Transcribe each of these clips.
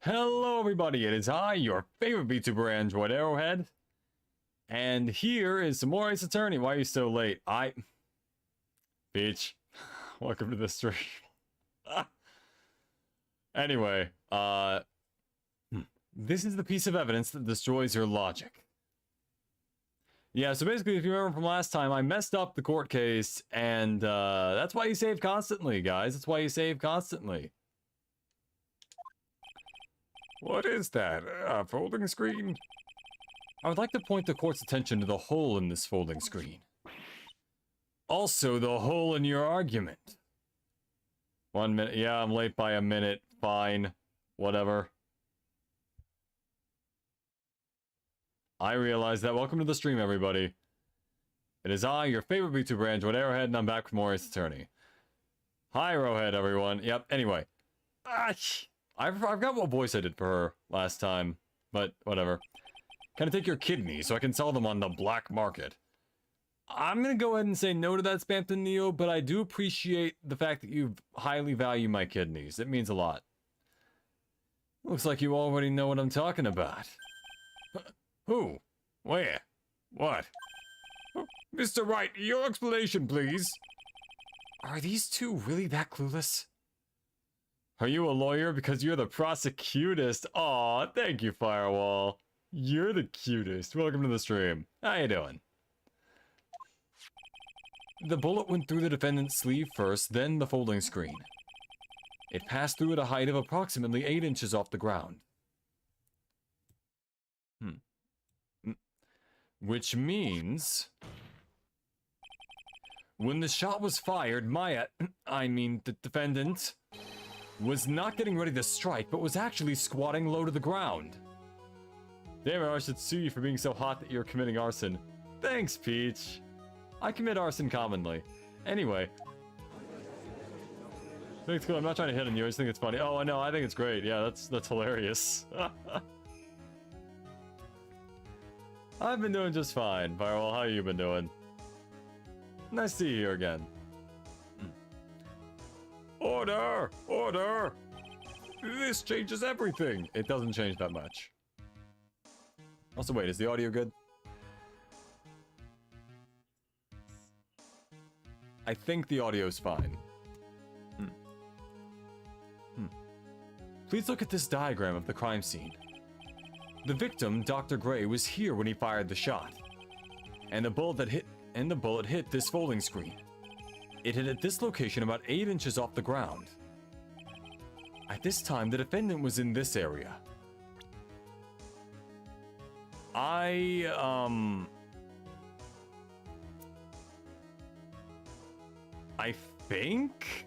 Hello everybody, it is I, your favorite VTuber Android Arrowhead. And here is some more Ace Attorney. Why are you so late? Peach, welcome to the stream. Anyway, this is the piece of evidence that destroys your logic. Yeah, so basically, if you remember from last time, I messed up the court case, and that's why you save constantly, guys. That's why you save constantly. What is that? A folding screen? I would like to point the court's attention to the hole in this folding screen. Also, the hole in your argument. 1 minute. Yeah, I'm late by a minute. Fine. Whatever. I realize that. Welcome to the stream, everybody. It is I, your favorite VTuber Android Arrowhead, and I'm back with more Ace Attorney. Hi, Arrowhead, everyone. Yep, anyway. I forgot what voice I did for her last time, but whatever. Can I take your kidneys so I can sell them on the black market? I'm gonna go ahead and say no to that, Spampton Neo, but I do appreciate the fact that you highly value my kidneys. It means a lot. Looks like you already know what I'm talking about. Who? Where? What? Mr. Wright, your explanation, please. Are these two really that clueless? Are you a lawyer? Because you're the prosecutest. Aw, thank you, Firewall. You're the cutest. Welcome to the stream. How you doing? The bullet went through the defendant's sleeve first, then the folding screen. It passed through at a height of approximately 8 inches off the ground. Which means... when the shot was fired, the defendant... was not getting ready to strike, but was actually squatting low to the ground. Damn it, I should sue you for being so hot that you're committing arson. Thanks, Peach. I commit arson commonly. Anyway. I think it's cool. I'm not trying to hit on you, I just think it's funny. Oh, I know, I think it's great. Yeah, that's hilarious. I've been doing just fine. Firewall, how you been doing? Nice to see you here again. Order! Order! This changes everything! It doesn't change that much. Also, wait, is the audio good? I think the audio's fine. Please look at this diagram of the crime scene. The victim, Dr. Gray, was here when he fired the shot. And the bullet hit this folding screen. It hit at this location about 8 inches off the ground. At this time, the defendant was in this area. I think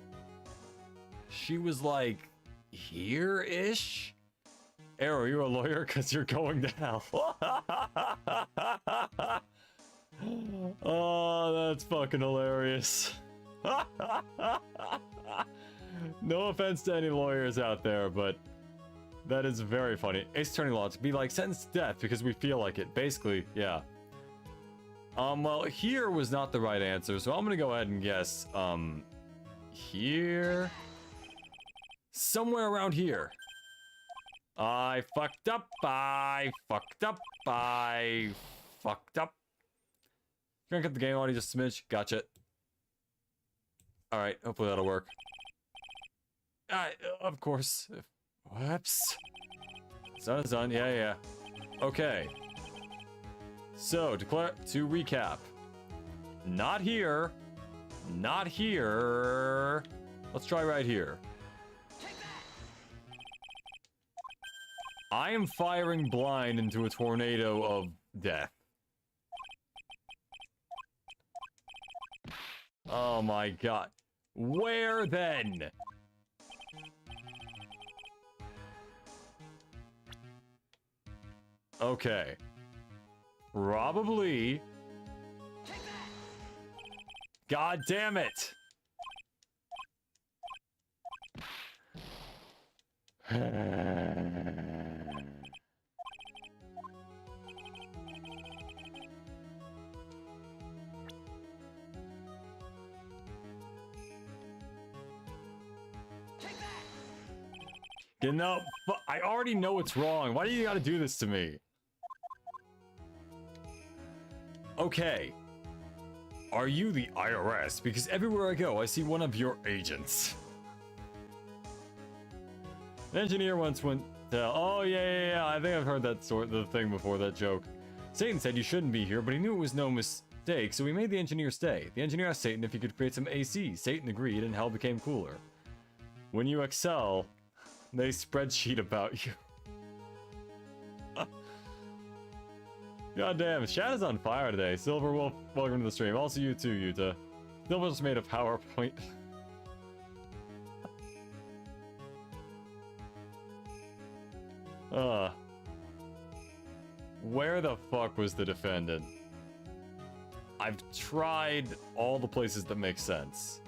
she was like here-ish? Arrow, you're a lawyer because you're going to hell. Oh, that's fucking hilarious. No offense to any lawyers out there, but that is very funny. Ace Attorney law to be like sentenced to death because we feel like it. Basically, yeah. Well, here was not the right answer, so I'm gonna go ahead and guess, here? Somewhere around here. I fucked up. I fucked up. I fucked up. Crank up the game audio just a smidge. Gotcha. Alright, hopefully that'll work. Of course. Whoops. It's done. Yeah. Okay. So, to recap. Not here. Not here. Let's try right here. I am firing blind into a tornado of death. Oh my god. Where then? Okay. Probably. God damn it! No, I already know it's wrong. Why do you gotta do this to me? Okay. Are you the IRS? Because everywhere I go, I see one of your agents. An engineer once went to... Oh, yeah. I think I've heard that the thing before, that joke. Satan said you shouldn't be here, but he knew it was no mistake, so he made the engineer stay. The engineer asked Satan if he could create some AC. Satan agreed, and hell became cooler. When you excel, they spreadsheet about you. God damn, Shad is on fire today. Silver Wolf, welcome to the stream. Also you too, Yuta. Silver just made a PowerPoint. Where the fuck was the defendant? I've tried all the places that make sense.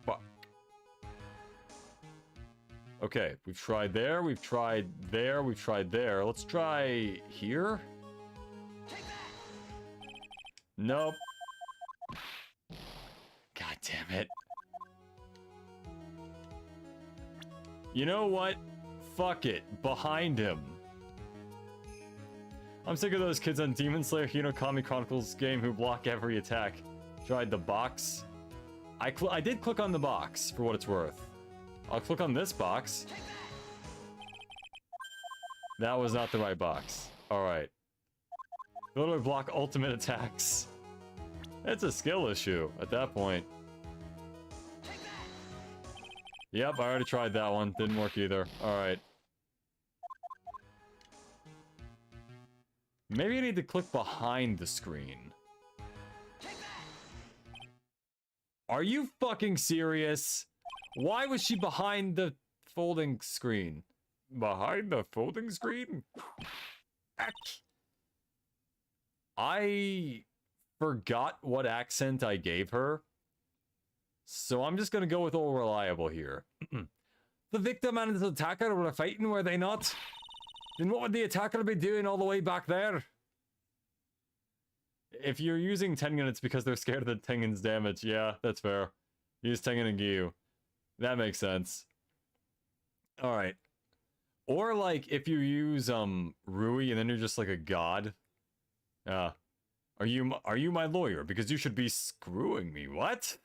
Fuck. Okay, we've tried there, we've tried there, we've tried there. Let's try here? Nope. God damn it. You know what? Fuck it. Behind him. I'm sick of those kids on Demon Slayer Hinokami Chronicles game who block every attack. Tried the box. I did click on the box, for what it's worth. I'll click on this box. That was not the right box. Alright. Literally block ultimate attacks. It's a skill issue at that point. Yep, I already tried that one. Didn't work either. Alright. Maybe I need to click behind the screen. Are you fucking serious? Why was she behind the folding screen? Behind the folding screen? Heck. I forgot what accent I gave her. So I'm just gonna go with all reliable here. The victim and his attacker were fighting, were they not? Then what would the attacker be doing all the way back there? If you're using Tengen, it's because they're scared of the Tengen's damage. Yeah, that's fair. Use Tengen and Gyu. That makes sense. Alright. Or like, if you use, Rui and then you're just like a god. Are you my lawyer? Because you should be screwing me. What?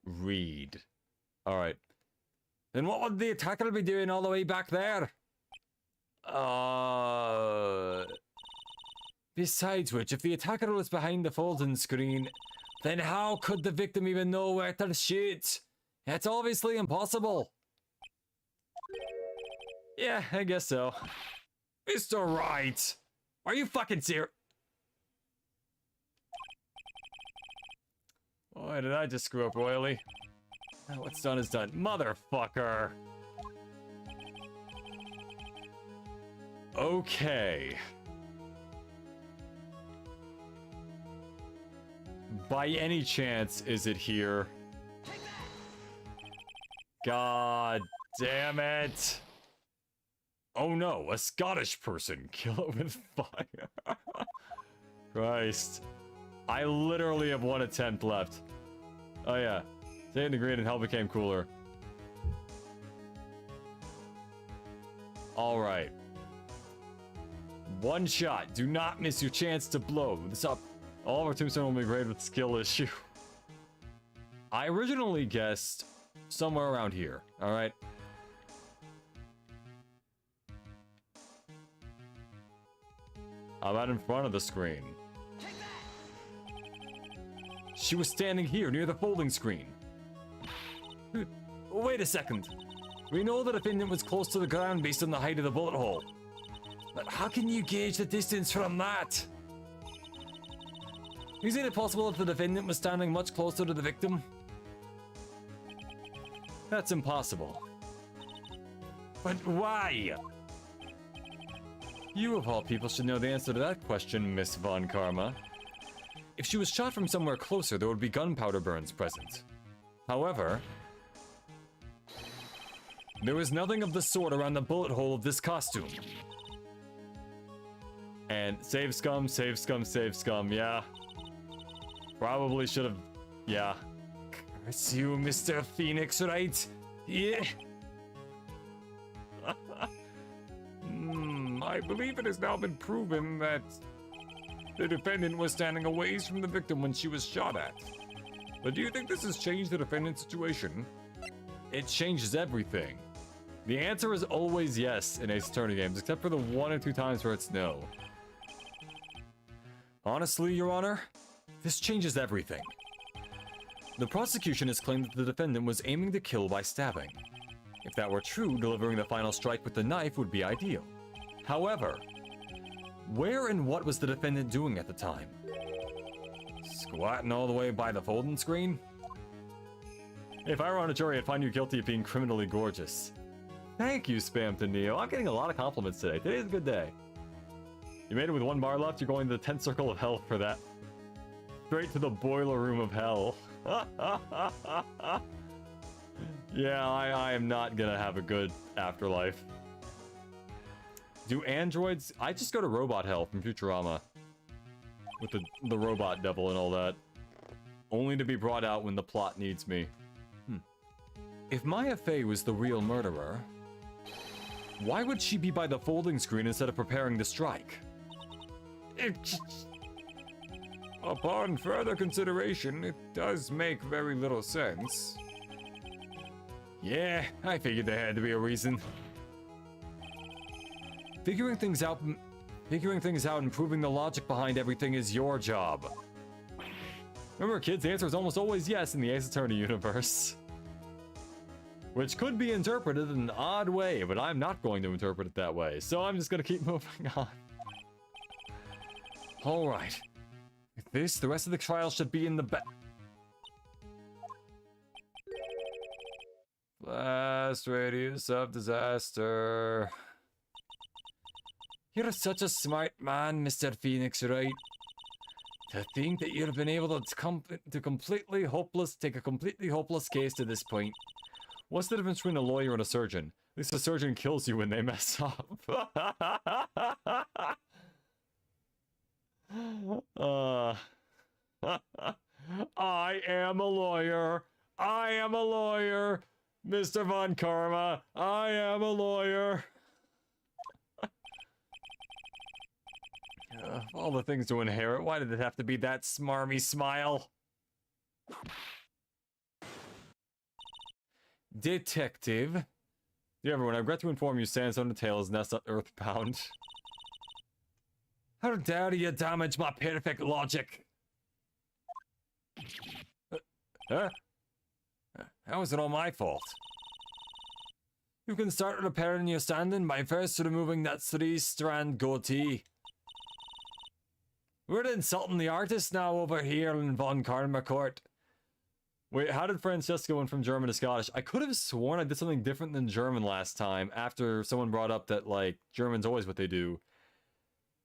Read. Alright. Then what would the attacker be doing all the way back there? Besides which, if the attacker was behind the folding screen, then how could the victim even know where to shoot? It's obviously impossible. Yeah, I guess so. Mr. Right! Are you fucking serious? Boy, did I just screw up royally. What's done is done. Motherfucker! Okay. By any chance, is it here? God damn it! Oh no, a Scottish person. Kill it with fire. Christ. I literally have one attempt left. Oh yeah. Satan agreed and hell became cooler. Alright. One shot. Do not miss your chance to blow this up. All of our tombstone will be graded with skill issue. I originally guessed somewhere around here. Alright. How about in front of the screen? She was standing here near the folding screen. Wait a second. We know the defendant was close to the ground based on the height of the bullet hole. But how can you gauge the distance from that? Is it possible if the defendant was standing much closer to the victim? That's impossible. But why? You of all people should know the answer to that question, Miss Von Karma. If she was shot from somewhere closer, there would be gunpowder burns present. However... There was nothing of the sort around the bullet hole of this costume. And save scum, save scum, save scum, yeah. Probably should have, yeah. Curse you, Mr. Phoenix, right? Yeah. I believe it has now been proven that the defendant was standing a ways from the victim when she was shot at. But do you think this has changed the defendant's situation? It changes everything. The answer is always yes in Ace Attorney games, except for the 1 or 2 times where it's no. Honestly, Your Honor, this changes everything. The prosecution has claimed that the defendant was aiming to kill by stabbing. If that were true, delivering the final strike with the knife would be ideal. However, where and what was the defendant doing at the time? Squatting all the way by the folding screen? If I were on a jury, I'd find you guilty of being criminally gorgeous. Thank you, Spamton Neo. I'm getting a lot of compliments today. Today's a good day. You made it with 1 bar left. You're going to the 10th circle of hell for that. Straight to the boiler room of hell. Yeah, I am not gonna have a good afterlife. Do androids... I just go to Robot Hell from Futurama. With the robot devil and all that. Only to be brought out when the plot needs me. If Maya Fey was the real murderer, why would she be by the folding screen instead of preparing to strike? Upon further consideration, it does make very little sense. Yeah, I figured there had to be a reason. Figuring things out and proving the logic behind everything is your job. Remember, kids, the answer is almost always yes in the Ace Attorney universe. Which could be interpreted in an odd way, but I'm not going to interpret it that way, so I'm just gonna keep moving on. Alright. With this, the rest of the trial should be in the back. Blast radius of disaster. You're such a smart man, Mr. Phoenix, right? To think that you've been able to take a completely hopeless case to this point. What's the difference between a lawyer and a surgeon? At least a surgeon kills you when they mess up. I am a lawyer. I am a lawyer. Mr. Von Karma, I am a lawyer. All the things to inherit, why did it have to be that smarmy smile? Detective. Dear everyone, I regret to inform you Sandstone and Tail is nest earthbound. How dare you damage my perfect logic? Huh? How is it all my fault? You can start repairing your standing by first removing that 3-strand goatee. We're insulting the artist now over here in Von Karma Court. Wait, how did Francesca went from German to Scottish? I could have sworn I did something different than German last time after someone brought up that, like, German's always what they do.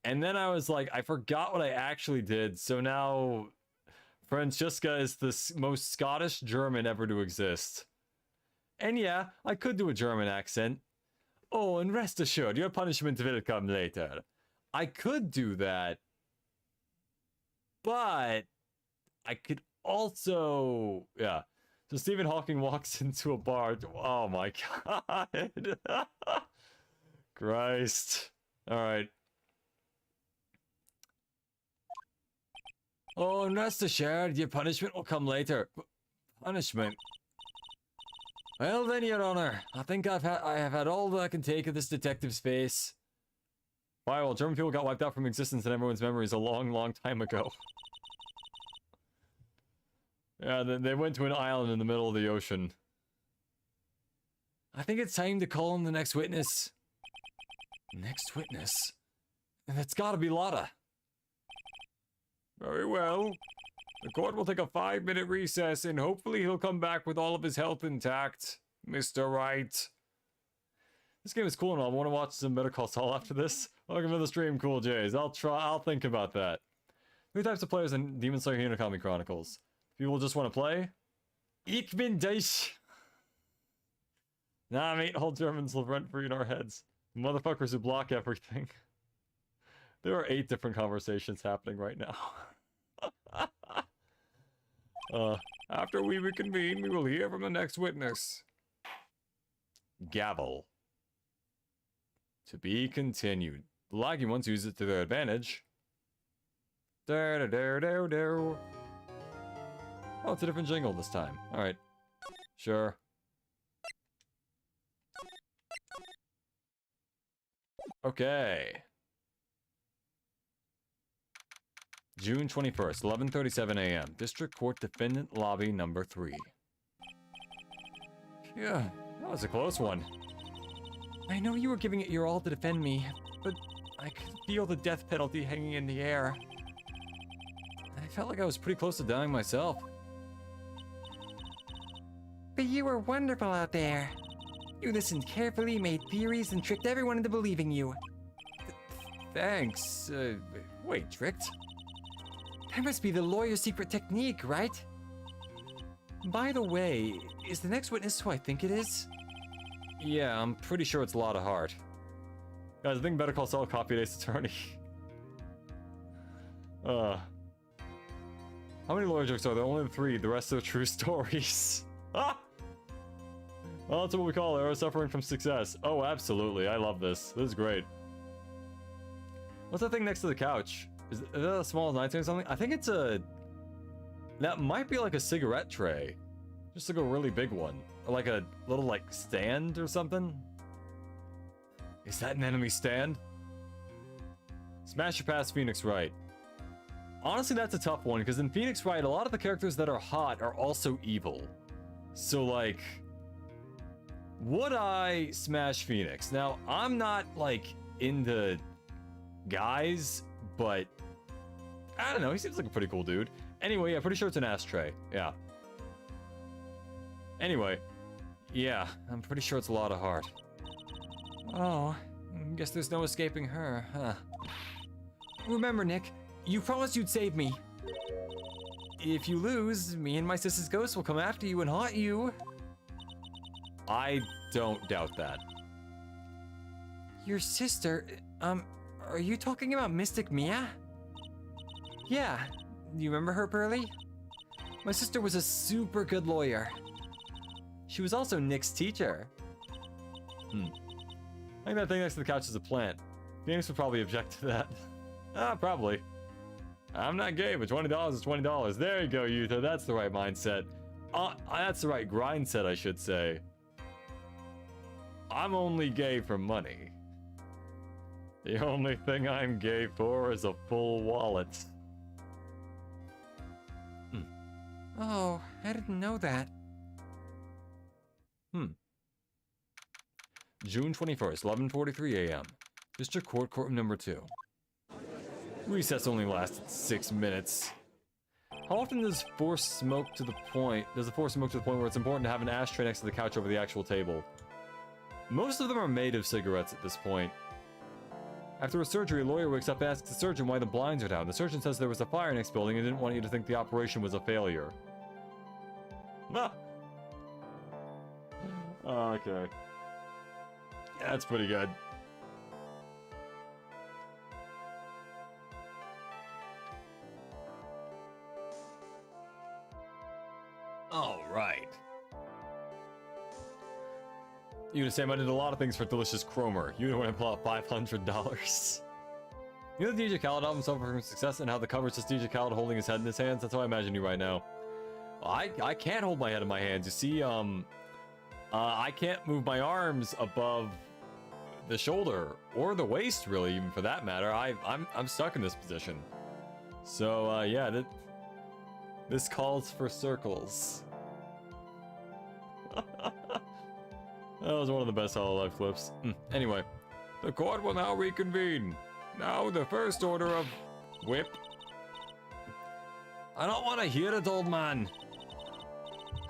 And then I was like, I forgot what I actually did, so now Francesca is the most Scottish German ever to exist. And yeah, I could do a German accent. Oh, and rest assured, your punishment will come later. I could do that. But I could also... Yeah. So Stephen Hawking walks into a bar. Oh my god. Christ. Alright. Oh, and rest assured, your punishment will come later. Punishment? Well then, Your Honor, I think I have had all that I can take of this detective's face. Why, well, German people got wiped out from existence in everyone's memories a long, long time ago. Yeah, they went to an island in the middle of the ocean. I think it's time to call in the next witness. Next witness? And it's gotta be Lotta. Very well. The court will take a 5-minute recess and hopefully he'll come back with all of his health intact, Mr. Wright. This game is cool and all. I want to watch some Better Call Saul after this. Welcome to the stream, Cool Jays. I'll think about that. 3 types of players in Demon Slayer Hinokami Chronicles. People just want to play. Ich bin dich. Nah, mate, all Germans live rent-free in our heads. Motherfuckers who block everything. There are 8 different conversations happening right now. After we reconvene, we will hear from the next witness. Gavel. To be continued. The lagging ones use it to their advantage. Oh, it's a different jingle this time. Alright. Sure. Okay. June 21st, 11:37 a.m. District Court Defendant Lobby number 3. Yeah, that was a close one. I know you were giving it your all to defend me, but I could feel the death penalty hanging in the air. I felt like I was pretty close to dying myself. But you were wonderful out there. You listened carefully, made theories, and tricked everyone into believing you. Thanks. Wait, tricked? That must be the lawyer's secret technique, right? By the way, is the next witness who I think it is? Yeah, I'm pretty sure it's Lotta Hart. Guys, I think Better Call Saul copied Ace Attorney. How many lawyer jokes are there? Only 3. The rest are true stories. Ah! Well, that's what we call it. We're suffering from success. Oh, absolutely. I love this. This is great. What's that thing next to the couch? Is that a small nightstand or something? I think it's a... That might be like a cigarette tray. Just like a really big one. Or like a little, like, stand or something? Is that an enemy stand? Smash or pass Phoenix Wright. Honestly, that's a tough one, because in Phoenix Wright, a lot of the characters that are hot are also evil. So, like... Would I smash Phoenix? Now, I'm not, like, into guys, but... I don't know, he seems like a pretty cool dude. Anyway, yeah, pretty sure it's an ashtray. Yeah. Anyway. Yeah, I'm pretty sure it's Lotta Hart. Oh, guess there's no escaping her, huh? Remember, Nick, you promised you'd save me. If you lose, me and my sister's ghost will come after you and haunt you. I don't doubt that. Your sister? Are you talking about Mystic Mia? Yeah. You remember her, Pearly? My sister was a super good lawyer. She was also Nick's teacher. I think that thing next to the couch is a plant. Phoenix would probably object to that. Probably. I'm not gay, but $20 is $20. There you go, Yuta. That's the right mindset. That's the right grind set, I should say. I'm only gay for money. The only thing I'm gay for is a full wallet. Oh, I didn't know that. June 21st, 11:43 a.m. District Court, Courtroom number 2. Recess only lasted 6 minutes. How often does the force smoke to the point where it's important to have an ashtray next to the couch over the actual table? Most of them are made of cigarettes at this point. After a surgery, a lawyer wakes up and asks the surgeon why the blinds are down. The surgeon says there was a fire next building and didn't want you to think the operation was a failure. Okay. That's pretty good. All right. You Sam, I did a lot of things for Delicious Cromer. You know when I pull out $500. You know the DJ Khaled album suffered from success and how the cover is just DJ Khaled holding his head in his hands? That's how I imagine you right now. Well, I can't hold my head in my hands. You see, I can't move my arms above the shoulder or the waist, really, even for that matter. I'm stuck in this position. So yeah, this calls for circles. That was one of the best Hololive clips. Anyway, the court will now reconvene. Now the first order of whip. I don't want to hear it, old man.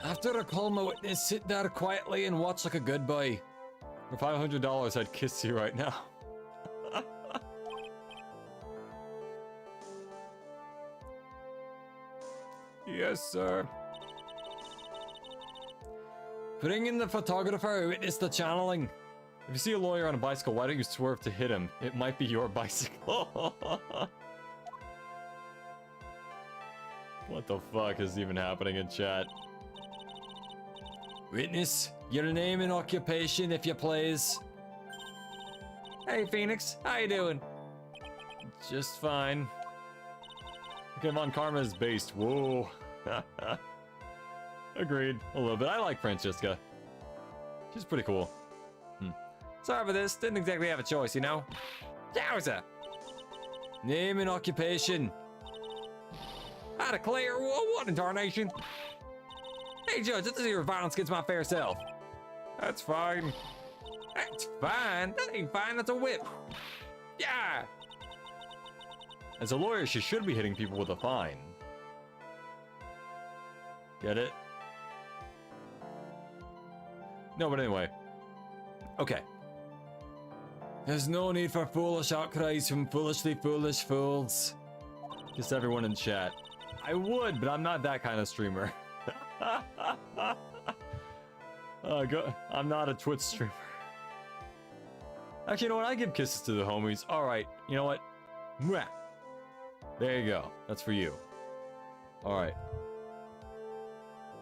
After I call my witness, sit there quietly and watch like a good boy. For $500, I'd kiss you right now. Yes, sir. Bring in the photographer who witnessed the channeling. If you see a lawyer on a bicycle, why don't you swerve to hit him? It might be your bicycle. What the fuck is even happening in chat? Witness, your name and occupation, if you please. Hey, Phoenix. How you doing? Just fine. Okay, Von Karma is based. Whoa. Agreed. A little bit. I like Francesca. She's pretty cool. Sorry for this. Didn't exactly have a choice, you know? Yowza! Name and occupation. I declare, what in tarnation? Hey, Judge, this is your violence against my fair self. That's fine. That's fine. That ain't fine. That's a whip. Yeah. As a lawyer, she should be hitting people with a fine. Get it? No, but anyway. Okay. There's no need for foolish outcries from foolishly foolish fools. Just everyone in chat. I would, but I'm not that kind of streamer. I'm not a Twitch streamer. Actually, you know what? I give kisses to the homies. Alright, you know what? Mwah. There you go. That's for you. Alright.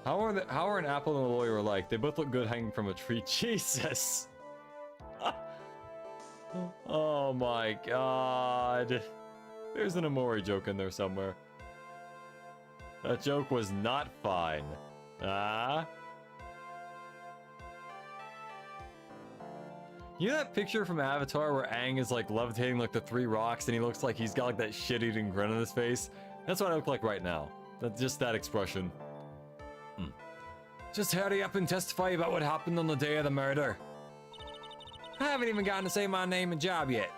How are an apple and a lawyer alike? They both look good hanging from a tree. Jesus! Oh my god. There's an Amori joke in there somewhere. That joke was not fine. Ah? You know that picture from Avatar where Aang is like levitating like the 3 rocks and he looks like he's got like that shit-eating grin on his face? That's what I look like right now. That's just that expression. Just hurry up and testify about what happened on the day of the murder. I haven't even gotten to say my name and job yet.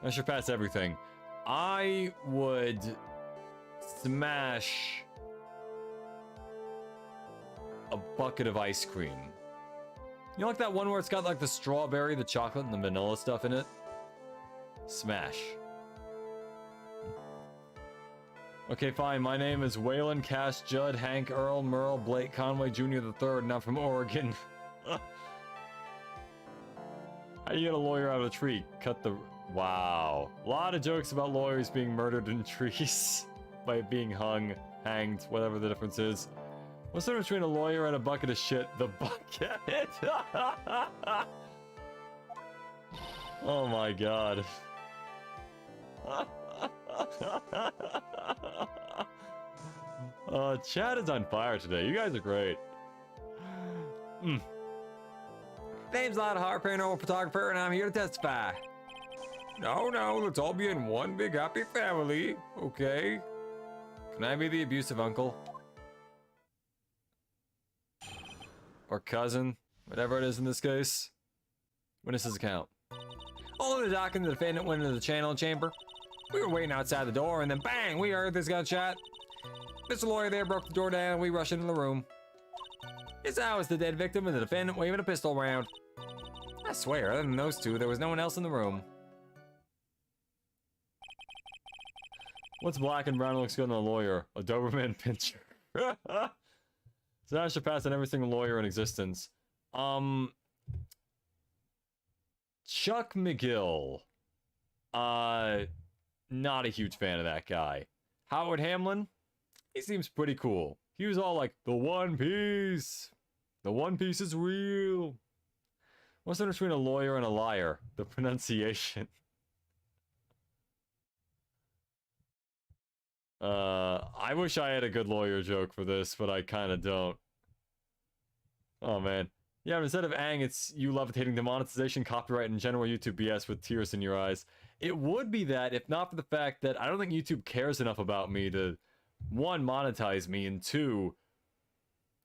I should pass everything. I would smash a bucket of ice cream. You know, like that one where it's got like the strawberry, the chocolate, and the vanilla stuff in it? Smash. Okay, fine. My name is Waylon Cash Judd Hank Earl Merle Blake Conway Jr. III, and I'm from Oregon. How do you get a lawyer out of a tree? Cut the... Wow. A lot of jokes about lawyers being murdered in trees. By being hung, hanged, whatever the difference is. What's the difference between a lawyer and a bucket of shit? The bucket! Oh my god. Chat is on fire today. You guys are great. Name's Lotta Hart, paranormal photographer, and I'm here to testify. No, let's all be in one big happy family, okay? Can I be the abusive uncle? Or cousin? Whatever it is in this case. Witness's account. All in the dock and the defendant went into the channel chamber. We were waiting outside the door, and then bang, we heard this gunshot. Mr. Lawyer there broke the door down, and we rushed into the room. It's I was the dead victim, and the defendant waving a pistol around. I swear, other than those two, there was no one else in the room. What's black and brown looks good on a lawyer? A Doberman pincher. So I should pass on every single lawyer in existence. Chuck McGill. Not a huge fan of that guy. Howard Hamlin? He seems pretty cool. He was all like, the One Piece! The One Piece is real! What's the difference between a lawyer and a liar? The pronunciation. I wish I had a good lawyer joke for this, but I kinda don't. Oh man. Yeah, but instead of Aang, it's you levitating demonetization, copyright, and general YouTube BS with tears in your eyes. It would be that, if not for the fact that I don't think YouTube cares enough about me to, 1, monetize me, and 2,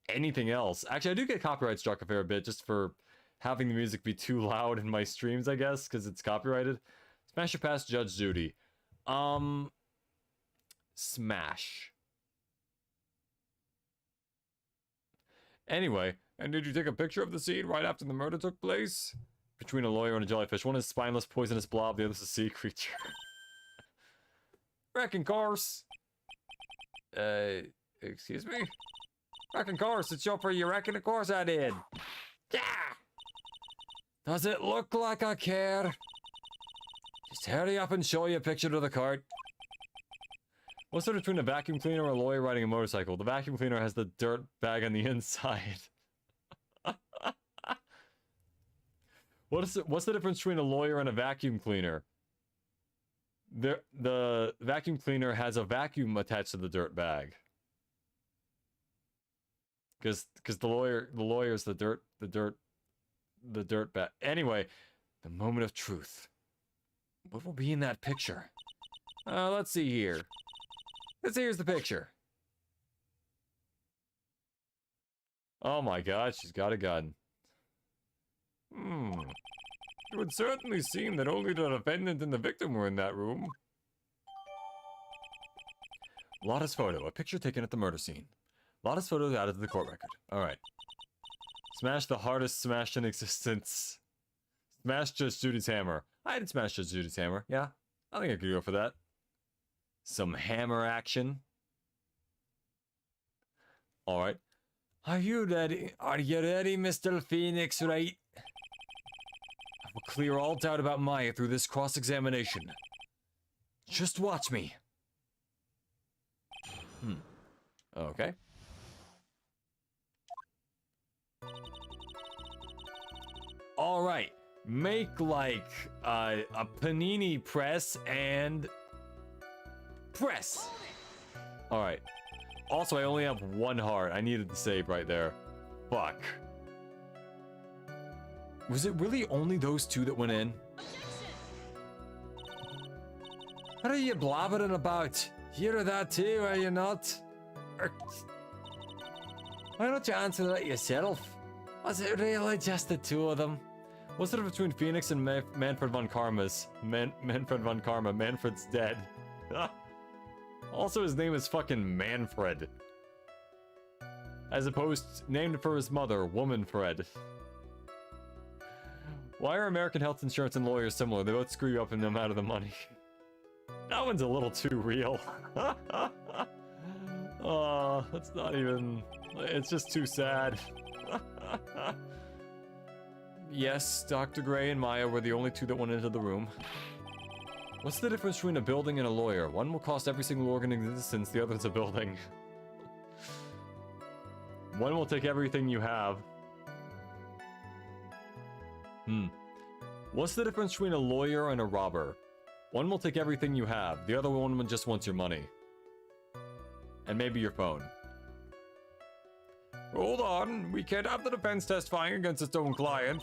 anything else. Actually, I do get copyright struck a fair bit just for having the music be too loud in my streams, I guess, because it's copyrighted. Smash or pass Judge Judy. Smash. Anyway, and did you take a picture of the scene right after the murder took place? Between a lawyer and a jellyfish. One is spineless, poisonous blob, the other is a sea creature. Wrecking course. Excuse me? Of course, it's your for you reckon? Of course I did. Yeah! Does it look like I care? Just hurry up and show you a picture of the cart. What's the difference between a vacuum cleaner or a lawyer riding a motorcycle? The vacuum cleaner has the dirt bag on the inside. What's the difference between a lawyer and a vacuum cleaner? The vacuum cleaner has a vacuum attached to the dirt bag. Because the lawyer's the dirt bag. Anyway, the moment of truth. What will be in that picture? Let's see here. Here's the picture. Oh my god, she's got a gun. It would certainly seem that only the defendant and the victim were in that room. Lotta's photo, a picture taken at the murder scene. Lotta's photo is added to the court record. Alright. Smash the hardest smash in existence. Smash Judge Judy's hammer. I did smash Judge Judy's hammer, yeah. I think I could go for that. Some hammer action. Alright. Are you ready? Are you ready, Mr. Phoenix Wright? I will clear all doubt about Maya through this cross-examination. Just watch me. Okay. Alright. Make like a panini press and press. Alright. Also, I only have one heart. I needed to save right there. Fuck. Was it really only those two that went in? What are you blabbering about? You're that too, are you not? Why don't you answer that yourself? Was it really just the two of them? What's the difference between Phoenix and Manfred von Karma's? Manfred von Karma. Manfred's dead. Also, his name is fucking Manfred. As opposed, named for his mother, Womanfred. Why are American health insurance and lawyers similar? They both screw you up and no matter the money. That one's a little too real. Oh, that's not even... It's just too sad. Yes, Dr. Gray and Maya were the only two that went into the room. What's the difference between a building and a lawyer? One will cost every single organ in existence, the other's a building. One will take everything you have. What's the difference between a lawyer and a robber? One will take everything you have, the other one just wants your money. And maybe your phone. Hold on, we can't have the defense testifying against its own client.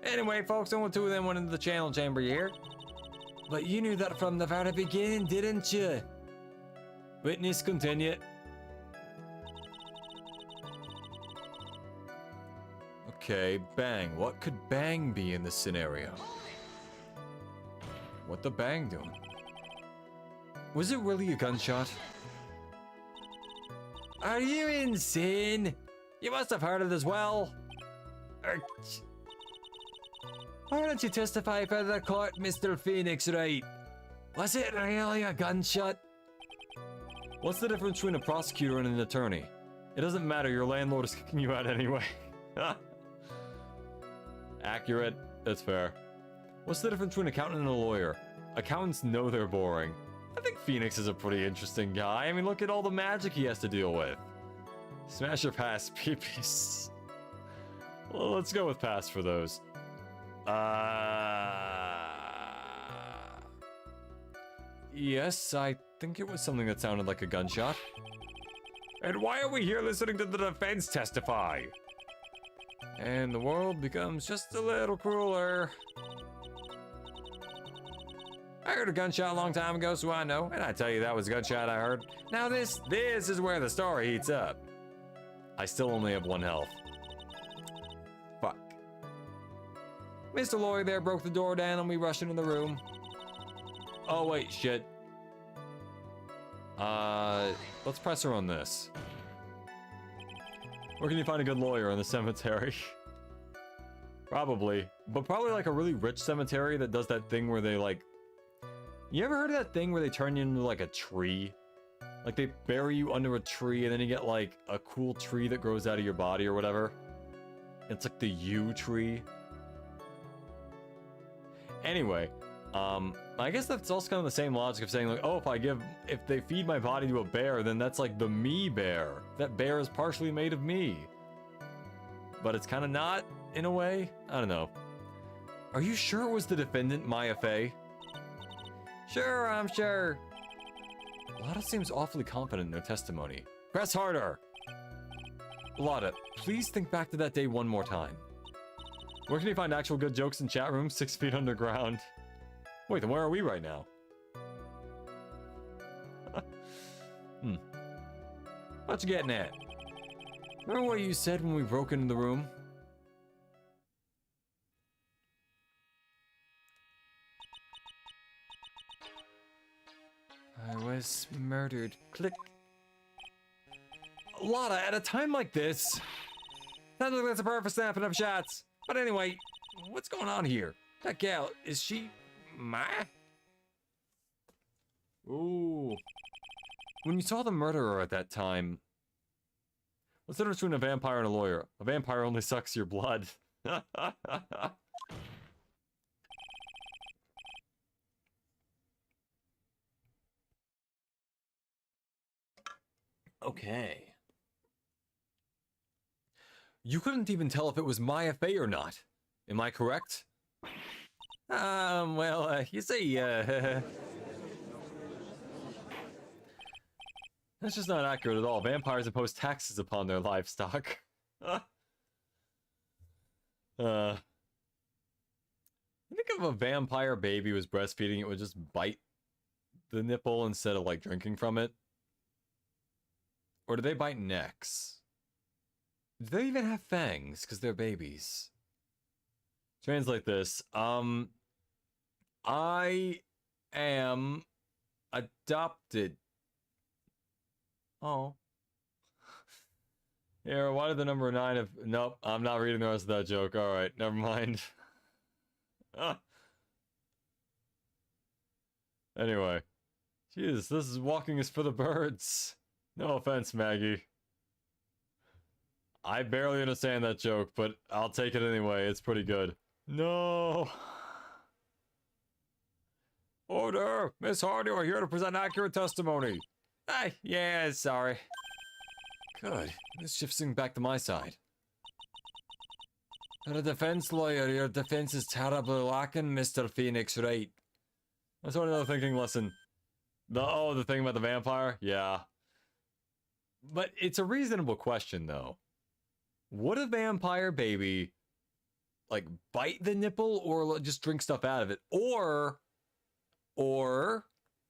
Anyway, folks, only two of them went into the channel chamber here. But you knew that from the very beginning, didn't you? Witness, continue. Okay, Bang. What could Bang be in this scenario? What the Bang doing? Was it really a gunshot? Are you insane? You must have heard it as well. Why don't you testify for the court, Mr. Phoenix Wright? Was it really a gunshot? What's the difference between a prosecutor and an attorney? It doesn't matter, your landlord is kicking you out anyway. Accurate, that's fair. What's the difference between an accountant and a lawyer? Accountants know they're boring. I think Phoenix is a pretty interesting guy. I mean, look at all the magic he has to deal with. Smash or pass, peepees. Well, let's go with pass for those. Yes, I think it was something that sounded like a gunshot. And why are we here listening to the defense testify? And the world becomes just a little crueler. I heard a gunshot a long time ago, so I know. And I tell you, that was a gunshot I heard. Now this is where the story heats up. I still only have 1 health. Fuck. Mr. Lawyer there broke the door down and we rushed into the room. Oh wait, shit. Let's press her on this. Where can you find a good lawyer? In the cemetery? Probably. But probably like a really rich cemetery that does that thing where they like... You ever heard of that thing where they turn you into like a tree? Like they bury you under a tree and then you get like a cool tree that grows out of your body or whatever. It's like the yew tree. Anyway, I guess that's also kind of the same logic of saying like, oh, if they feed my body to a bear, then that's like the me bear. That bear is partially made of me. But it's kind of not, in a way. I don't know. Are you sure it was the defendant, Maya Fey? Sure, I'm sure. Lotta seems awfully confident in their testimony. Press harder! Lotta, please think back to that day one more time. Where can you find actual good jokes in chat rooms 6 feet underground? Wait, then where are we right now? What you getting at? Remember what you said when we broke into the room? I was murdered. Click. Lotta, at a time like this, sounds like that's a perfect snapping up shots. But anyway, what's going on here? That gal, is she Ma? Ooh. When you saw the murderer at that time, what's the difference between a vampire and a lawyer? A vampire only sucks your blood. Okay. You couldn't even tell if it was Maya Fey or not. Am I correct? Well, you see, that's just not accurate at all. Vampires impose taxes upon their livestock. Think if a vampire baby was breastfeeding, it would just bite the nipple instead of, like, drinking from it? Or do they bite necks? Do they even have fangs? Because they're babies. Translate this. I am adopted. Oh. Here, why did the number 9 of... Nope, I'm not reading the rest of that joke. Alright, never mind. Anyway. Jesus, this is walking is for the birds. No offense, Maggie. I barely understand that joke, but I'll take it anyway. It's pretty good. No. Order! Miss Hardy, we're here to present accurate testimony. Hey, yeah, sorry. Good. This shifts things back to my side. For a defense lawyer, your defense is terribly lacking, Mr. Phoenix Wright. That's only another thinking lesson. The thing about the vampire? Yeah. But it's a reasonable question, though. Would a vampire baby, like, bite the nipple or just drink stuff out of it? Or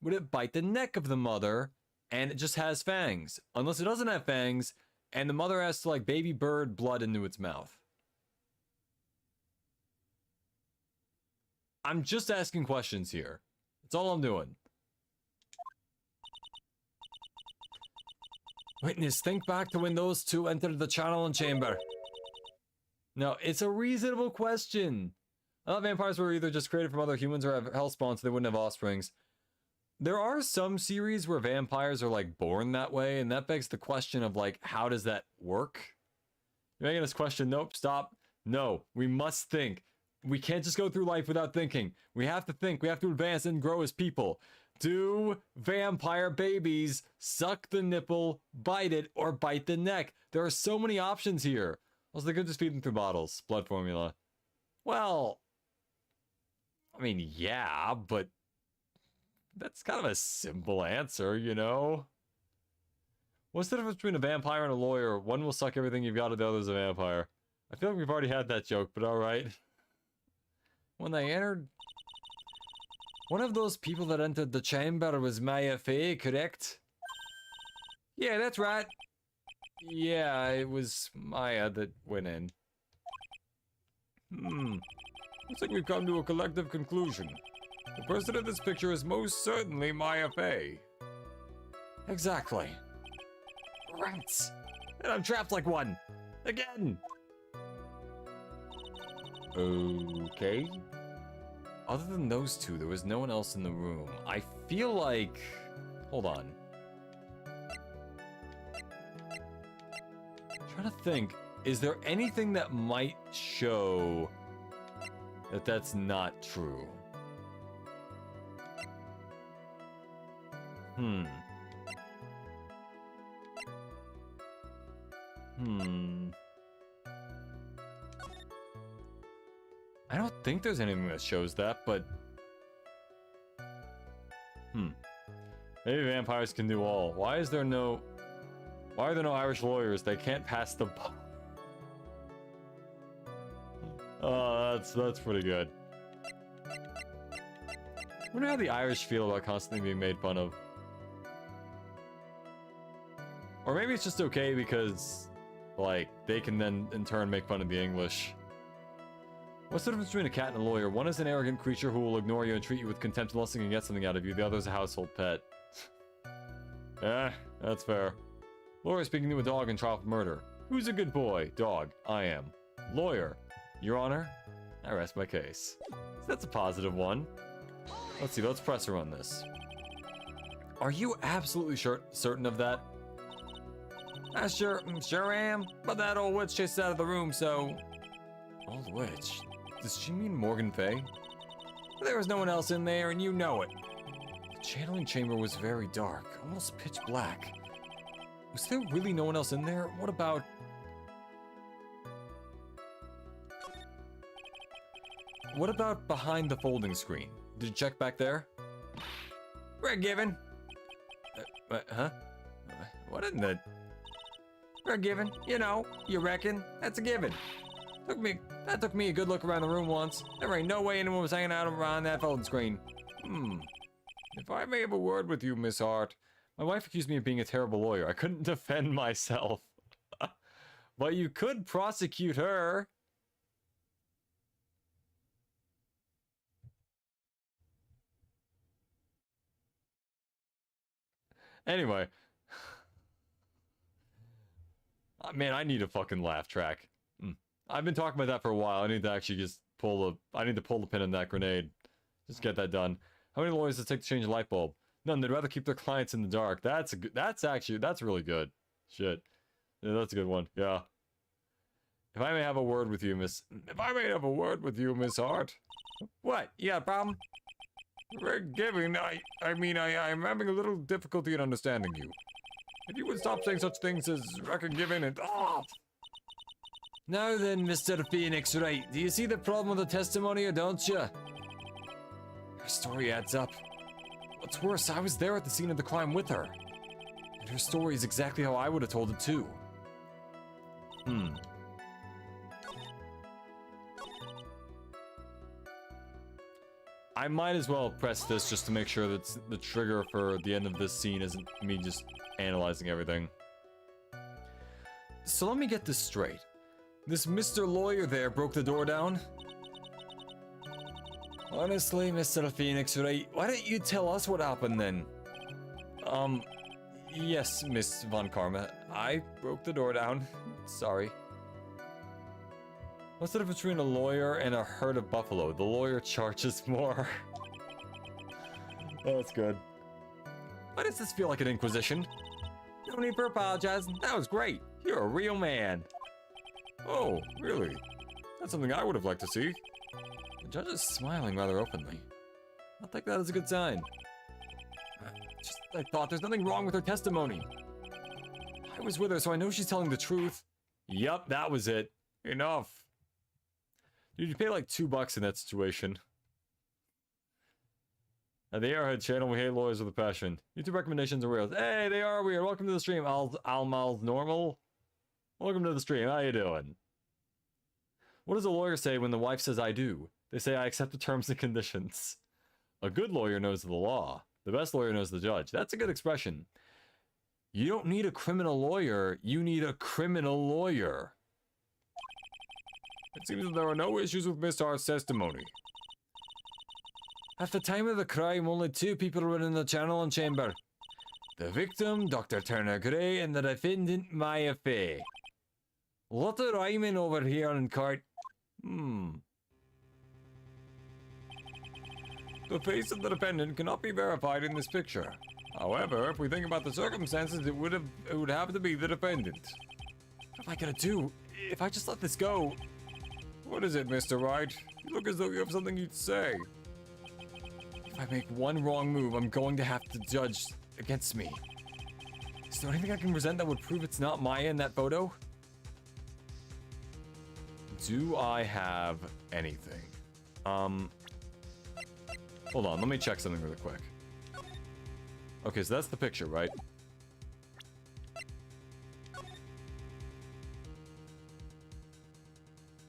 would it bite the neck of the mother and it just has fangs? Unless it doesn't have fangs and the mother has to, like, baby bird blood into its mouth. I'm just asking questions here. That's all I'm doing. Witness, think back to when those two entered the channeling chamber. No, it's a reasonable question. I thought vampires were either just created from other humans or have hellspawn so they wouldn't have offsprings. There are some series where vampires are, like, born that way, and that begs the question of, like, how does that work? You're making this question, nope, stop. No, we must think. We can't just go through life without thinking. We have to think. We have to advance and grow as people. Do vampire babies suck the nipple, bite it, or bite the neck? There are so many options here. Also, they could just feed them through bottles. Blood formula. Well, I mean, yeah, but that's kind of a simple answer, you know? What's the difference between a vampire and a lawyer? One will suck everything you've got, and the other's a vampire. I feel like we've already had that joke, but alright. When they entered... One of those people that entered the chamber was Maya Fey, correct? Yeah, that's right. Yeah, it was Maya that went in. Looks like we've come to a collective conclusion. The person in this picture is most certainly Maya Fey. Exactly. Rats! And I'm trapped like one! Again! Okay. Other than those two, there was no one else in the room. I feel like... Hold on. Trying to think, is there anything that might show that that's not true? I don't think there's anything that shows that, but... Maybe vampires can do all. Why are there no Irish lawyers? They can't pass the bar. Oh, that's pretty good. I wonder how the Irish feel about constantly being made fun of. Or maybe it's just okay because, like, they can then, in turn, make fun of the English. What's the difference between a cat and a lawyer? One is an arrogant creature who will ignore you and treat you with contempt unless they can get something out of you. The other is a household pet. That's fair. Lawyer speaking to a dog in trial for murder. Who's a good boy? Dog. I am. Lawyer. Your Honor, I rest my case. So that's a positive one. Let's see, let's press her on this. Are you absolutely certain of that? Sure am. But that old witch chased out of the room, so... Old witch? Does she mean Morgan Fay? There was no one else in there, and you know it. The channeling chamber was very dark, almost pitch black. Was there really no one else in there? What about... What about behind the folding screen? Did you check back there? We're given. Huh? What in the... We're given. You know, you reckon? That's a given. That took me a good look around the room once. There ain't no way anyone was hanging out around that folding screen. If I may have a word with you, Miss Hart. My wife accused me of being a terrible lawyer. I couldn't defend myself. But you could prosecute her. Anyway. Man, I need a fucking laugh track. I've been talking about that for a while. I need to actually just I need to pull the pin on that grenade. Just get that done. How many lawyers does it take to change a light bulb? None. They'd rather keep their clients in the dark. That's really good. Shit. Yeah, that's a good one. Yeah. If I may have a word with you, Miss Hart. What? You got a problem? Forgiving. I'm having a little difficulty in understanding you. If you would stop saying such things as record-giving and... Oh! Now then, Mr. Phoenix Wright, do you see the problem with the testimony or don't you? Her story adds up. What's worse, I was there at the scene of the crime with her. And her story is exactly how I would have told it too. I might as well press this just to make sure that the trigger for the end of this scene isn't me just analyzing everything. So let me get this straight. This Mr. Lawyer there broke the door down? Honestly, Mr. Phoenix Wright, why don't you tell us what happened then? Yes, Miss Von Karma. I broke the door down. Sorry. What's the difference between a lawyer and a herd of buffalo? The lawyer charges more. Oh, that's good. Why does this feel like an inquisition? No need for apologizing. That was great. You're a real man. Oh, really? That's something I would have liked to see. The judge is smiling rather openly. I'll take that as a good sign. I thought there's nothing wrong with her testimony. I was with her, so I know she's telling the truth. Yup, that was it. Enough. Dude, you pay like $2 in that situation. At the Airhead channel, we hate lawyers with a passion. YouTube recommendations are real. Hey, they are weird. Welcome to the stream, Almal's Normal. Welcome to the stream. How you doing? What does a lawyer say when the wife says I do? They say I accept the terms and conditions. A good lawyer knows the law. The best lawyer knows the judge. That's a good expression. You don't need a criminal lawyer. You need a criminal lawyer. It seems that there are no issues with Miss Hart's testimony. At the time of the crime, only 2 people were in the channel and chamber. The victim, Dr. Turner Gray, and the defendant, Maya Fey. Lot of rhyming over here in court. The face of the defendant cannot be verified in this picture. However, if we think about the circumstances, it would have to be the defendant. What am I gonna do if I just let this go? What is it, Mr. Wright? You look as though you have something you'd say. If I make one wrong move, I'm going to have to judge against me. Is there anything I can present that would prove it's not Maya in that photo? Do I have anything? Hold on, let me check something really quick. Okay, so that's the picture, right?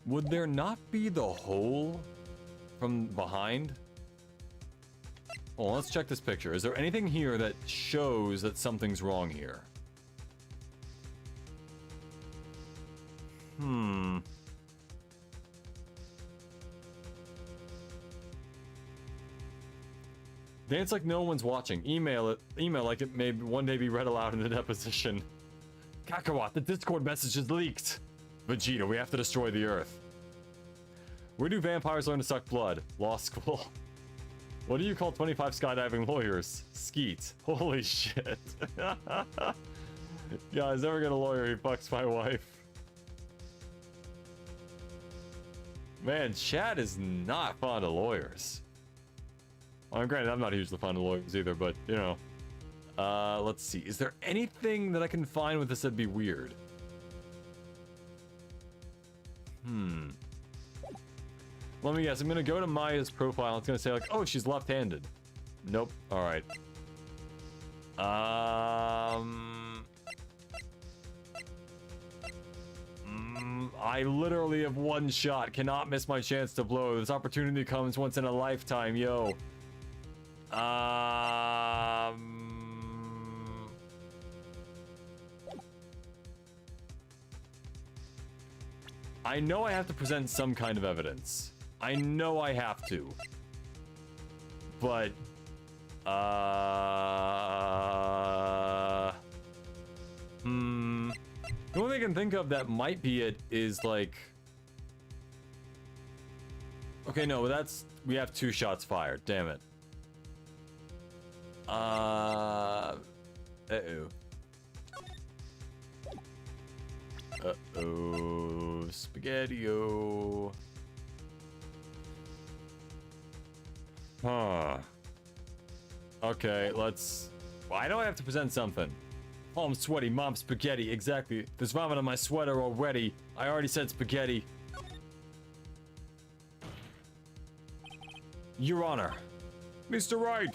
Would there not be the hole from behind? Well, let's check this picture. Is there anything here that shows that something's wrong here? Dance like no one's watching. Email it. Email like it may one day be read aloud in a deposition. Kakarot, the Discord message is leaked. Vegeta, we have to destroy the Earth. Where do vampires learn to suck blood? Law school. What do you call 25 skydiving lawyers? Skeet. Holy shit. Guys, never get a lawyer, he fucks my wife. Man, Chad is not fond of lawyers. Well, granted, I'm not hugely fond of lawyers either, but, you know. Let's see. Is there anything that I can find with this that'd be weird? Let me guess. I'm gonna go to Maya's profile. It's gonna say like, oh, she's left-handed. Nope. All right. I literally have one shot. Cannot miss my chance to blow. This opportunity comes once in a lifetime, yo. I know I have to present some kind of evidence. I know I have to. But, the only thing I can think of that might be it is like... Okay, no, that's... We have 2 shots fired. Damn it. Uh-oh. Uh-oh. Spaghetti-o. Huh. Okay, let's... Well, I know I have to present something. Oh, I'm sweaty. Mom, spaghetti. Exactly. There's vomit on my sweater already. I already said spaghetti. Your Honor. Mr. Wright.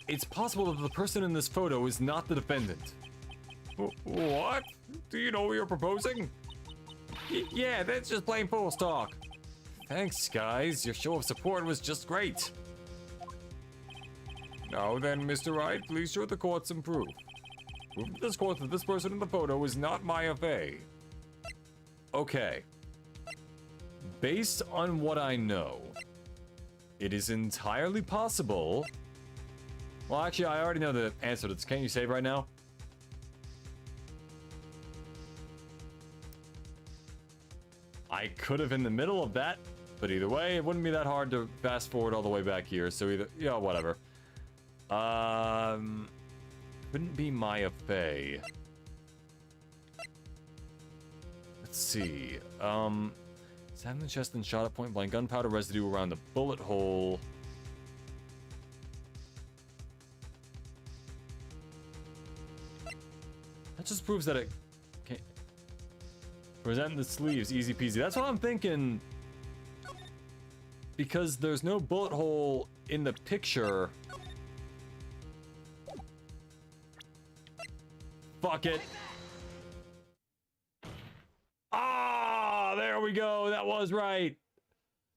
It's possible that the person in this photo is not the defendant. What? Do you know what you're proposing? Yeah, that's just plain false talk. Thanks, guys. Your show of support was just great. Now then, Mr. Wright, please show the court some proof. Prove to this court that this person in the photo is not Maya Fey. Okay. Based on what I know, it is entirely possible... Well, actually, I already know the answer to this. Can't you save right now? I could have in the middle of that, but either way, it wouldn't be that hard to fast forward all the way back here. So either, yeah, whatever. Couldn't be Maya Fey. Let's see. Stabbed in the chest and shot at point blank. Gunpowder residue around the bullet hole. That just proves that it can't present the sleeves, easy peasy. That's what I'm thinking. Because there's no bullet hole in the picture. Fuck it. Ah, there we go. That was right.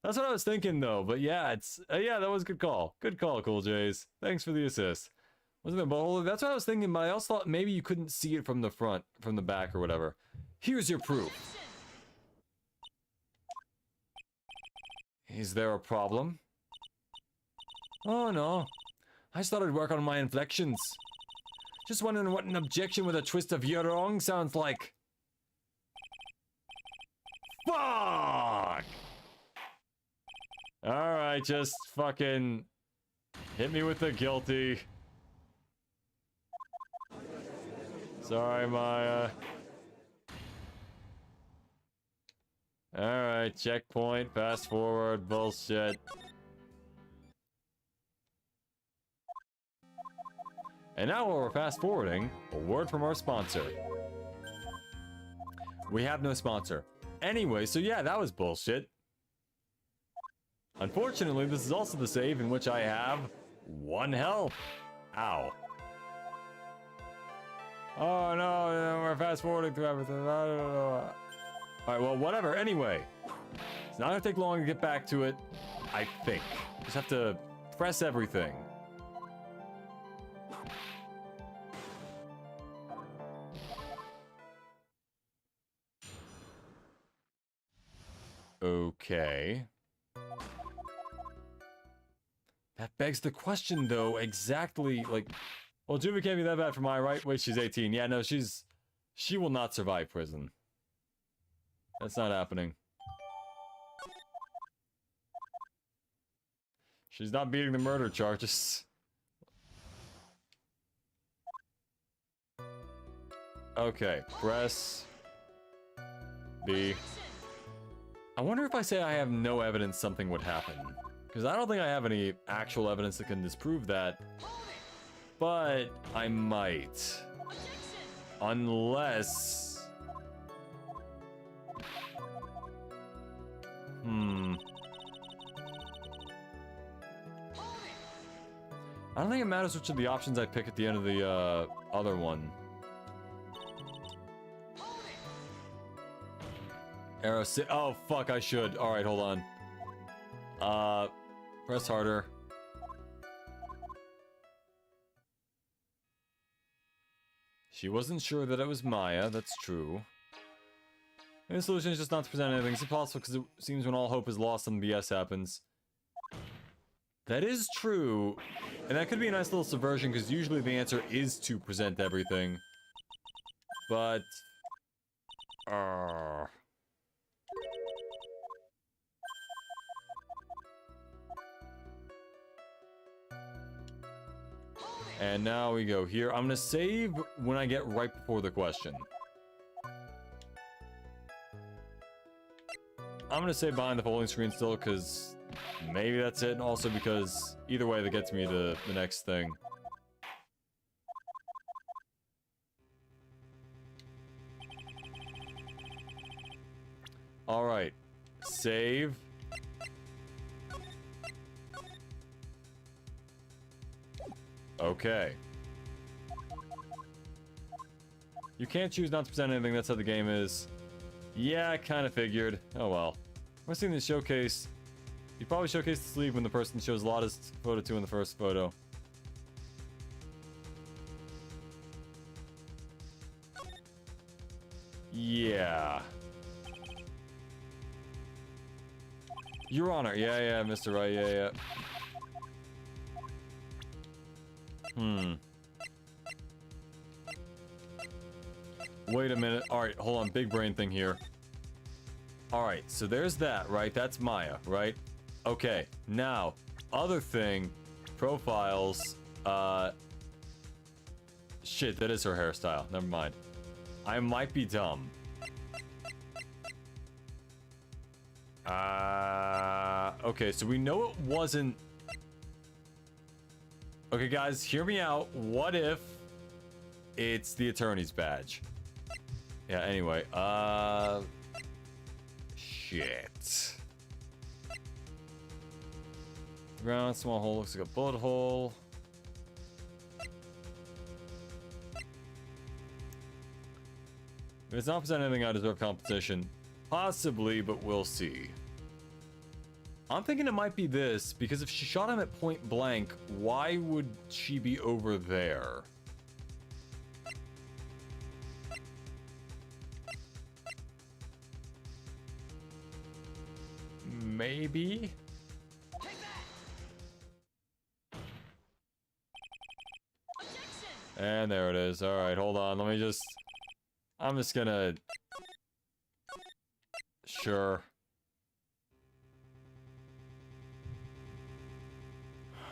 That's what I was thinking though. But yeah, it's yeah, that was a good call. Good call, Cool Jays. Thanks for the assist. Wasn't there a bullet hole? That's what I was thinking, but I also thought maybe you couldn't see it from the front, from the back or whatever. Here's your proof. Is there a problem? Oh no. I just thought I'd work on my inflections. Just wondering what an objection with a twist of your wrong sounds like. Fuck! Alright, just fucking hit me with the guilty. Sorry, Maya. Alright, checkpoint, fast forward, bullshit. And now while we're fast forwarding, a word from our sponsor. We have no sponsor. Anyway, so yeah, that was bullshit. Unfortunately, this is also the save in which I have 1 health. Ow. Oh no, we're fast forwarding through everything. Alright, well, whatever. Anyway, it's not gonna take long to get back to it, I think. Just have to press everything. Okay. That begs the question, though, exactly, like... Well, Juvie can't be that bad for Maya, right? Wait, she's 18. Yeah, no, she will not survive prison. That's not happening. She's not beating the murder charges. Okay, press B. I wonder if I say I have no evidence something would happen. Because I don't think I have any actual evidence that can disprove that. But I might. Unless... I don't think it matters which of the options I pick at the end of the other one. Arrow si- oh fuck, I should. Alright, hold on. Press harder. She wasn't sure that it was Maya, that's true. And the solution is just not to present anything. It's impossible because it seems when all hope is lost, some BS happens. That is true. And that could be a nice little subversion because usually the answer is to present everything. But... And now we go here. I'm gonna save when I get right before the question. I'm gonna save behind the folding screen still, because maybe that's it, and also because either way that gets me to the next thing. Alright. Save. Okay. You can't choose not to present anything, that's how the game is. Yeah, I kind of figured. Oh well. We're seeing the showcase. You probably showcase the sleeve when the person shows Lotta's photo too in the first photo. Yeah. Your Honor. Yeah, Mr. Right. Yeah. Wait a minute. Alright, hold on. Big brain thing here. Alright, so there's that, right? That's Maya, right? Okay, now, other thing. Profiles. Shit, that is her hairstyle. Never mind. I might be dumb. Okay, so we know it wasn't... Okay, guys, hear me out. What if it's the attorney's badge? Yeah, anyway, shit. Ground, small hole, looks like a bullet hole. If it's not presenting anything, I deserve compensation. Possibly, but we'll see. I'm thinking it might be this, because if she shot him at point blank, why would she be over there? Maybe? And there it is. Alright, hold on. Let me just... I'm just gonna... Sure.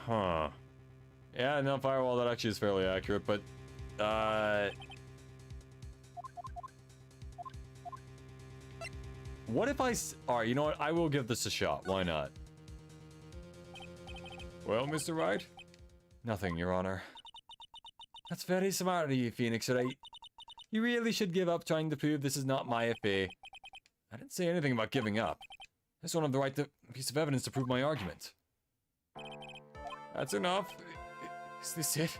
Huh. Yeah, no, firewall, that actually is fairly accurate, but... What if Alright, you know what? I will give this a shot. Why not? Well, Mr. Wright? Nothing, Your Honor. That's very smart of you, Phoenix Wright. You really should give up trying to prove this is not my affair. I didn't say anything about giving up. I just don't have the right piece of evidence to prove my argument. That's enough. Is this it?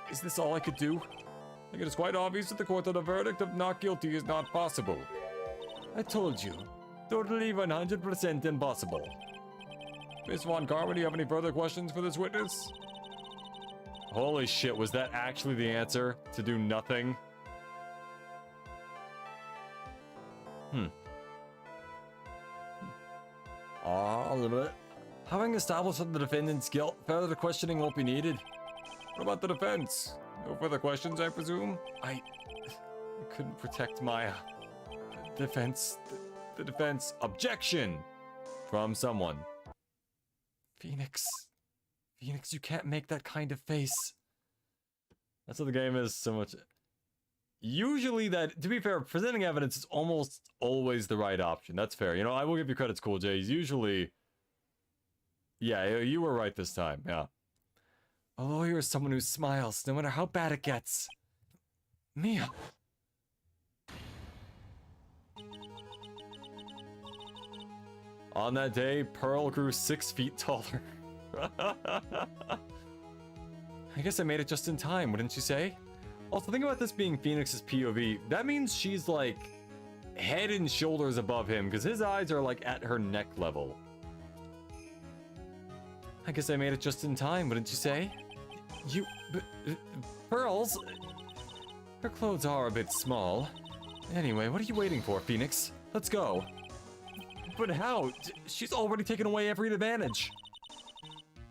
Is this all I could do? I think it is quite obvious to the court that a verdict of not guilty is not possible. I told you. Totally 100% impossible. Miss Von Karma, do you have any further questions for this witness? Holy shit, was that actually the answer? To do nothing? Having established the defendant's guilt, further questioning won't be needed. What about the defense? No further questions, I presume? I couldn't protect Maya. Defense... The defense... Objection! From someone. Phoenix. Phoenix, you can't make that kind of face. That's what the game is so much... Usually that, to be fair, presenting evidence is almost always the right option. That's fair. You know, I will give you credit, Cool J. Usually... Yeah, you were right this time, yeah. A lawyer is someone who smiles, no matter how bad it gets. Mia. On that day, Pearl grew 6 feet taller. I guess I made it just in time, wouldn't you say? Also, think about this being Phoenix's POV. That means she's, like, head and shoulders above him, because his eyes are, like, at her neck level. I guess I made it just in time, wouldn't you say? Pearls? Her clothes are a bit small. Anyway, what are you waiting for, Phoenix? Let's go. But how? She's already taken away every advantage.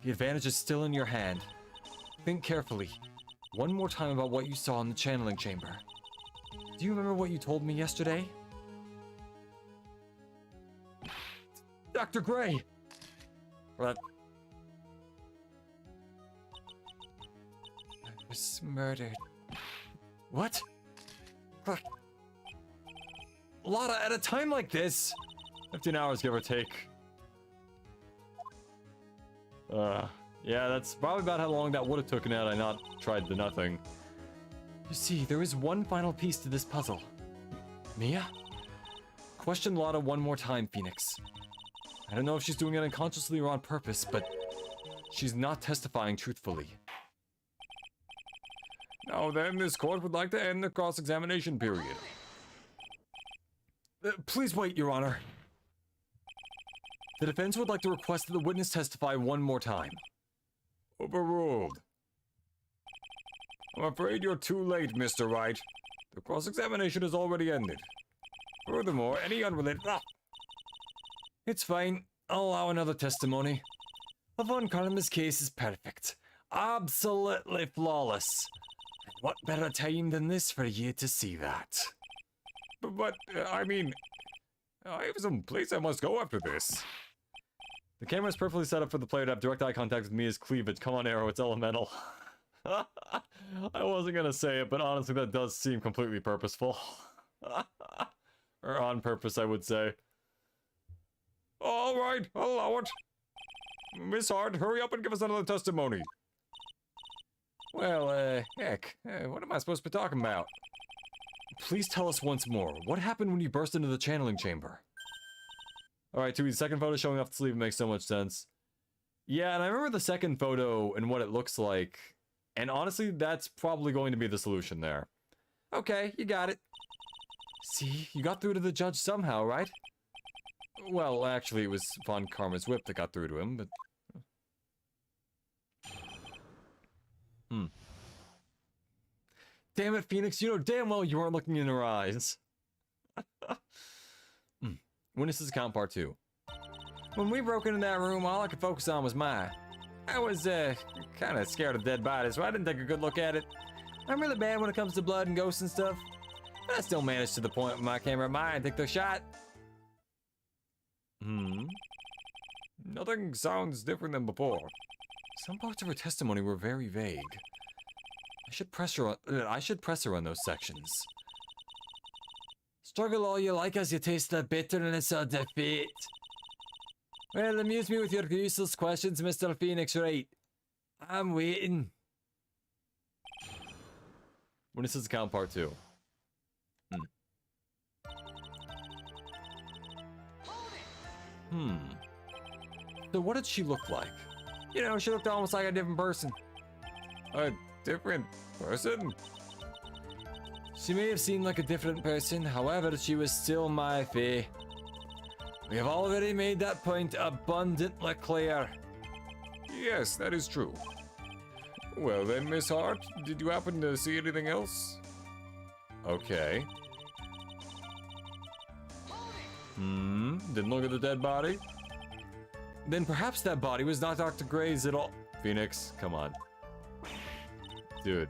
The advantage is still in your hand. Think carefully. One more time about what you saw in the channeling chamber. Do you remember what you told me yesterday? Dr. Gray! I was murdered. What? Lotta, at a time like this? 15 hours, give or take. Yeah, that's probably about how long that would have taken had I not tried the nothing. You see, there is one final piece to this puzzle. Mia? Question Lotta one more time, Phoenix. I don't know if she's doing it unconsciously or on purpose, but she's not testifying truthfully. Now then, this court would like to end the cross-examination period. Please wait, Your Honor. The defense would like to request that the witness testify one more time. Overruled. I'm afraid you're too late, Mr. Wright. The cross-examination has already ended. Furthermore, any unrelated... It's fine. I'll allow another testimony. The Von Karma's case is perfect. Absolutely flawless. And what better time than this for you to see that? But I mean... I have some place I must go after this. The camera is perfectly set up for the player to have direct eye contact with Mia's cleavage. Come on, Arrow, it's elemental. I wasn't gonna say it, but honestly that does seem completely purposeful. Or on purpose, I would say. Alright, allow it. Miss Hart, hurry up and give us another testimony. Well, heck, what am I supposed to be talking about? Please tell us once more, what happened when you burst into the channeling chamber? Alright, the second photo showing off the sleeve makes so much sense. Yeah, and I remember the second photo and what it looks like. And honestly, that's probably going to be the solution there. Okay, you got it. See, you got through to the judge somehow, right? Well, actually, it was Von Karma's whip that got through to him, but... Damn it, Phoenix, you know damn well you weren't looking in her eyes. Witnesses account part 2. When we broke into that room, all I could focus on was Maya. I was, kind of scared of dead bodies, so I didn't take a good look at it. I'm really bad when it comes to blood and ghosts and stuff. But I still managed to the point with my camera at Maya and take the shot. Nothing sounds different than before. Some parts of her testimony were very vague. I should press her on those sections. It's Struggle all you like as you taste the bitterness of defeat. Well, amuse me with your useless questions, Mr. Phoenix Wright. I'm waiting. When is this account part 2? So what did she look like? You know, she looked almost like a different person. A different person? She may have seemed like a different person, however, she was still my fae. We have already made that point abundantly clear. Yes, that is true. Well then, Miss Hart, did you happen to see anything else? Okay. Didn't look at the dead body? Then perhaps that body was not Dr. Gray's at all. Phoenix, come on. Dude.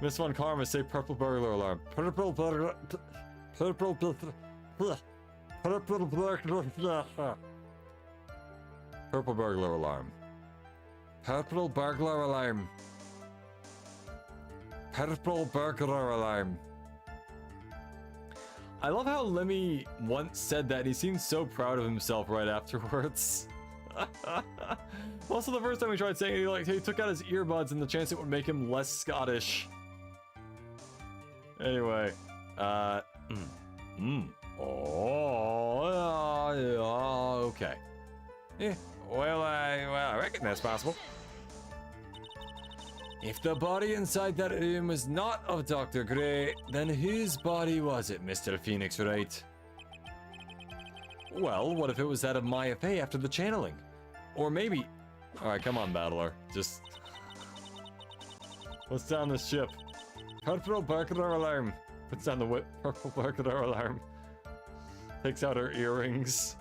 Miss Von Karma, say purple burglar alarm. Purple burglar... Purple burglar... Purple burglar... Purple burglar alarm. Purple burglar alarm. Purple burglar alarm. I love how Lemmy once said that and he seemed so proud of himself right afterwards. Also, the first time he tried saying it, he took out his earbuds and the chance it would make him less Scottish. Anyway, okay. Yeah, well, I reckon that's possible. If the body inside that room was not of Dr. Gray, then whose body was it, Mr. Phoenix Wright? Well, what if it was that of Maya Fey after the channeling? Or maybe... Alright, come on, Battler. Just... Let's down this ship. Purple burglar alarm. Puts down the whip. Purple burglar alarm. Takes out her earrings.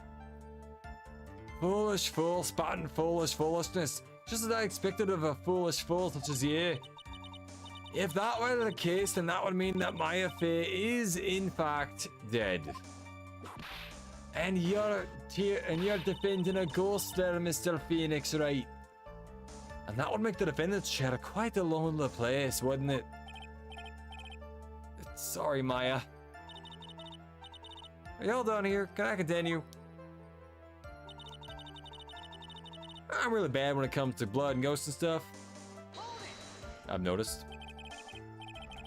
Foolish fool, spotting foolish foolishness. Just as I expected of a foolish fool such as you. If that were the case, then that would mean that Maya Fey is in fact dead. And you're defending a ghost there, Mr. Phoenix Wright. And that would make the defendants share quite a lonely place, wouldn't it? Sorry, Maya. Are y'all done here? Can I continue? I'm really bad when it comes to blood and ghosts and stuff. I've noticed.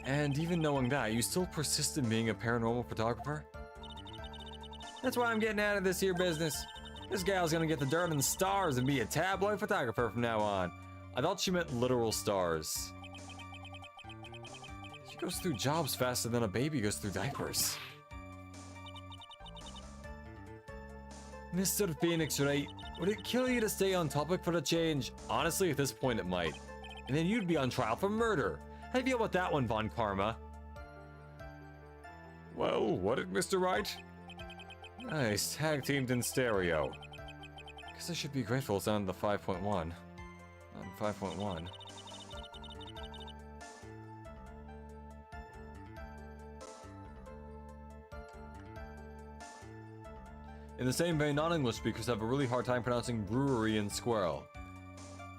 And even knowing that, you still persist in being a paranormal photographer? That's why I'm getting out of this here business. This gal's gonna get the dirt and the stars and be a tabloid photographer from now on. I thought she meant literal stars. She goes through jobs faster than a baby goes through diapers. Mr. Phoenix Wright, would it kill you to stay on topic for a change? Honestly, at this point it might. And then you'd be on trial for murder. How do you feel about that one, Von Karma? Well, what did Mr. Wright? Nice, tag teamed in stereo. Guess I should be grateful it's on the 5.1. On 5.1. In the same vein, non-English speakers have a really hard time pronouncing brewery and squirrel.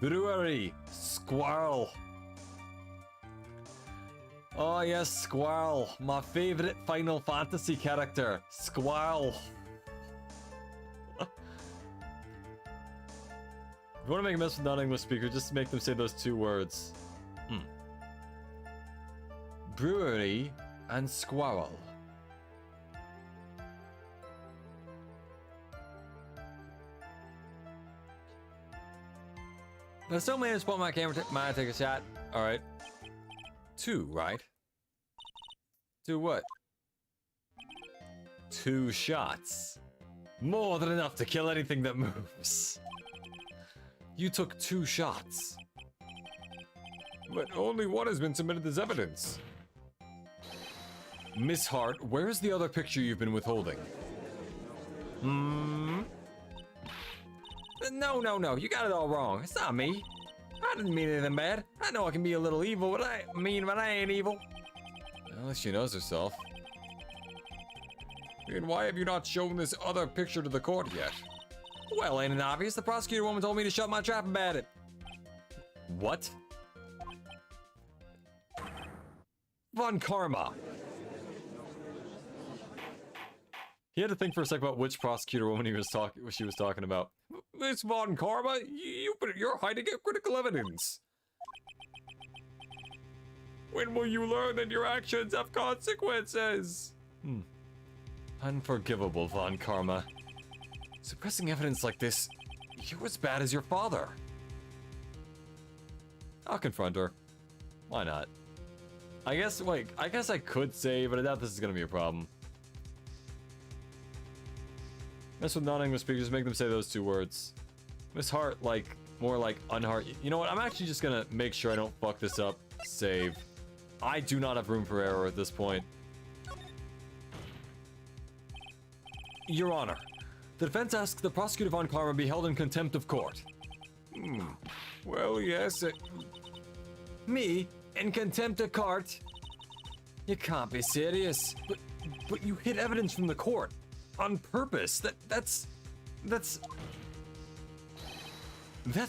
Brewery, squirrel. Oh yes, Squirrel, my favorite Final Fantasy character, Squirrel. If you want to make a mess with non-English speakers, just make them say those two words. Brewery and squirrel. There's so many to spot my camera. Might take a shot. All right. 2, right? 2 what? 2 shots. More than enough to kill anything that moves. You took 2 shots. But only one has been submitted as evidence. Miss Hart, where's the other picture you've been withholding? No, you got it all wrong. It's not me. I didn't mean anything bad. I know I can be a little evil, but I ain't evil. Well, at least she knows herself. And why have you not shown this other picture to the court yet? Well, ain't it obvious? The prosecutor woman told me to shut my trap about it. What? Von Karma. He had to think for a second about which prosecutor woman she was talking about. Miss Von Karma, you're hiding critical evidence. When will you learn that your actions have consequences? Unforgivable, Von Karma. Suppressing evidence like this, you're as bad as your father. I'll confront her. Why not? I guess I could say, but I doubt this is gonna be a problem. Mess with non-English speakers, make them say those two words. Miss Hart, more like unheart. You know what? I'm actually just gonna make sure I don't fuck this up. Save. I do not have room for error at this point. Your Honor, the defense asks the prosecutor Von Karma be held in contempt of court. Well, yes. Me? In contempt of court? You can't be serious. But you hid evidence from the court. On purpose. That's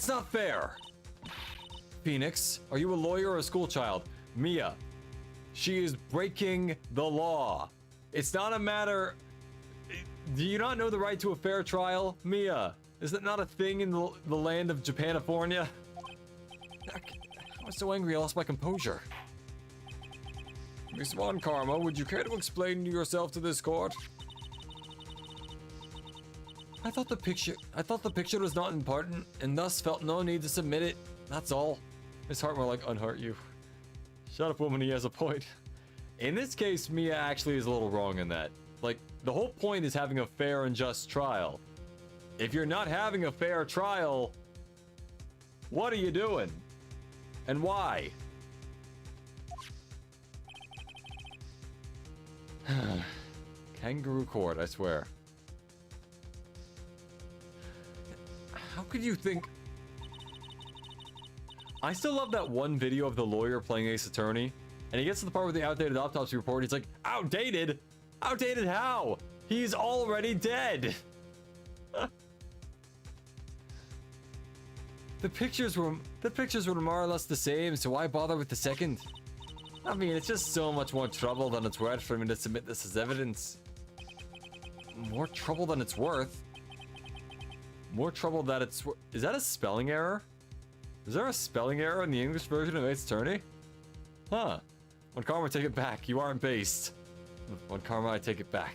not fair. Phoenix, are you a lawyer or a school child? Mia, she is breaking the law. It's not a matter... Do you not know the right to a fair trial? Mia, is that not a thing in the land of Japanifornia? I was so angry I lost my composure. Miss Von Karma, would you care to explain yourself to this court? I thought the picture was not important, and thus felt no need to submit it. That's all. Miss Hart more like unheart you. Shut up, woman, he has a point. In this case, Mia actually is a little wrong in that. Like, the whole point is having a fair and just trial. If you're not having a fair trial, what are you doing? And why? Kangaroo court, I swear. How could you think... I still love that one video of the lawyer playing Ace Attorney, and he gets to the part with the outdated autopsy report. He's like, outdated? Outdated how? He's already dead. The pictures were more or less the same, so why bother with the second? I mean, it's just so much more trouble than it's worth for me to submit this as evidence. More trouble than it's worth? More trouble that it's... Is that a spelling error? Is there a spelling error in the English version of Ace Attorney? Huh. Von Karma, take it back. You aren't based. Von Karma, I take it back.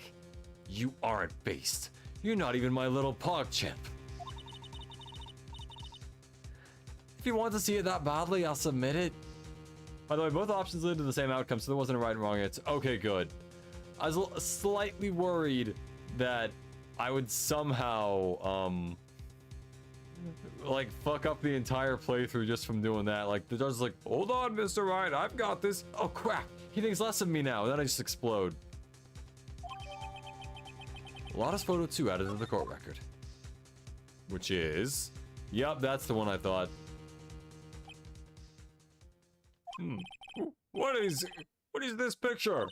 You aren't based. You're not even my little PogChamp. If you want to see it that badly, I'll submit it. By the way, both options lead to the same outcome, so there wasn't a right and wrong answer. Okay, good. I was slightly worried that I would somehow, like, fuck up the entire playthrough just from doing that. Like, the judge is like, hold on, Mr. Wright, I've got this. Oh, crap. He thinks less of me now. And then I just explode. Lotus Photo 2 added to the court record. Which is... Yep, that's the one I thought. What is this picture?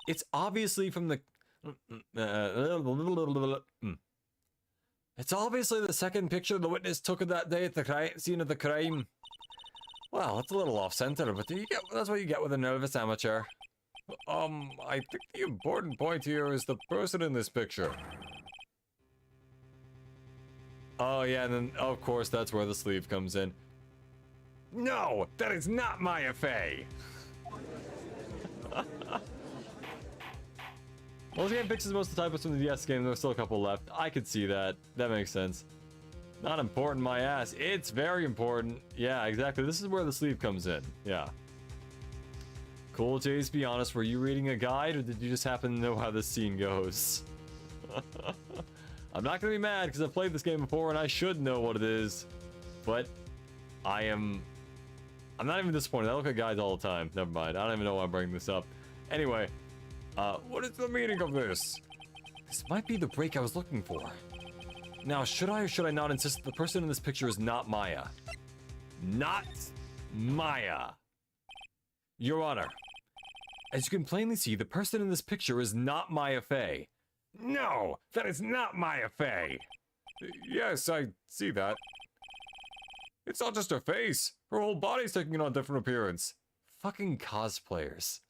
It's obviously from the... It's obviously the second picture the witness took of that day at the scene of the crime. Well, it's a little off-center, but that's what you get with a nervous amateur. I think the important point here is the person in this picture. Oh, yeah, and then, of course, that's where the sleeve comes in. No, that is not Maya Fey. Well, this game fixes most of the typos from the DS game. There's still a couple left. I could see that. That makes sense. Not important, my ass. It's very important. Yeah, exactly. This is where the sleeve comes in. Yeah. Cool, Jays, be honest. Were you reading a guide, or did you just happen to know how this scene goes? I'm not gonna be mad, because I've played this game before, and I should know what it is. But I'm not even disappointed. I look at guides all the time. Never mind. I don't even know why I'm bringing this up. Anyway. What is the meaning of this? This might be the break I was looking for. Now, should I or should I not insist that the person in this picture is not Maya? Not Maya. Your Honor, as you can plainly see, the person in this picture is not Maya Fey. No, that is not Maya Fey. Yes, I see that. It's not just her face. Her whole body's taking on a different appearance. Fucking cosplayers.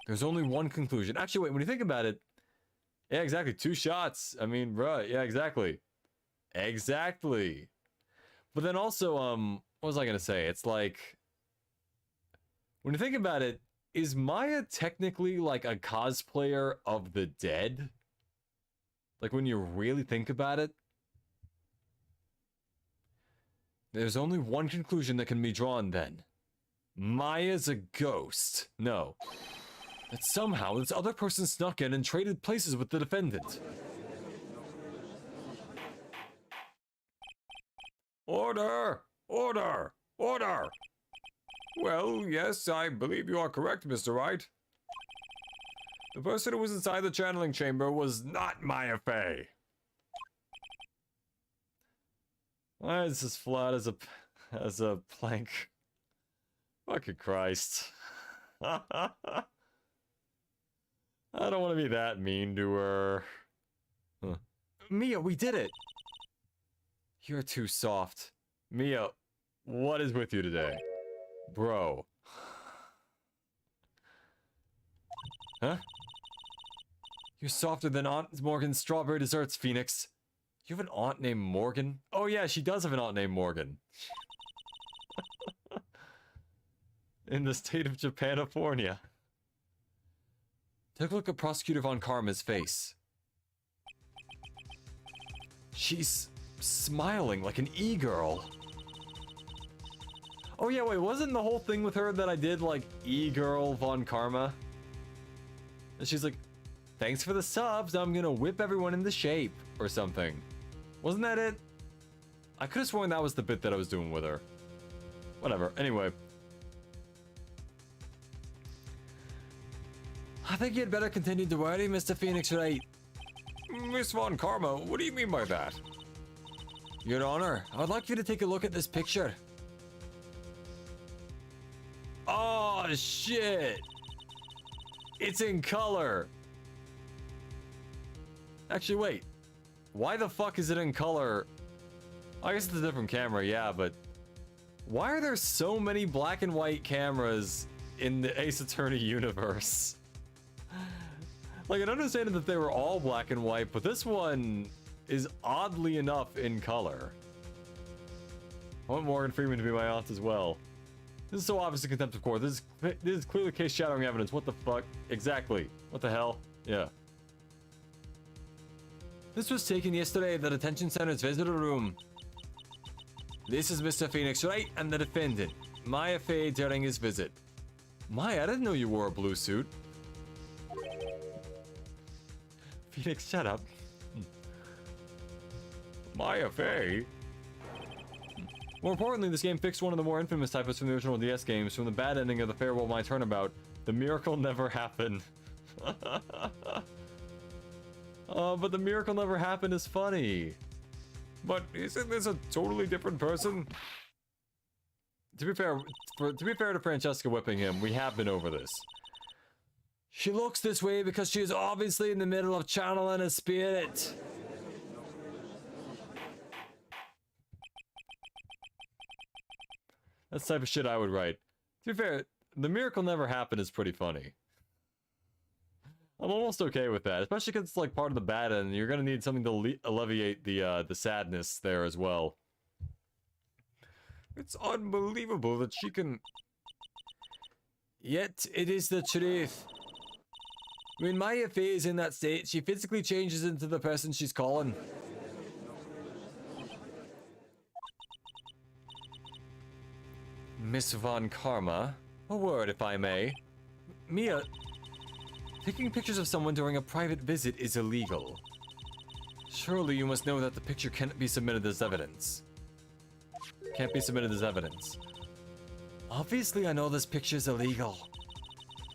There's only one conclusion. Actually, wait, when you think about it, yeah, exactly. 2 shots. I mean, right, yeah, exactly. Exactly. But then also, what was I gonna say? It's like, when you think about it, is Maya technically like a cosplayer of the dead? Like when you really think about it? There's only one conclusion that can be drawn then. Maya's a ghost. No. That somehow this other person snuck in and traded places with the defendant. Order! Order! Order! Well, yes, I believe you are correct, Mr. Wright. The person who was inside the channeling chamber was not Maya Fey. Why is this flat as a plank? Fucking Christ. I don't want to be that mean to her. Huh. Mia, we did it! You're too soft. Mia, what is with you today? Bro. Huh? You're softer than Aunt Morgan's strawberry desserts, Phoenix. You have an aunt named Morgan? Oh yeah, she does have an aunt named Morgan. In the state of Japanifornia. Take a look at Prosecutor Von Karma's face. She's smiling like an e-girl. Oh yeah, wait, wasn't the whole thing with her that I did like e-girl Von Karma? And she's like, thanks for the subs, I'm gonna whip everyone into shape, or something. Wasn't that it? I could have sworn that was the bit that I was doing with her. Whatever, anyway. I think you'd better continue to worry, Mr. Phoenix Wright. Miss Von Karma, what do you mean by that? Your Honor, I would like you to take a look at this picture. Oh, shit! It's in color! Actually, wait. Why the fuck is it in color? I guess it's a different camera, yeah, but... Why are there so many black and white cameras in the Ace Attorney universe? Like, I'd understand that they were all black and white, but this one is oddly enough in color. I want Morgan Freeman to be my aunt as well. This is so obviously contempt of court. This is clearly case shadowing evidence. What the fuck? Exactly. What the hell? Yeah. This was taken yesterday at the detention center's visitor room. This is Mr. Phoenix Wright and the defendant, Maya Fey, during his visit. Maya, I didn't know you wore a blue suit. Phoenix, shut up. Maya Fey? More importantly, this game fixed one of the more infamous typos from the original DS games, from the bad ending of the Farewell My Turnabout. The miracle never happened. But the miracle never happened is funny. But isn't this a totally different person? To be fair to Francesca whipping him, we have been over this. She looks this way because she is obviously in the middle of channeling a spirit. That's the type of shit I would write. To be fair, the miracle never happened is pretty funny. I'm almost okay with that, especially because it's like part of the bad end. You're gonna need something to alleviate the sadness there as well. It's unbelievable that she can... Yet, it is the truth. When Maya Fey is in that state, she physically changes into the person she's calling. Miss Von Karma, a word if I may. Mia, taking pictures of someone during a private visit is illegal. Surely you must know that the picture can't be submitted as evidence. Can't be submitted as evidence. Obviously I know this picture's illegal.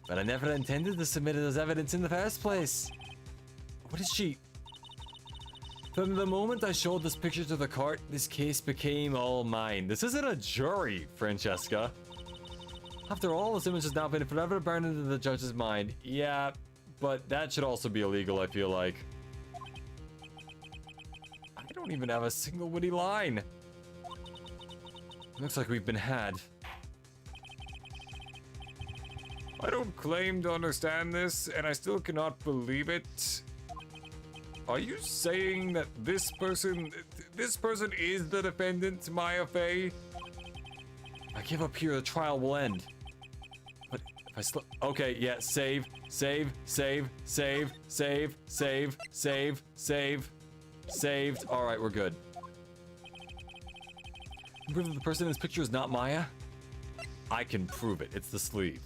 But I never intended to submit it as evidence in the first place. What is she? From the moment I showed this picture to the court, this case became all mine. This isn't a jury, Francesca. After all, this image has now been forever burned into the judge's mind. Yeah, but that should also be illegal, I feel like. I don't even have a single witty line. Looks like we've been had. I don't claim to understand this, and I still cannot believe it. Are you saying that this person is the defendant, Maya Fey? I give up here, the trial will end. But if I slip... Okay, yeah, save. Saved. Alright, we're good. Prove that the person in this picture is not Maya? I can prove it. It's the sleeve.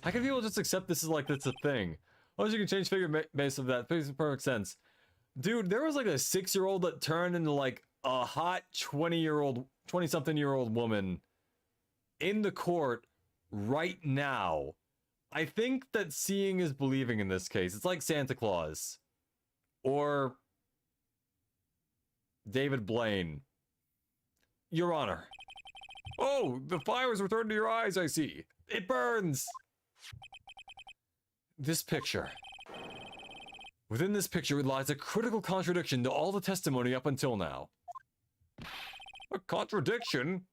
How can people just accept this as like that's a thing? Oh, you can change figure base of that. Makes perfect sense. Dude, there was like a 6-year-old that turned into like a hot 20-something-year-old woman in the court right now. I think that seeing is believing in this case. It's like Santa Claus. Or David Blaine. Your Honor. Oh, the fire has returned to your eyes, I see. It burns! This picture. Within this picture lies a critical contradiction to all the testimony up until now. A contradiction?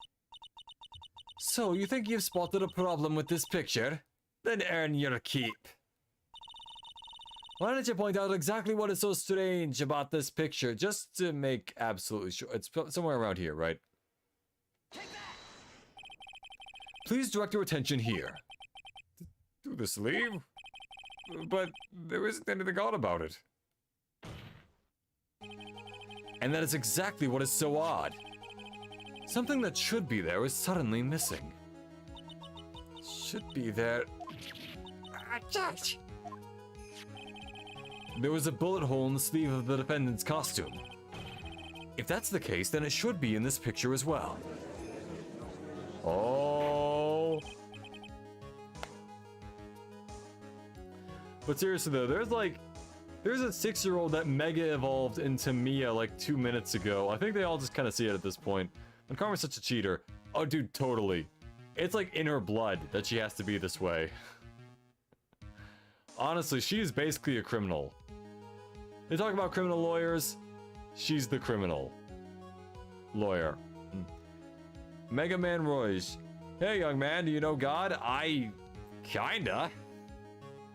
So, you think you've spotted a problem with this picture? Then earn your keep. Why don't you point out exactly what is so strange about this picture, just to make absolutely sure. It's somewhere around here, right? Please direct your attention here. To the sleeve? But there isn't anything odd about it. And that is exactly what is so odd. Something that should be there is suddenly missing. Should be there. There was a bullet hole in the sleeve of the defendant's costume. If that's the case, then it should be in this picture as well. Oh. But seriously though, there's a 6-year-old that mega evolved into Mia like 2 minutes ago. I think they all just kind of see it at this point. And Karma's such a cheater. Oh dude, totally. It's like in her blood that she has to be this way. Honestly, she is basically a criminal. They talk about criminal lawyers. She's the criminal lawyer. Mega Man Royce. Hey young man, do you know God? Kinda.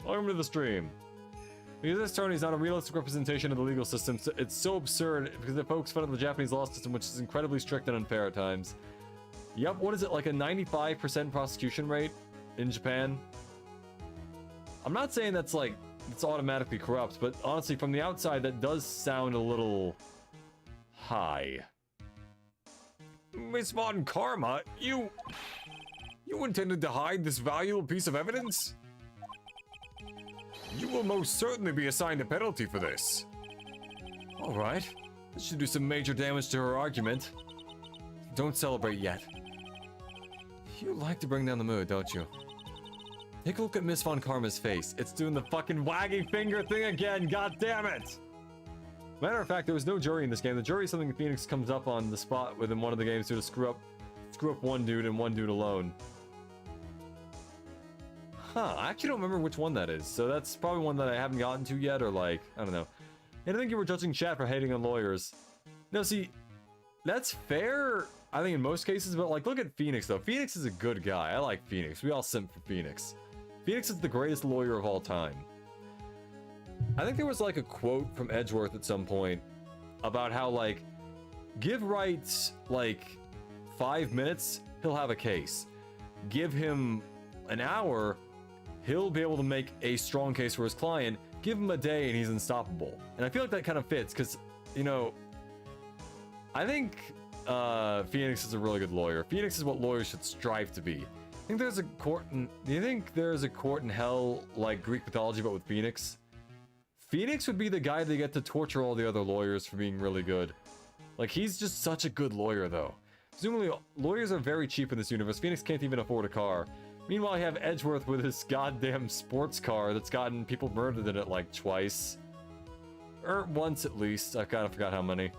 Welcome to the stream. Because this attorney is not a realistic representation of the legal system, so it's so absurd because it pokes fun at the Japanese law system, which is incredibly strict and unfair at times. Yep, what is it, like a 95% prosecution rate in Japan? I'm not saying that's like, it's automatically corrupt, but honestly, from the outside, that does sound a little high. Miss Von Karma, you intended to hide this valuable piece of evidence? You will most certainly be assigned a penalty for this. Alright, this should do some major damage to her argument. Don't celebrate yet. You like to bring down the mood, don't you? Take a look at Miss Von Karma's face. It's doing the fucking wagging finger thing again, god damn it! Matter of fact, there was no jury in this game. The jury is something Phoenix comes up on the spot within one of the games to screw up one dude and one dude alone. Huh, I actually don't remember which one that is, so that's probably one that I haven't gotten to yet, or like, I don't know. And I think you were judging chat for hating on lawyers. No, see, that's fair, I think in most cases, but like, look at Phoenix though. Phoenix is a good guy. I like Phoenix. We all simp for Phoenix. Phoenix is the greatest lawyer of all time. I think there was like a quote from Edgeworth at some point about how like, give Wright like 5 minutes, he'll have a case. Give him an hour, he'll be able to make a strong case for his client. Give him a day and he's unstoppable. And I feel like that kind of fits because, you know, I think Phoenix is a really good lawyer. Phoenix is what lawyers should strive to be. Do you think there's a court in hell like Greek mythology but with Phoenix? Phoenix would be the guy they get to torture all the other lawyers for being really good. Like, he's just such a good lawyer though. Presumably, lawyers are very cheap in this universe. Phoenix can't even afford a car. Meanwhile, you have Edgeworth with his goddamn sports car that's gotten people murdered in it like twice. Or once at least. I kind of forgot how many.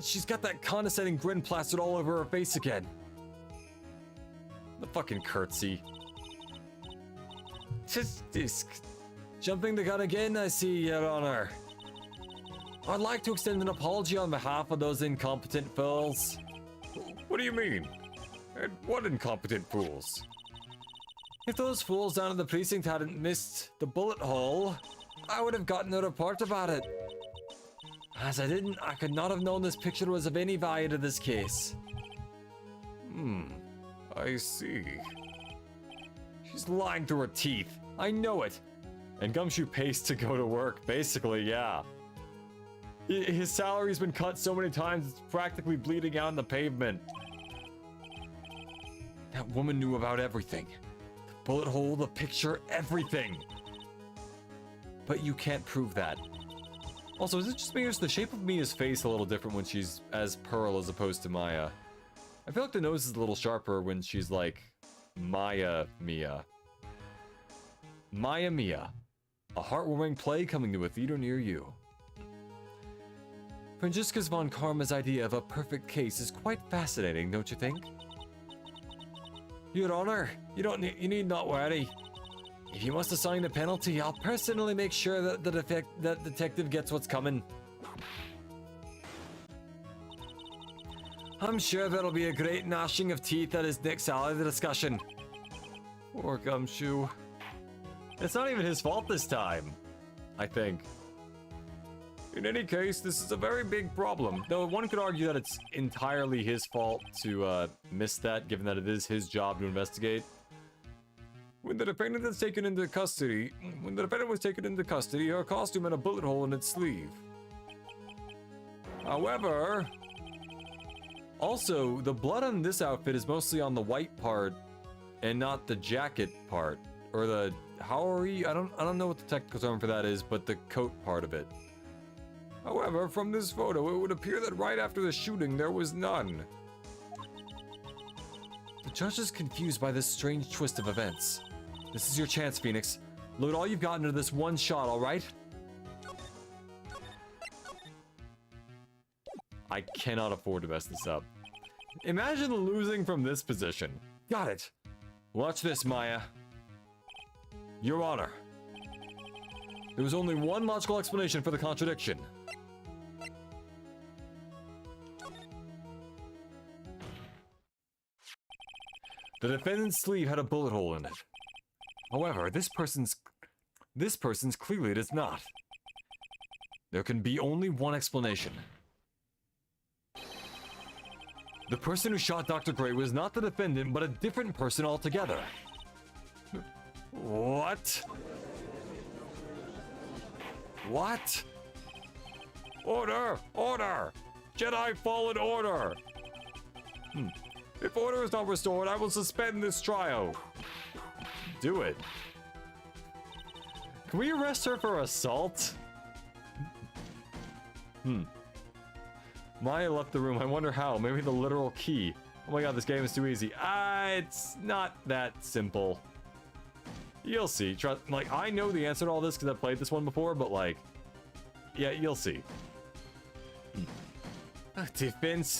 She's got that condescending grin plastered all over her face again. The fucking curtsy. Just jumping the gun again, I see, Your Honor. I'd like to extend an apology on behalf of those incompetent fools. What do you mean? And what incompetent fools? If those fools down at the precinct hadn't missed the bullet hole, I would have gotten a report about it. As I didn't, I could not have known this picture was of any value to this case. I see. She's lying through her teeth. I know it. And Gumshoe pays to go to work, basically, yeah. His salary's been cut so many times, it's practically bleeding out on the pavement. That woman knew about everything. The bullet hole, the picture, everything. But you can't prove that. Also, is it just me or is the shape of Mia's face a little different when she's as Pearl as opposed to Maya? I feel like the nose is a little sharper when she's like Maya Mia. Maya Mia. A heartwarming play coming to a theater near you. Franziska's von Karma's idea of a perfect case is quite fascinating, don't you think? Your Honor, you need not worry. If you must assign the penalty, I'll personally make sure that the detective gets what's coming. I'm sure there'll be a great gnashing of teeth at his next salary discussion. Poor Gumshoe. It's not even his fault this time, I think. In any case, this is a very big problem. Though one could argue that it's entirely his fault to miss that, given that it is his job to investigate. When the defendant was taken into custody, her costume had a bullet hole in its sleeve. However, also, the blood on this outfit is mostly on the white part and not the jacket part. Or the Howery, I don't know what the technical term for that is, but the coat part of it. However, from this photo, it would appear that right after the shooting, there was none. The judge is confused by this strange twist of events. This is your chance, Phoenix. Load all you've got into this one shot, alright? I cannot afford to mess this up. Imagine losing from this position. Got it. Watch this, Maya. Your Honor. There was only one logical explanation for the contradiction. The defendant's sleeve had a bullet hole in it. However, this person's clearly does not. There can be only one explanation. The person who shot Dr. Gray was not the defendant, but a different person altogether. What? What? Order! Order! Jedi Fallen Order! If order is not restored, I will suspend this trial. Do it. Can we arrest her for assault? Maya left the room. I wonder how. Maybe the literal key. Oh my god, this game is too easy. It's not that simple. You'll see. Trust, like, I know the answer to all this because I've played this one before, but like, yeah, you'll see. The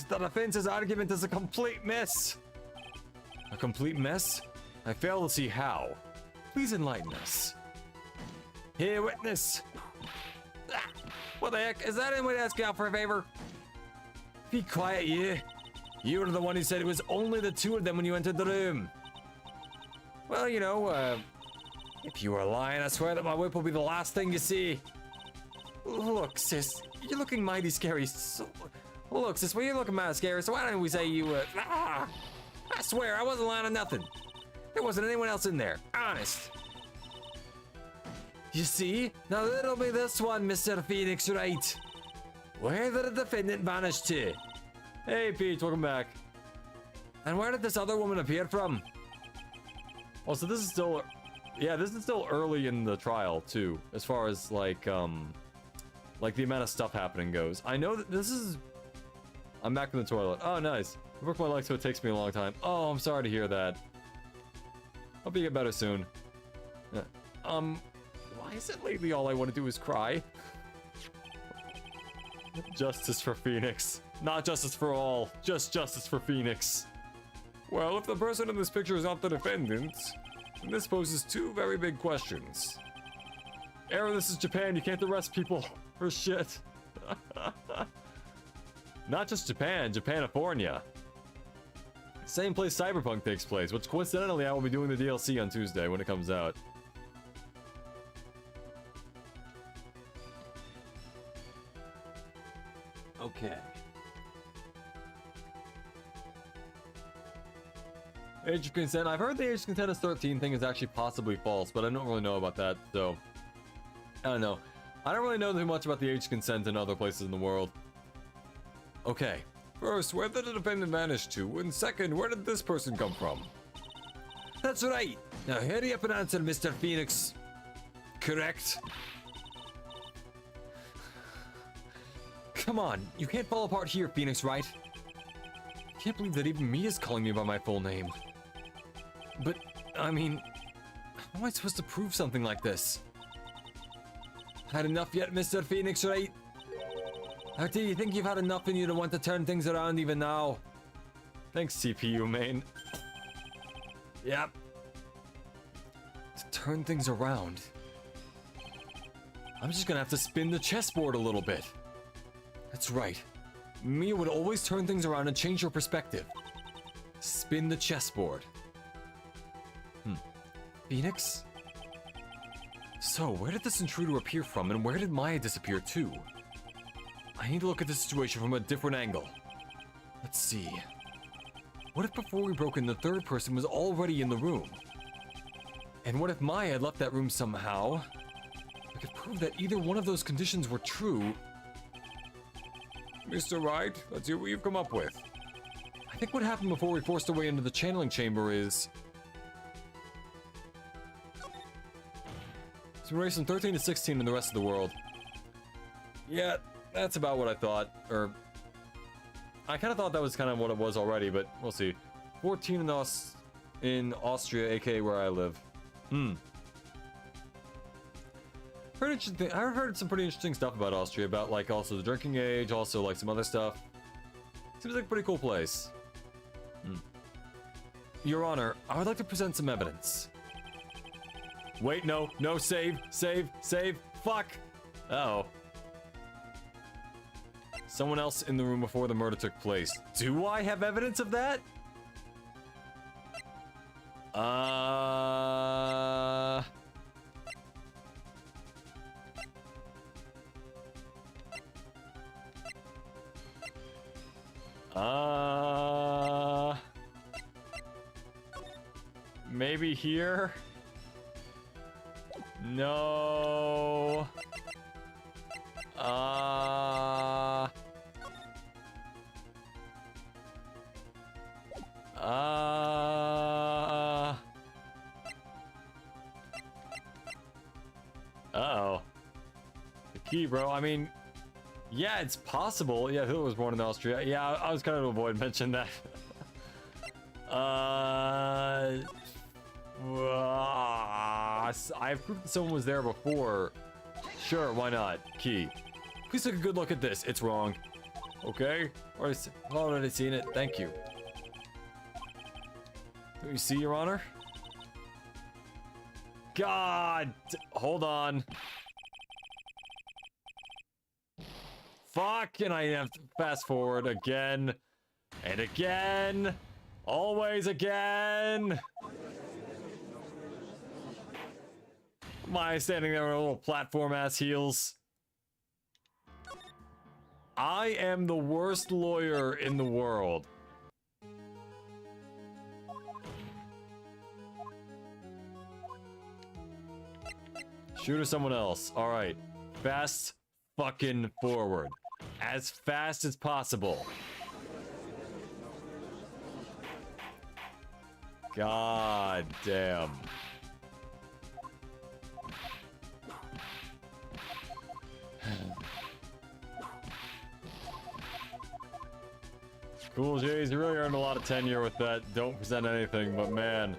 defense's argument is a complete mess. A complete mess? I fail to see how. Please enlighten us. Here, witness. What the heck? Is that anyone asking out for a favor? Be quiet, you. You were the one who said it was only the two of them when you entered the room. Well, you know, if you were lying, I swear that my whip will be the last thing you see. Look, sis, you're looking mighty scary. Look, sis, well, you're looking mighty scary, so why don't we say you were... I swear, I wasn't lying on nothing. There wasn't anyone else in there, honest. You see? Now it'll be this one, Mr. Phoenix, right? Where did the defendant vanish to? Hey, Pete, welcome back. And where did this other woman appear from? Oh, so this is still... Yeah, this is still early in the trial, too. As far as, like the amount of stuff happening goes. I know that this is... I'm back in the toilet. Oh, nice. I broke my leg, so it takes me a long time. Oh, I'm sorry to hear that. Hope you get better soon. Why is it lately all I want to do is cry? Justice for Phoenix. Not justice for all. Just justice for Phoenix. Well, if the person in this picture is not the defendant, then this poses two very big questions. Aaron, this is Japan. You can't arrest people for shit. Not just Japan, Japanifornia. Same place Cyberpunk takes place, which coincidentally I will be doing the DLC on Tuesday when it comes out. Okay. Age of consent. I've heard the age of consent is 13 thing is actually possibly false, but I don't really know about that, so I don't know. I don't really know too much about the age of consent in other places in the world. Okay. First, where did the defendant vanish to? And second, where did this person come from? That's right. Now hurry up and answer, Mr. Phoenix. Correct. Come on, you can't fall apart here, Phoenix, right? I can't believe that even Mia's calling me by my full name. But, I mean, how am I supposed to prove something like this? Had enough yet, Mr. Phoenix, right? Or do you think you've had enough in you to want to turn things around even now? Thanks, CPU main. Yep. To turn things around, I'm just gonna have to spin the chessboard a little bit. That's right. Mia would always turn things around and change her perspective. Spin the chessboard. Phoenix? So, where did this intruder appear from, and where did Maya disappear too? I need to look at the situation from a different angle. Let's see. What if before we broke in, the third person was already in the room? And what if Maya had left that room somehow? I could prove that either one of those conditions were true. Mr. Wright, let's hear what you've come up with. I think what happened before we forced our way into the channeling chamber is... So we raised from 13 to 16 in the rest of the world. Yeah, that's about what I thought. Or... I kind of thought that was kind of what it was already, but we'll see. 14 in Austria, aka where I live. Pretty interesting. I've heard some pretty interesting stuff about Austria, about like also the drinking age, also like some other stuff. Seems like a pretty cool place. Your Honor, I would like to present some evidence. Wait, no, save. Fuck! Uh-oh. Someone else in the room before the murder took place. Do I have evidence of that? Maybe here? No. Uh-oh. The key, bro. I mean, yeah, it's possible. Yeah, Hitler was born in Austria. Yeah, I was kind of avoid mentioning that. I have proof that someone was there before. Sure, why not? Key. Please take a good look at this. It's wrong. Okay? Already seen it. Thank you. Do you see, Your Honor? God! Hold on. Fuck! And I have to fast forward again. And again. Always again. Maya standing there with little platform ass heels. I am the worst lawyer in the world. Shoot or someone else. Alright. Fast fucking forward. As fast as possible. God damn. Cool, Jays, you really earned a lot of tenure with that. Don't present anything, but man.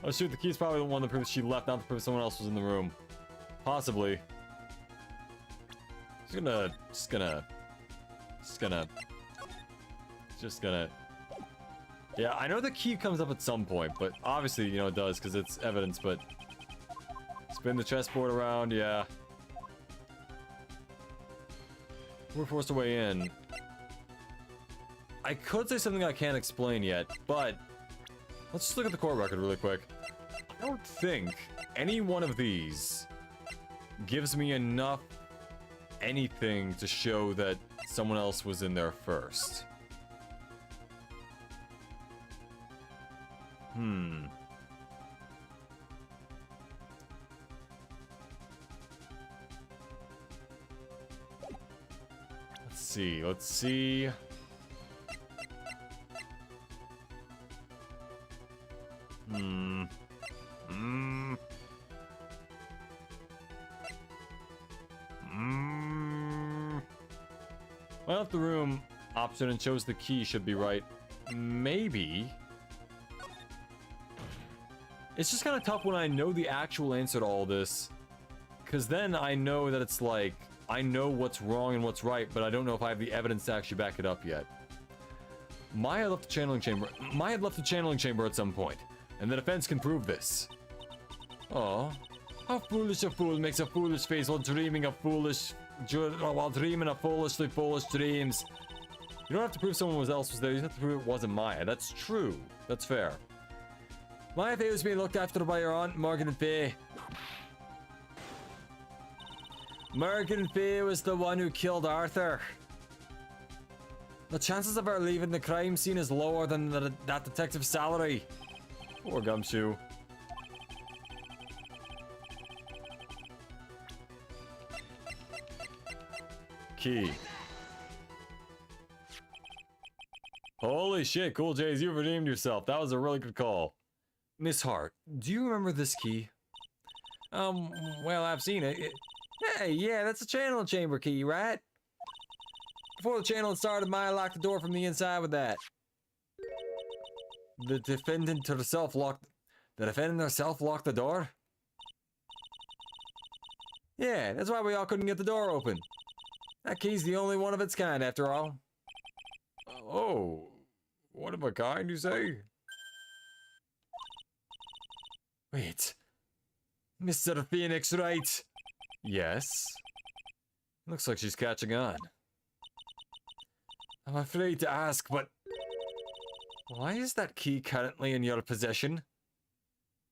Oh shoot, the key's probably the one that proves she left, not to prove someone else was in the room. Possibly. Just gonna... Yeah, I know the key comes up at some point, but obviously, you know, it does, because it's evidence, but... Spin the chessboard around, yeah. We're forced our way in. I could say something I can't explain yet, but let's just look at the court record really quick. I don't think any one of these gives me enough anything to show that someone else was in there first. Let's see. Well, if the room option and shows the key should be right, maybe. It's just kind of tough when I know the actual answer to all this, because then I know that it's like, I know what's wrong and what's right, but I don't know if I have the evidence to actually back it up yet. Maya left the channeling chamber. Maya had left the channeling chamber at some point, and the defense can prove this. Oh, how foolish a fool makes a foolish face while dreaming of foolishly foolish dreams. You don't have to prove someone else was there. You just have to prove it wasn't Maya. That's true. That's fair. Maya Fey was being looked after by your aunt, Morgan Fey. Morgan Fey was the one who killed Arthur. The chances of her leaving the crime scene is lower than that detective's salary. Poor Gumshoe. Key. Holy shit, Cool Jays, you redeemed yourself. That was a really good call. Miss Hart, do you remember this key? Well, I've seen it. Hey, yeah, that's a channel chamber key, right? Before the channel had started, Maya locked the door from the inside with that. The defendant herself locked the door? Yeah, that's why we all couldn't get the door open. That key's the only one of its kind, after all. Oh, one of a kind, you say? Wait. Mr. Phoenix, right? Yes. Looks like she's catching on. I'm afraid to ask, but why is that key currently in your possession?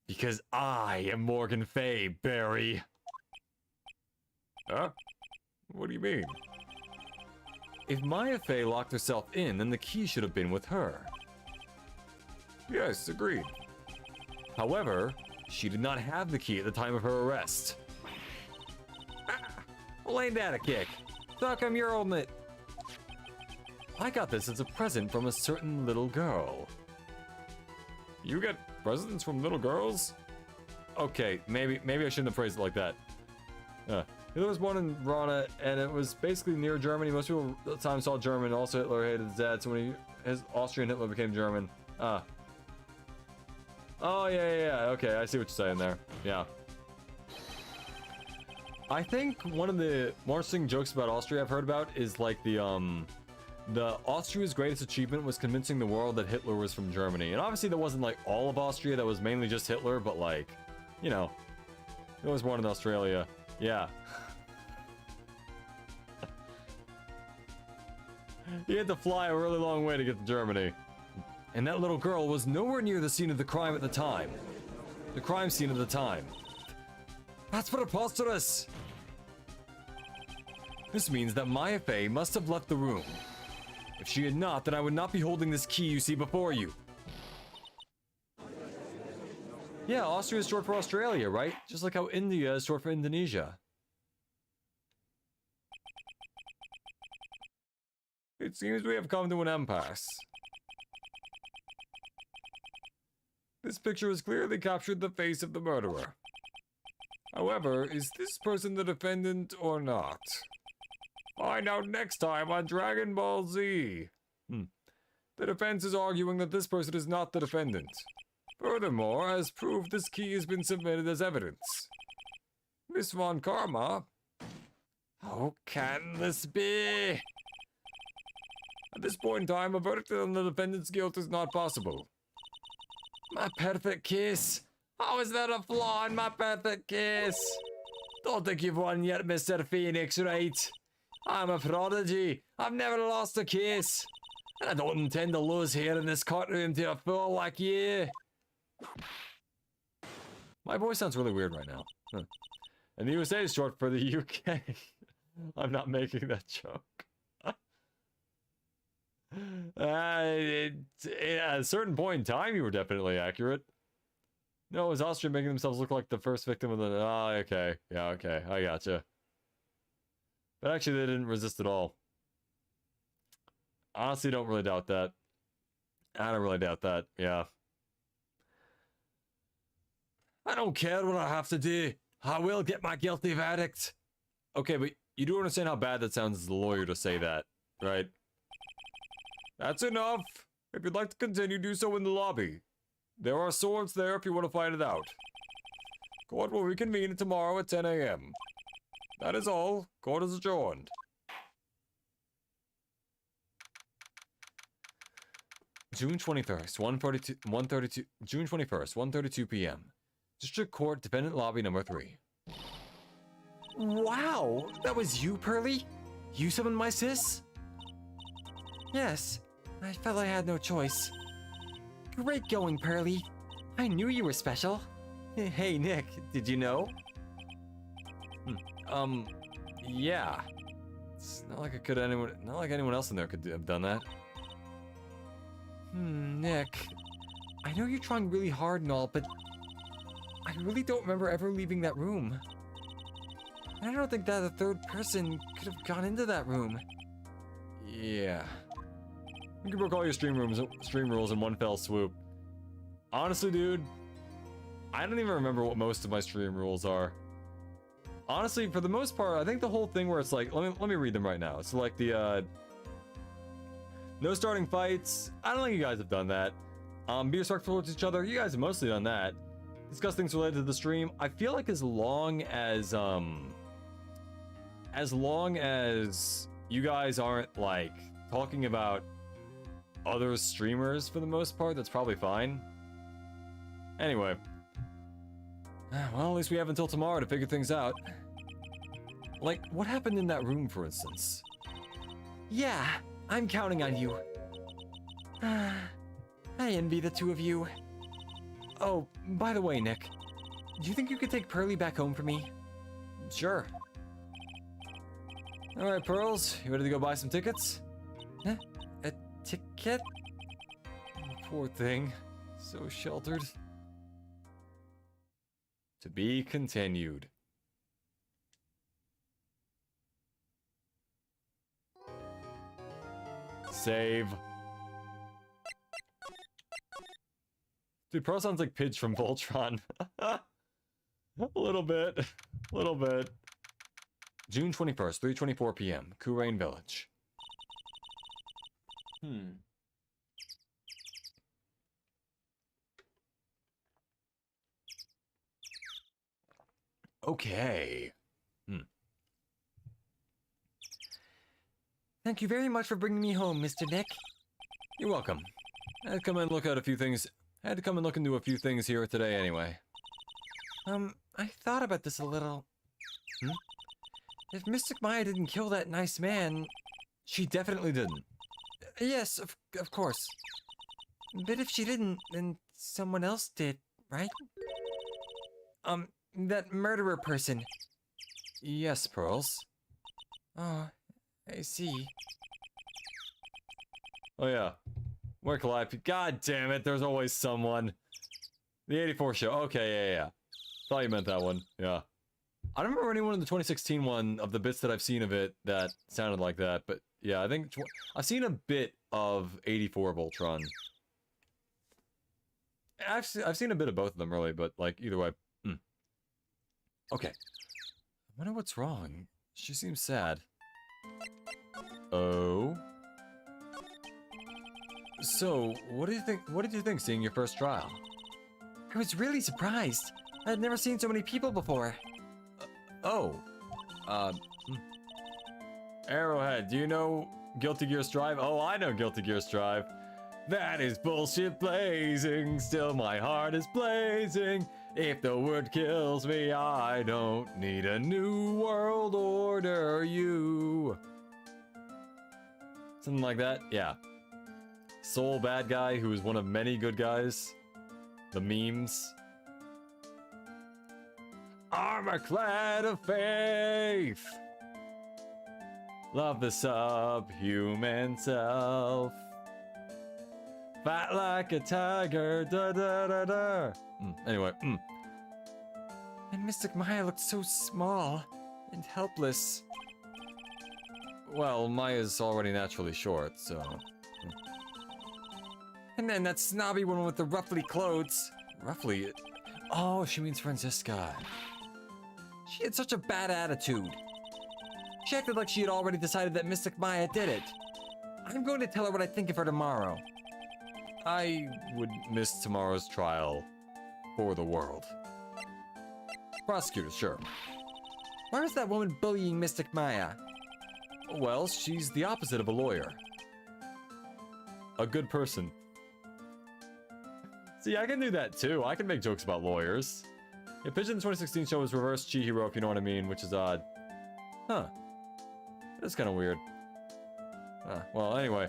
Because I am Morgan Fey, Barry. Huh? What do you mean? If Maya Fey locked herself in, then the key should have been with her. Yes, agreed. However, she did not have the key at the time of her arrest. Well, ain't that a kick? So how come you're holding it? I got this as a present from a certain little girl. You get presents from little girls? Okay, maybe I shouldn't have phrased it like that. Hitler was born in Rana, and it was basically near Germany. Most people at the time saw German. Also, Hitler hated his dad, so when his Austrian Hitler became German. Oh, yeah. Okay, I see what you're saying there. Yeah. I think one of the more interesting jokes about Austria I've heard about is like the Austria's greatest achievement was convincing the world that Hitler was from Germany. And obviously that wasn't like all of Austria, that was mainly just Hitler, but like, you know, he was born in Australia. Yeah. He had to fly a really long way to get to Germany. And that little girl was nowhere near the scene of the crime at the time. The crime scene at the time. That's preposterous! This means that Maya Fey must have left the room. If she had not, then I would not be holding this key you see before you. Yeah, Austria is short for Australia, right? Just like how India is short for Indonesia. It seems we have come to an impasse. This picture has clearly captured the face of the murderer. However, is this person the defendant or not? Find out next time on Dragon Ball Z. The defense is arguing that this person is not the defendant. Furthermore, as proof, this key has been submitted as evidence. Miss Von Karma? How can this be? At this point in time, a verdict on the defendant's guilt is not possible. My perfect case. How is that a flaw in my perfect case? Don't think you've won yet, Mr. Phoenix, right? I'm a prodigy. I've never lost a case. And I don't intend to lose here in this courtroom to a fool like you. My voice sounds really weird right now. Huh. And the USA is short for the UK. I'm not making that joke. At a certain point in time, you were definitely accurate. No, it was Austria making themselves look like the first victim of the... Ah, okay. Yeah, okay. I gotcha. But actually, they didn't resist at all. Honestly, don't really doubt that. I don't really doubt that. Yeah. I don't care what I have to do. I will get my guilty verdict. Okay, but you do understand how bad that sounds as a lawyer to say that, right? That's enough. If you'd like to continue, do so in the lobby. There are swords there if you want to fight it out. Court will reconvene tomorrow at 10 a.m. That is all. Court is adjourned. June 21st, 1:32. June 21st, 1:32 p.m. District Court, Defendant Lobby number 3. Wow, that was you, Pearly? You summoned my sis? Yes, I felt I had no choice. Great going, Pearly. I knew you were special. Hey, Nick, did you know? Yeah. It's not like not like anyone else in there could have done that. Nick. I know you're trying really hard and all, but I really don't remember ever leaving that room. I don't think that a third person could have gone into that room. Yeah. You can recall your stream rules in one fell swoop. Honestly, dude, I don't even remember what most of my stream rules are. Honestly, for the most part, I think the whole thing where it's like, let me read them right now. So like the no starting fights. I don't think you guys have done that. Be respectful to each other. You guys have mostly done that. Discuss things related to the stream. I feel like as long as you guys aren't like talking about other streamers for the most part, that's probably fine. Anyway. Well, at least we have until tomorrow to figure things out. Like, what happened in that room, for instance? Yeah, I'm counting on you. I envy the two of you. Oh, by the way, Nick, do you think you could take Pearly back home for me? Sure. Alright, Pearls, you ready to go buy some tickets? Huh? A ticket? Poor thing. So sheltered. To be continued. Save. Dude, Pearl sounds like Pidge from Voltron. A little bit. A little bit. June 21st, 3:24 p.m. Kurain Village. Okay. Thank you very much for bringing me home, Mr. Nick. You're welcome. I had to come and look at a few things. I had to come and look into a few things here today anyway. I thought about this a little. If Mystic Maya didn't kill that nice man... She definitely didn't. Yes, of course. But if she didn't, then someone else did, right? That murderer person. Yes, Pearls. Oh, I see. Oh yeah. Work life. God damn it, there's always someone. The 84 show. Okay, yeah. Thought you meant that one. Yeah. I don't remember anyone in the 2016 one of the bits that I've seen of it that sounded like that, but yeah, I think I've seen a bit of 84 Voltron. Actually, I've seen a bit of both of them really, but like either way. Okay. I wonder what's wrong. She seems sad. Oh. So, what did you think seeing your first trial? I was really surprised. I'd never seen so many people before. Arrowhead, do you know Guilty Gear Strive? Oh, I know Guilty Gear Strive. That is bullshit blazing, still my heart is blazing. If the word kills me, I don't need a new world order, you. Something like that? Yeah. sole bad guy who is one of many good guys. The memes. Armor-clad of faith. Love the subhuman self. Fight like a tiger. Da da da da. Anyway. And Mystic Maya looked so small and helpless. Well, Maya's already naturally short, so. And then that snobby one with the ruffly clothes. Roughly. Oh, she means Franziska. She had such a bad attitude. She acted like she had already decided that Mystic Maya did it. I'm going to tell her what I think of her tomorrow. I would miss tomorrow's trial for the world. Prosecutor, sure. Why was that woman bullying Mystic Maya? Well, she's the opposite of a lawyer. A good person. See, I can do that too. I can make jokes about lawyers. Yeah, Pigeon 2016 show was reverse Chihiro, if you know what I mean, which is odd. Huh. That's kind of weird. Well, anyway.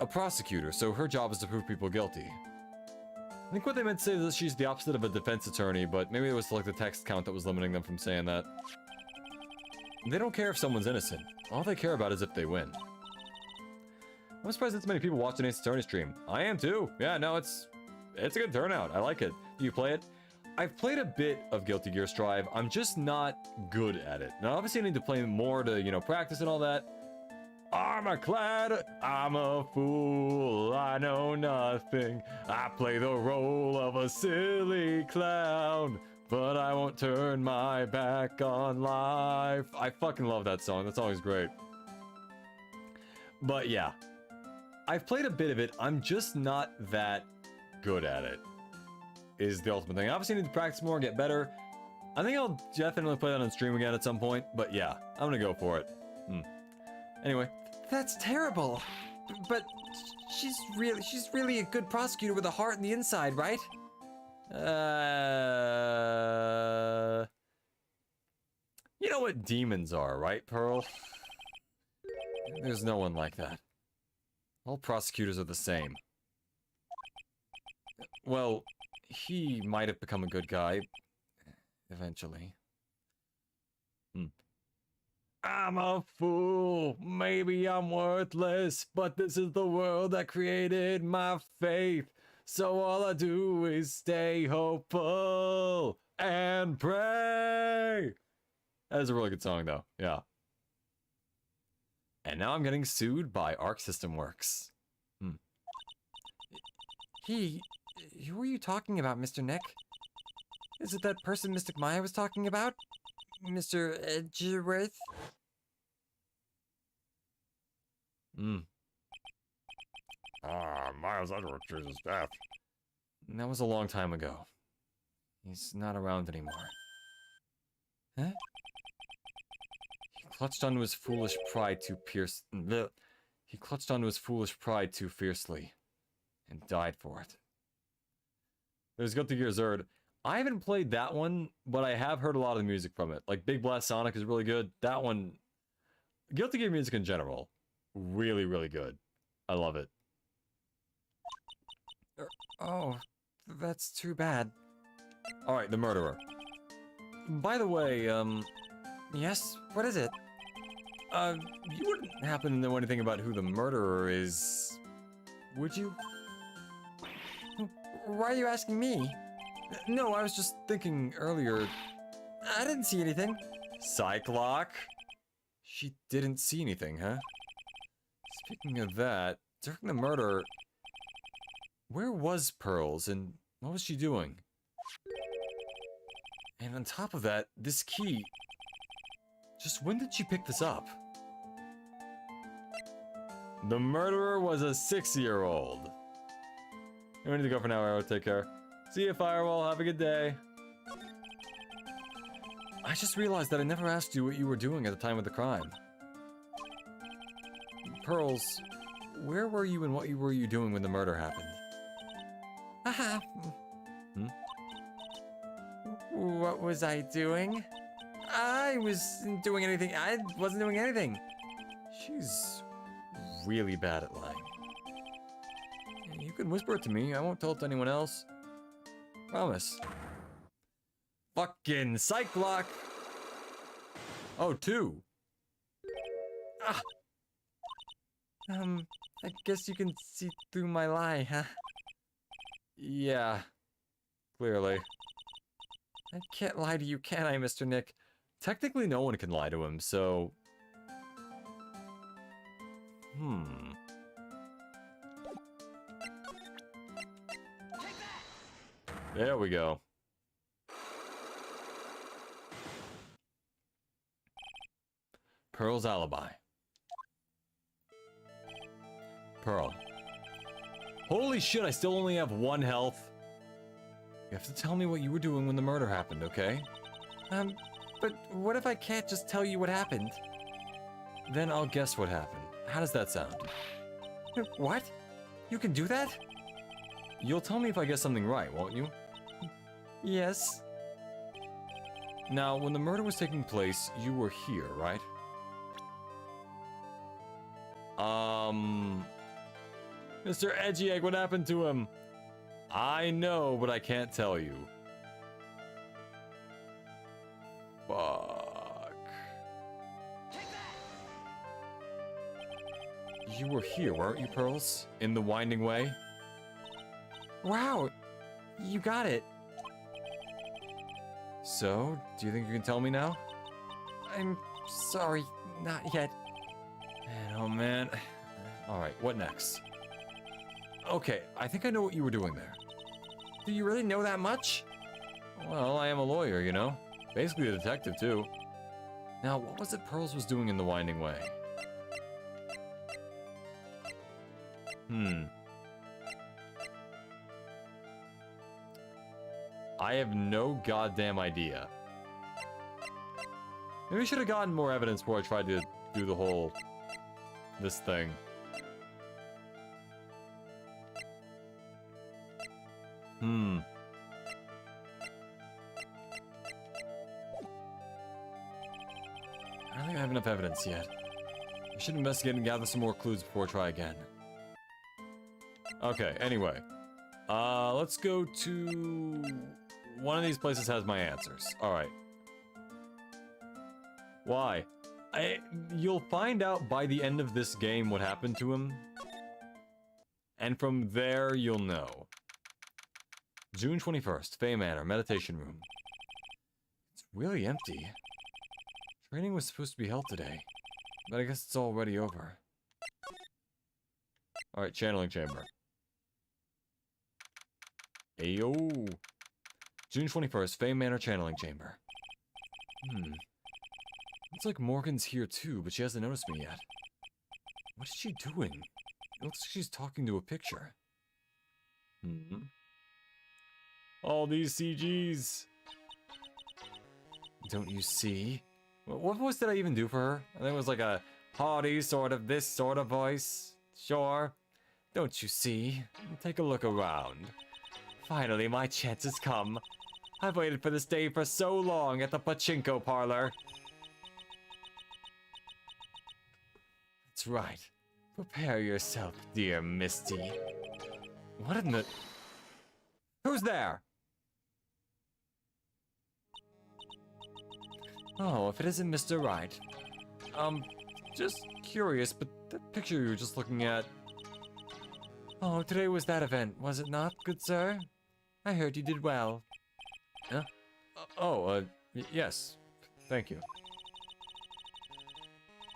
A prosecutor, so her job is to prove people guilty. I think what they meant to say is that she's the opposite of a defense attorney, but maybe it was like the text count that was limiting them from saying that. They don't care if someone's innocent. All they care about is if they win. I'm surprised that so many people watch an Ace Attorney stream. I am too. Yeah, no, it's a good turnout. I like it. Do you play it? I've played a bit of Guilty Gear Strive. I'm just not good at it. Now, obviously I need to play more to, you know, practice and all that. Armor-clad, I'm a fool, I know nothing. I play the role of a silly clown, but I won't turn my back on life. I fucking love that song. That song is great. But yeah, I've played a bit of it. I'm just not that good at it, is the ultimate thing. Obviously I need to practice more and get better. I think I'll definitely play that on stream again at some point, but yeah, I'm gonna go for it. Anyway. That's terrible. But she's really a good prosecutor with a heart in the inside, right? You know what demons are, right, Pearl? There's no one like that. All prosecutors are the same. Well, he might have become a good guy. Eventually. I'm a fool, maybe I'm worthless, but this is the world that created my faith. So all I do is stay hopeful and pray. That is a really good song though, yeah. And now I'm getting sued by Arc System Works. Who are you talking about, Mr. Nick? Is it that person Mystic Maya was talking about? Mr. Edgeworth? Miles Edgeworth is his death. That was a long time ago. He's not around anymore. Huh? He clutched onto his foolish pride too He clutched onto his foolish pride too fiercely, and died for it. There's Guilty Gear Zerd. I haven't played that one, but I have heard a lot of the music from it. Like, Big Blast Sonic is really good. That one... Guilty Gear music in general. Really, really good. I love it. Oh, that's too bad. Alright, the murderer. By the way, Yes? What is it? you wouldn't happen to know anything about who the murderer is, would you? Why are you asking me? No, I was just thinking earlier. I didn't see anything. Cyclock? She didn't see anything, huh? Speaking of that, during the murder, where was Pearls and what was she doing? And on top of that, this key, just when did she pick this up? The murderer was a 6-year-old. I need to go for now, Arrow. Take care. See you, Firewall. Have a good day. I just realized that I never asked you what you were doing at the time of the crime. Pearls, where were you and what were you doing when the murder happened? Haha. What was I doing? I wasn't doing anything. I wasn't doing anything. She's really bad at lying. You can whisper it to me. I won't tell it to anyone else. Promise. Fucking psych block. Oh, 2. Ah. I guess you can see through my lie, huh? Yeah. Clearly. I can't lie to you, can I, Mr. Nick? Technically, no one can lie to him, so... There we go. Pearl's alibi. Pearl. Holy shit, I still only have 1 health. You have to tell me what you were doing when the murder happened, okay? But what if I can't just tell you what happened? Then I'll guess what happened. How does that sound? What? You can do that? You'll tell me if I guess something right, won't you? Yes. Now, when the murder was taking place, you were here, right? Mr. Edgy Egg, what happened to him? I know, but I can't tell you. Fuck. You were here, weren't you, Pearls? In the Winding Way? Wow, you got it. So, do you think you can tell me now? I'm sorry, not yet. Man, oh man. Alright, what next? Okay, I think I know what you were doing there. Do you really know that much? Well, I am a lawyer, you know? Basically a detective, too. Now, what was it Pearls was doing in the Winding Way? I have no goddamn idea. Maybe I should have gotten more evidence before I tried to do the whole... this thing. I don't think I have enough evidence yet. I should investigate and gather some more clues before I try again. Okay, anyway. Let's go to... one of these places has my answers. Alright. Why? You'll find out by the end of this game what happened to him. And from there, you'll know. June 21st, Fey Manor, meditation room. It's really empty. Training was supposed to be held today, but I guess it's already over. Alright, channeling chamber. Ayo! June 21st, Fey Manor channeling chamber. Looks like Morgan's here too, but she hasn't noticed me yet. What is she doing? It looks like she's talking to a picture. All these CGs. Don't you see? What voice did I even do for her? I think it was like a haughty sort of this sort of voice. Sure. Don't you see? Take a look around. Finally, my chance has come. I've waited for this day for so long at the pachinko parlor. That's right. Prepare yourself, dear Misty. What in the... Who's there? Oh, if it isn't Mr. Wright. Just curious, but that picture you were just looking at... Oh, today was that event, was it not, good sir? I heard you did well. Huh? Yes. Thank you.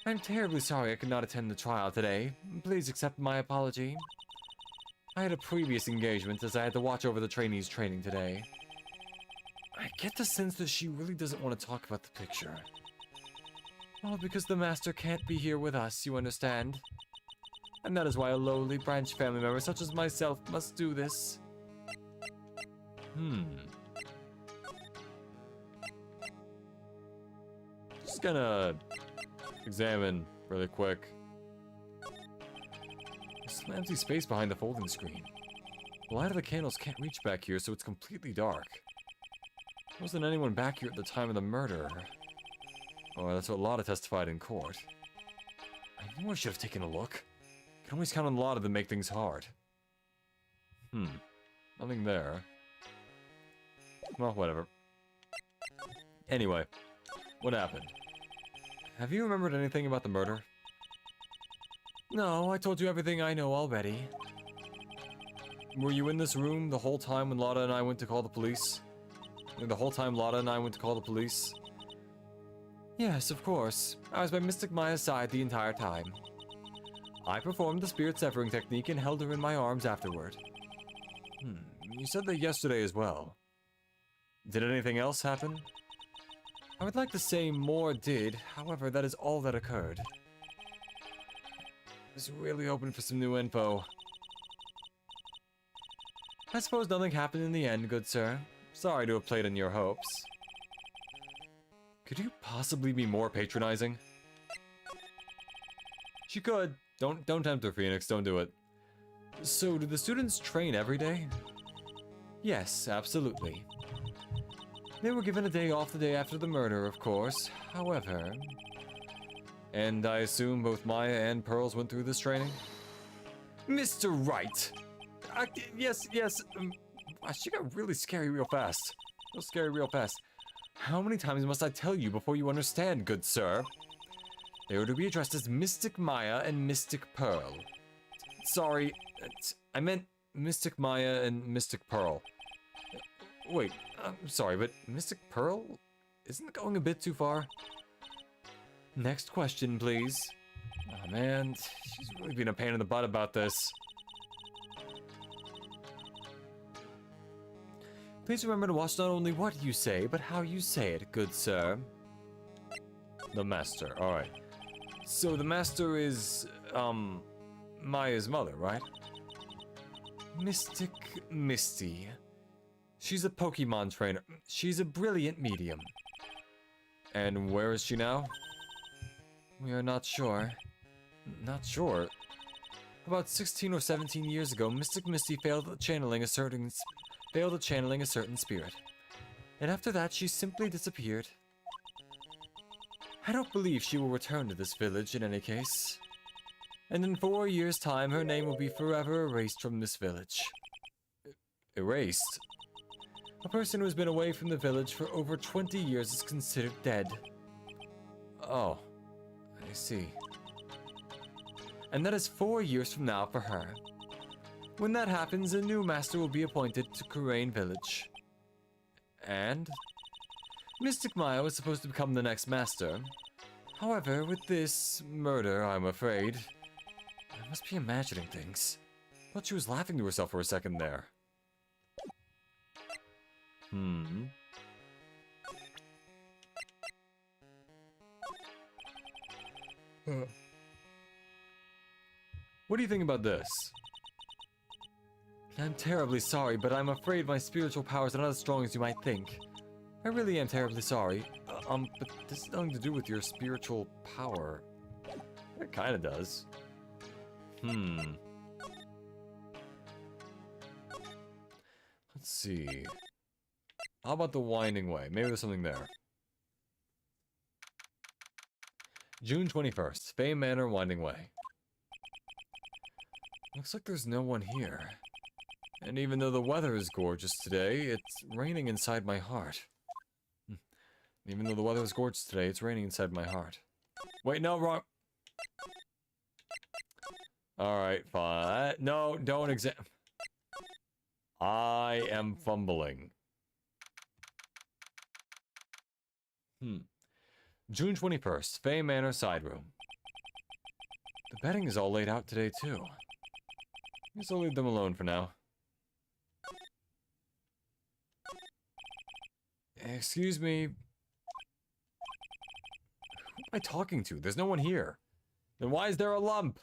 I'm terribly sorry I could not attend the trial today. Please accept my apology. I had a previous engagement as I had to watch over the trainees' training today. I get the sense that she really doesn't want to talk about the picture. Well, because the master can't be here with us, you understand? And that is why a lowly branch family member such as myself must do this. Just gonna examine really quick. There's some empty space behind the folding screen. The light of the candles can't reach back here, so it's completely dark. There wasn't anyone back here at the time of the murder. Oh, that's what Lotta testified in court. I knew I should have taken a look. can always count on Lotta to make things hard. Nothing there. Well, whatever. Anyway, what happened? Have you remembered anything about the murder? No, I told you everything I know already. Were you in this room the whole time when Lotta and I went to call the police? The whole time Lotta and I went to call the police? Yes, of course. I was by Mystic Maya's side the entire time. I performed the spirit severing technique and held her in my arms afterward. You said that yesterday as well. Did anything else happen? I would like to say more did, however, that is all that occurred. I was really hoping for some new info. I suppose nothing happened in the end, good sir. Sorry to have played on your hopes. Could you possibly be more patronizing? She could. Don't tempt her, Phoenix. Don't do it. So, do the students train every day? Yes, absolutely. They were given a day off the day after the murder, of course. However... And I assume both Maya and Pearls went through this training? Mr. Wright! Yes. She got really scary real fast. Real scary real fast. How many times must I tell you before you understand, good sir? They were to be addressed as Mystic Maya and Mystic Pearl. Sorry, I meant Mystic Maya and Mystic Pearl. Wait, I'm sorry, but Mystic Pearl? Isn't it going a bit too far? Next question, please. Oh man, she's really been a pain in the butt about this. Please remember to watch not only what you say, but how you say it, good sir. The Master, alright. So the Master is, Maya's mother, right? Mystic Misty. She's a Pokemon trainer. She's a brilliant medium. And where is she now? We are not sure. Not sure? About 16 or 17 years ago, Mystic Misty failed at channeling a certain spirit. And after that, she simply disappeared. I don't believe she will return to this village in any case. And in 4 years' time, her name will be forever erased from this village. Erased? A person who has been away from the village for over 20 years is considered dead. Oh, I see. And that is 4 years from now for her. When that happens, a new master will be appointed to Kurain Village. And? Mystic Maya was supposed to become the next master. However, with this murder, I'm afraid... I must be imagining things. Thought she was laughing to herself for a second there. What do you think about this? I'm terribly sorry, but I'm afraid my spiritual powers are not as strong as you might think. I really am terribly sorry. But this has nothing to do with your spiritual power. It kinda does. Let's see. How about the Winding Way? Maybe there's something there. June 21st, Fame Manor, Winding Way. Looks like there's no one here. And even though the weather is gorgeous today, it's raining inside my heart. Even though the weather is gorgeous today, it's raining inside my heart. Wait, no, wrong. Alright, fine. No, don't exam. I am fumbling. June 21st, Fame Manor Side Room. The bedding is all laid out today, too. Guess I'll leave them alone for now. Excuse me. Who am I talking to? There's no one here. Then why is there a lump?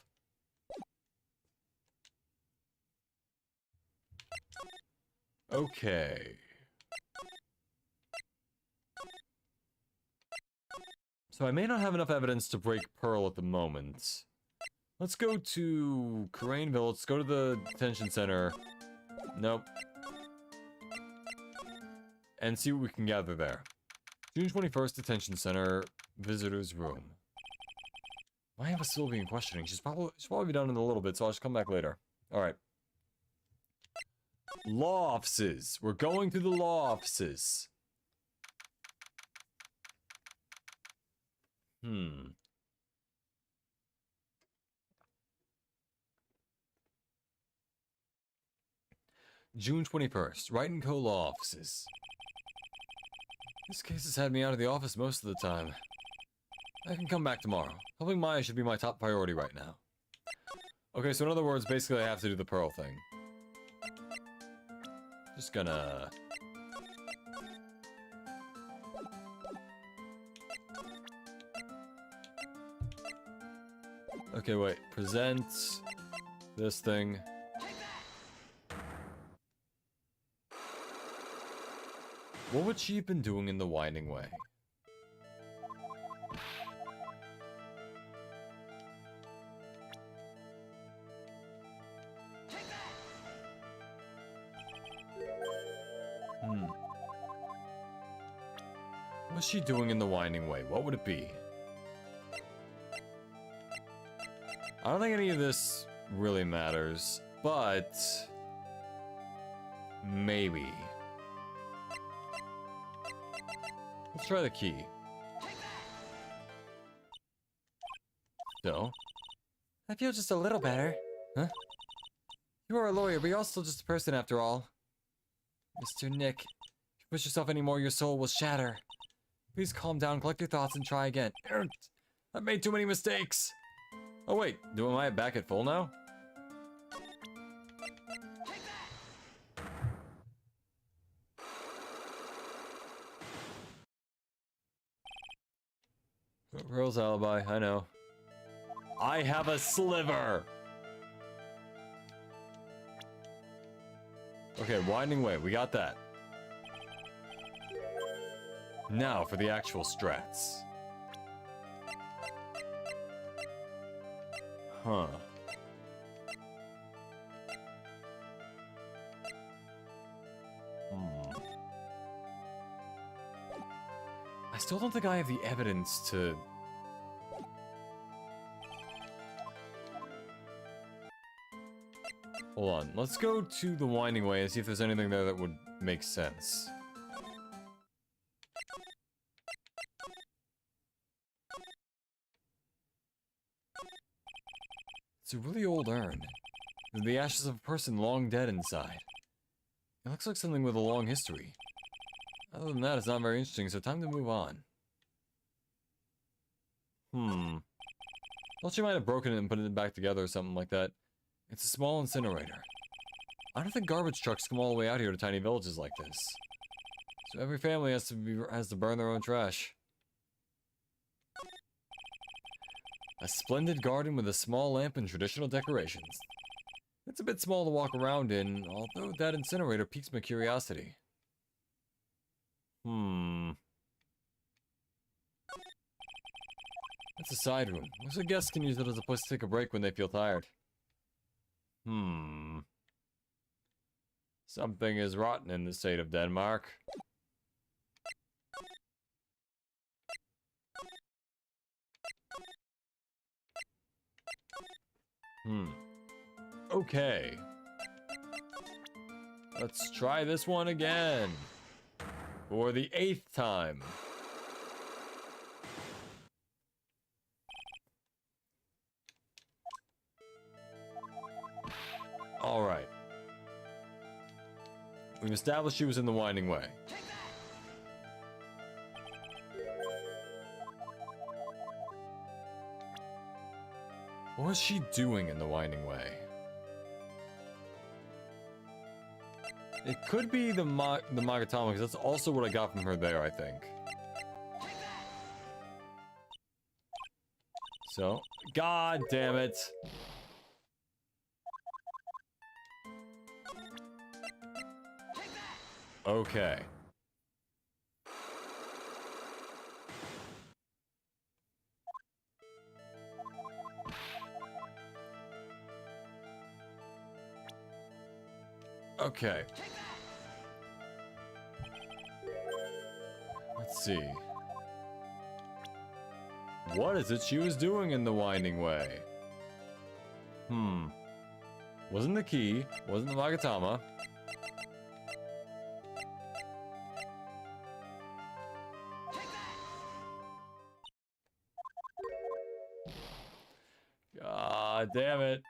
Okay. So I may not have enough evidence to break Pearl at the moment. Let's go to Kurainville. Let's go to the detention center. Nope. And see what we can gather there. June 21st, detention center, visitor's room. Why am I still being questioning? She's probably be done in a little bit, so I'll just come back later. Alright. Law offices. We're going to the law offices. June 21st. Wright & Co. Law offices. This case has had me out of the office most of the time. I can come back tomorrow. Helping Maya should be my top priority right now. Okay, so in other words, basically I have to do the Pearl thing. Just gonna... Okay, wait. Present this thing. What would she have been doing in the Winding Way? What was she doing in the Winding Way? What would it be? I don't think any of this really matters, but... maybe. Let's try the key. So? I feel just a little better. Huh? You are a lawyer, but you're also just a person after all. Mr. Nick, if you push yourself anymore, your soul will shatter. Please calm down, collect your thoughts, and try again. I've made too many mistakes! Oh wait, am I back at full now? Pearl's alibi, I know. I have a sliver! Okay, Winding Way, we got that. Now for the actual strats. Huh. I still don't think I have the evidence to... Hold on, let's go to the Winding Way and see if there's anything there that would make sense. It's a really old urn. With the ashes of a person long dead inside. It looks like something with a long history. Other than that, it's not very interesting, so time to move on. Thought she might have broken it and put it back together or something like that. It's a small incinerator. I don't think garbage trucks come all the way out here to tiny villages like this. So every family has to burn their own trash. A splendid garden with a small lamp and traditional decorations. It's a bit small to walk around in, although that incinerator piques my curiosity. That's a side room. Most of the guests can use it as a place to take a break when they feel tired. Something is rotten in the state of Denmark. Okay. Let's try this one again. For the 8th time. Alright. We've established she was in the Winding Way. What was she doing in the Winding Way? It could be the Magatama, because that's also what I got from her there, I think. So, god damn it. Okay. Okay. Let's see. What is it she was doing in the winding way? Wasn't the key, wasn't the Magatama. God damn it.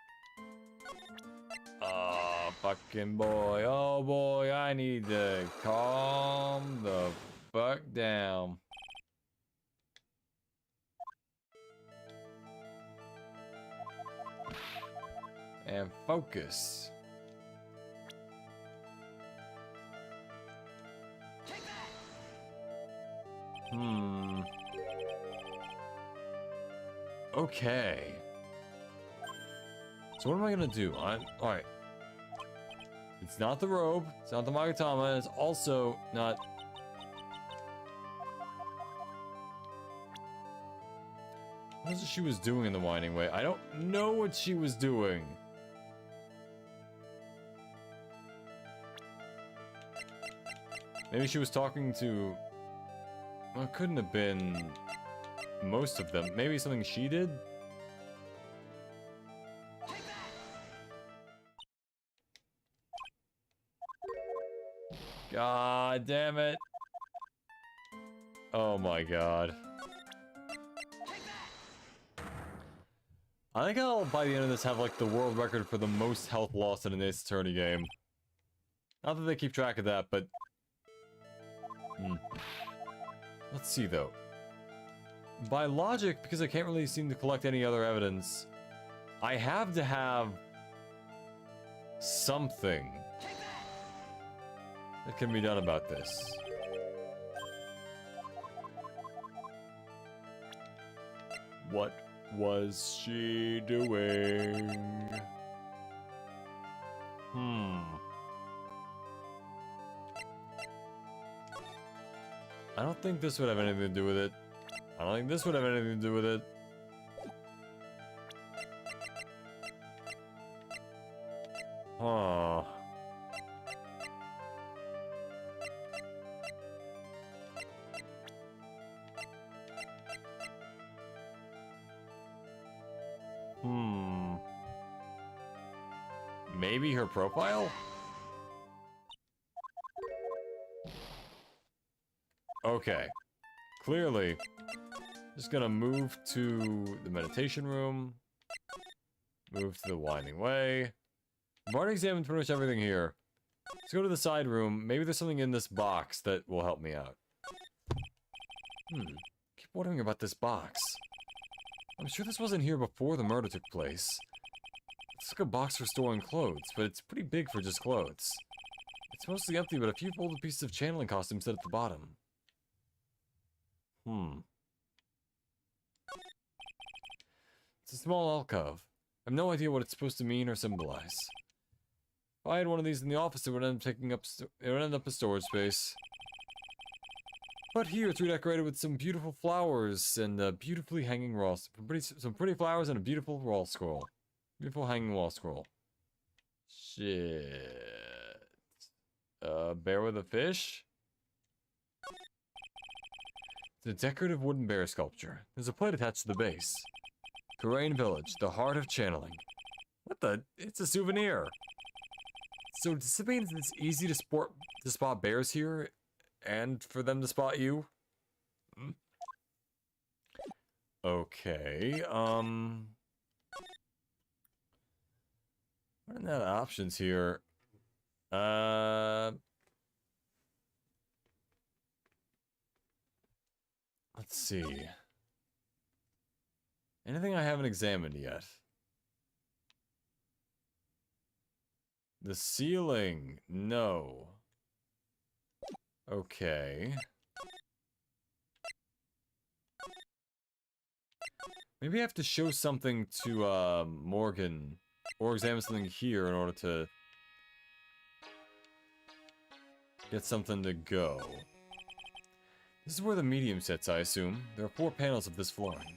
Oh, fucking boy. Oh boy, I need to calm the fuck down. And focus. Okay. So what am I gonna do? Alright. It's not the robe, it's not the Magatama, it's also not... What is it she was doing in the winding way? I don't know what she was doing. Maybe she was talking to... Well, it couldn't have been most of them. Maybe something she did? God damn it. Oh my god. I think I'll, by the end of this, have like the world record for the most health lost in an Ace Attorney game. Not that they keep track of that, but... Let's see, though. By logic, because I can't really seem to collect any other evidence, I have to have... something that can be done about this. What was she doing? I don't think this would have anything to do with it. I don't think this would have anything to do with it. Huh. Maybe her profile? Okay. Clearly. Just gonna move to the meditation room. Move to the winding way. I've already examined pretty much everything here. Let's go to the side room. Maybe there's something in this box that will help me out. Keep wondering about this box. I'm sure this wasn't here before the murder took place. It's like a box for storing clothes, but it's pretty big for just clothes. It's mostly empty, but a few folded pieces of channeling costumes sit at the bottom. It's a small alcove. I have no idea what it's supposed to mean or symbolize. If I had one of these in the office, it would end up in storage space. But here, it's redecorated with some beautiful flowers and a beautifully hanging some pretty flowers and a beautiful wall scroll. Beautiful hanging wall scroll. Shit. Bear with a fish? It's a decorative wooden bear sculpture. There's a plate attached to the base. Kurain Village, the heart of channeling. What the? It's a souvenir. So does it mean it's easy to spot bears here, and for them to spot you? Okay, what are the options here? Let's see. Anything I haven't examined yet? The ceiling, no. Okay. Maybe I have to show something to, Morgan, or examine something here in order to get something to go. This is where the medium sits, I assume. There are 4 panels of this flooring.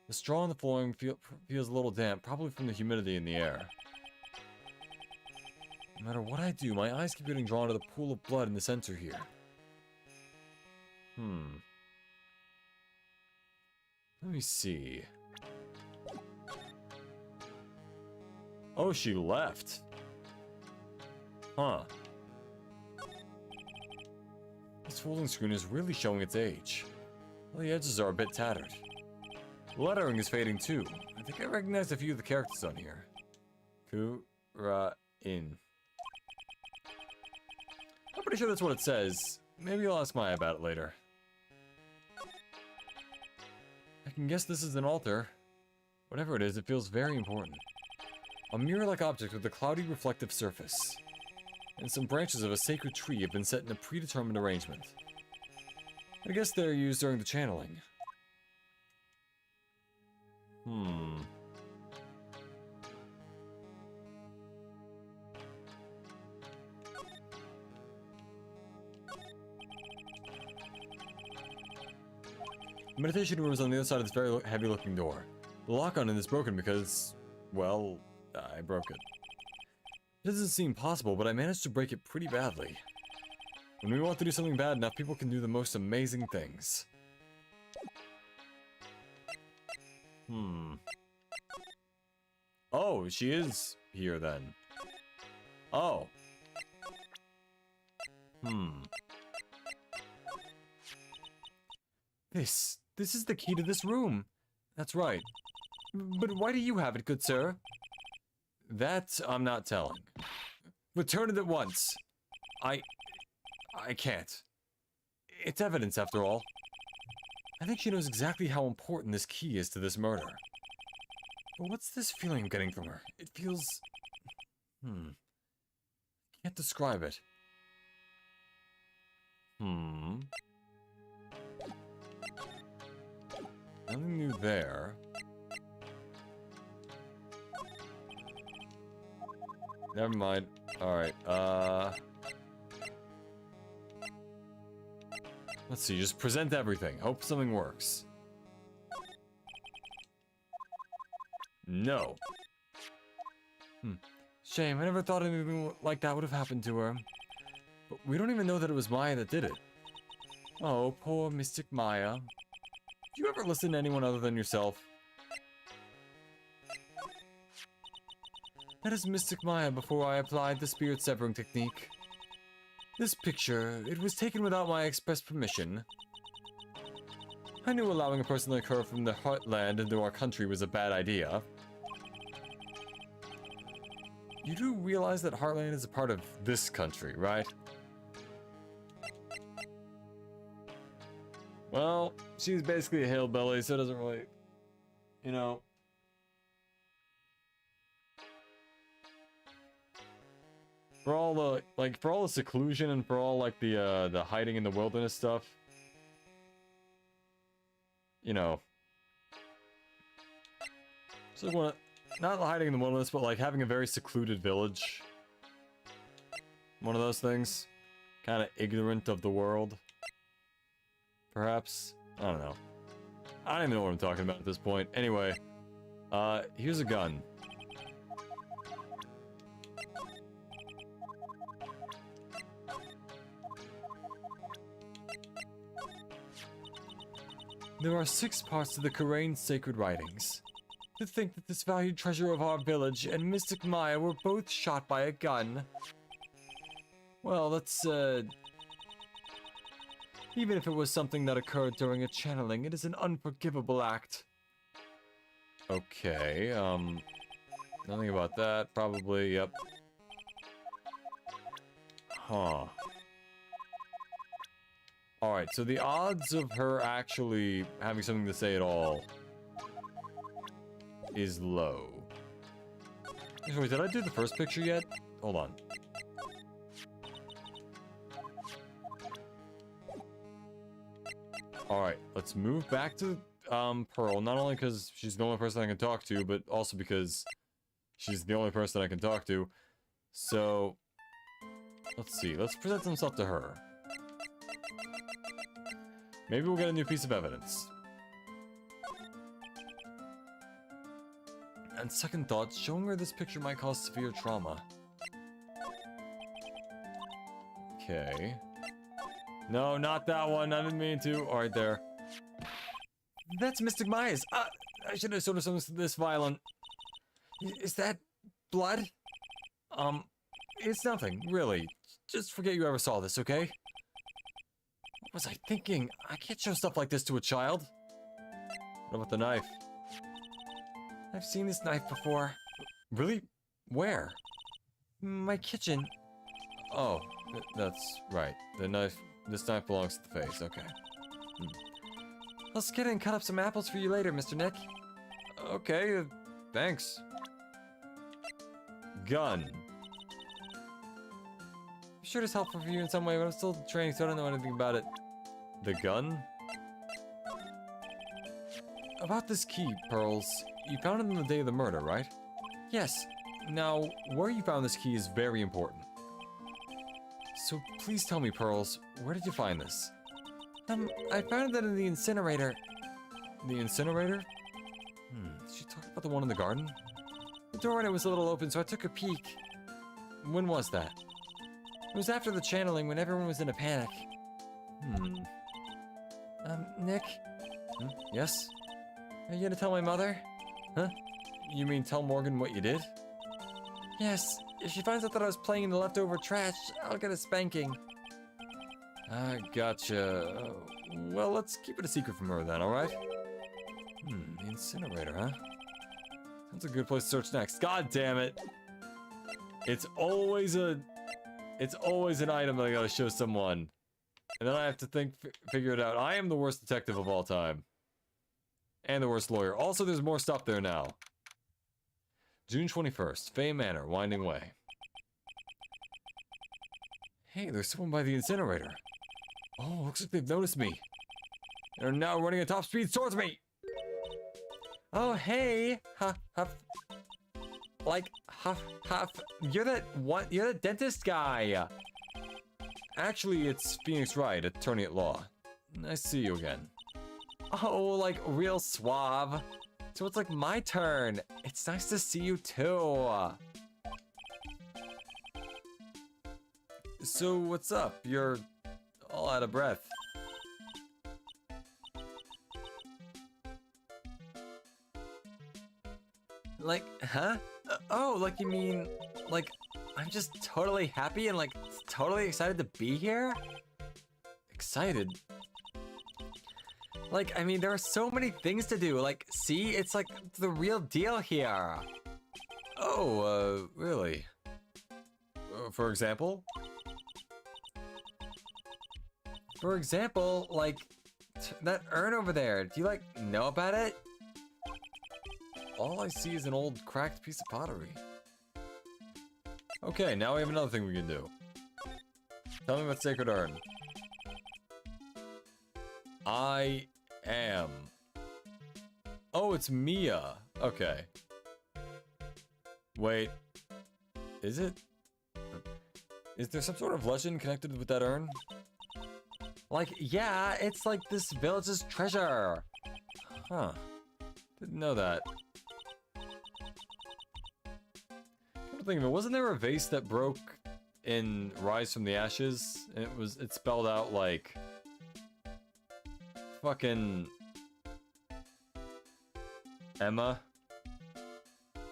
The straw on the flooring feels a little damp, probably from the humidity in the air. No matter what I do, my eyes keep getting drawn to the pool of blood in the center here. Let me see. Oh, she left. Huh. This folding screen is really showing its age. Well, the edges are a bit tattered. The lettering is fading too. I think I recognize a few of the characters on here. Ku-ra-in. I'm pretty sure that's what it says. Maybe I'll ask Maya about it later. I can guess this is an altar. Whatever it is, it feels very important. A mirror-like object with a cloudy reflective surface. And some branches of a sacred tree have been set in a predetermined arrangement. I guess they're used during the channeling. The meditation room is on the other side of this very heavy-looking door. The lock on it is broken because, well, I broke it. It doesn't seem possible, but I managed to break it pretty badly. When we want to do something bad enough, people can do the most amazing things. Oh, she is here then. Oh. This is the key to this room. That's right. But why do you have it, good sir? That I'm not telling. Return it at once. I can't. It's evidence, after all. I think she knows exactly how important this key is to this murder. But what's this feeling I'm getting from her? It feels... Can't describe it. Nothing new there. Never mind. Alright, let's see, just present everything. Hope something works. No. Shame, I never thought anything like that would have happened to her. But we don't even know that it was Maya that did it. Oh, poor Mystic Maya. Do you ever listen to anyone other than yourself? That is Mystic Maya before I applied the spirit severing technique. This picture, it was taken without my express permission. I knew allowing a person like her from the Heartland into our country was a bad idea. You do realize that Heartland is a part of this country, right? Well, she's basically a hillbilly, so it doesn't really, you know. For all the, for all the seclusion and for all, the hiding in the wilderness stuff. You know. So, not hiding in the wilderness, but, having a very secluded village. One of those things. Kind of ignorant of the world. Perhaps? I don't know. I don't even know what I'm talking about at this point. Anyway. Here's a gun. There are 6 parts to the Kurain sacred writings. To think that this valued treasure of our village and Mystic Maya were both shot by a gun. Well, that's, even if it was something that occurred during a channeling, it is an unforgivable act. Okay, nothing about that, probably, yep. Huh. Alright, so the odds of her actually having something to say at all is low. Wait, did I do the first picture yet? Hold on. Alright, let's move back to Pearl, not only because she's the only person I can talk to, but also because she's the only person I can talk to. So, let's see, let's present some stuff to her. Maybe we'll get a new piece of evidence. On second thoughts, showing her this picture might cause severe trauma. Okay. No, not that one. I didn't mean to. Alright, there. That's Mystic Myers. I should have sort of something this violent. Is that blood? It's nothing, really. Just forget you ever saw this, okay? What was I thinking? I can't show stuff like this to a child. What about the knife? I've seen this knife before. Really? Where? My kitchen. Oh, that's right. This knife belongs to the face, okay. I'll skid and cut up some apples for you later, Mr. Nick. Okay, thanks. Gun. I'm sure it's helpful for you in some way, but I'm still training, so I don't know anything about it. The gun? About this key, Pearls. You found it on the day of the murder, right? Yes. Now, where you found this key is very important. So please tell me, Pearls, where did you find this? I found it in the incinerator. The incinerator? She talked about the one in the garden? The door in it was a little open, so I took a peek. When was that? It was after the channeling, when everyone was in a panic. Nick? Yes? Are you gonna tell my mother? You mean tell Morgan what you did? Yes. If she finds out that I was playing in the leftover trash, I'll get a spanking. I gotcha. Well, let's keep it a secret from her then, alright? The incinerator, huh? That's a good place to search next. God damn it! It's always an item that I gotta show someone. And then I have to figure it out. I am the worst detective of all time. And the worst lawyer. Also, there's more stuff there now. June 21st, Fay Manor, Winding Way. Hey, there's someone by the incinerator. Oh, looks like they've noticed me. They're now running at top speed towards me! Oh, hey! Huff. Like, Huff. You're the dentist guy! Actually, it's Phoenix Wright, attorney at law. Nice to see you again. Oh, like, real suave. So it's like my turn. It's nice to see you too. So, what's up? You're all out of breath. Like, huh? Oh, like you mean, like, I'm just totally happy and like totally excited to be here? Excited? Like, I mean, there are so many things to do. Like, see, it's like the real deal here. Oh, really? For example? For example, like, that urn over there. Do you, like, know about it? All I see is an old cracked piece of pottery. Okay, now we have another thing we can do. Tell me about Sacred Urn. I am. Oh, it's Mia. Okay. Wait. Is it? Is there some sort of legend connected with that urn? Like, yeah, it's like this village's treasure. Huh. Didn't know that. Come to think of it, wasn't there a vase that broke in Rise from the Ashes? And it spelled out like fucking Emma.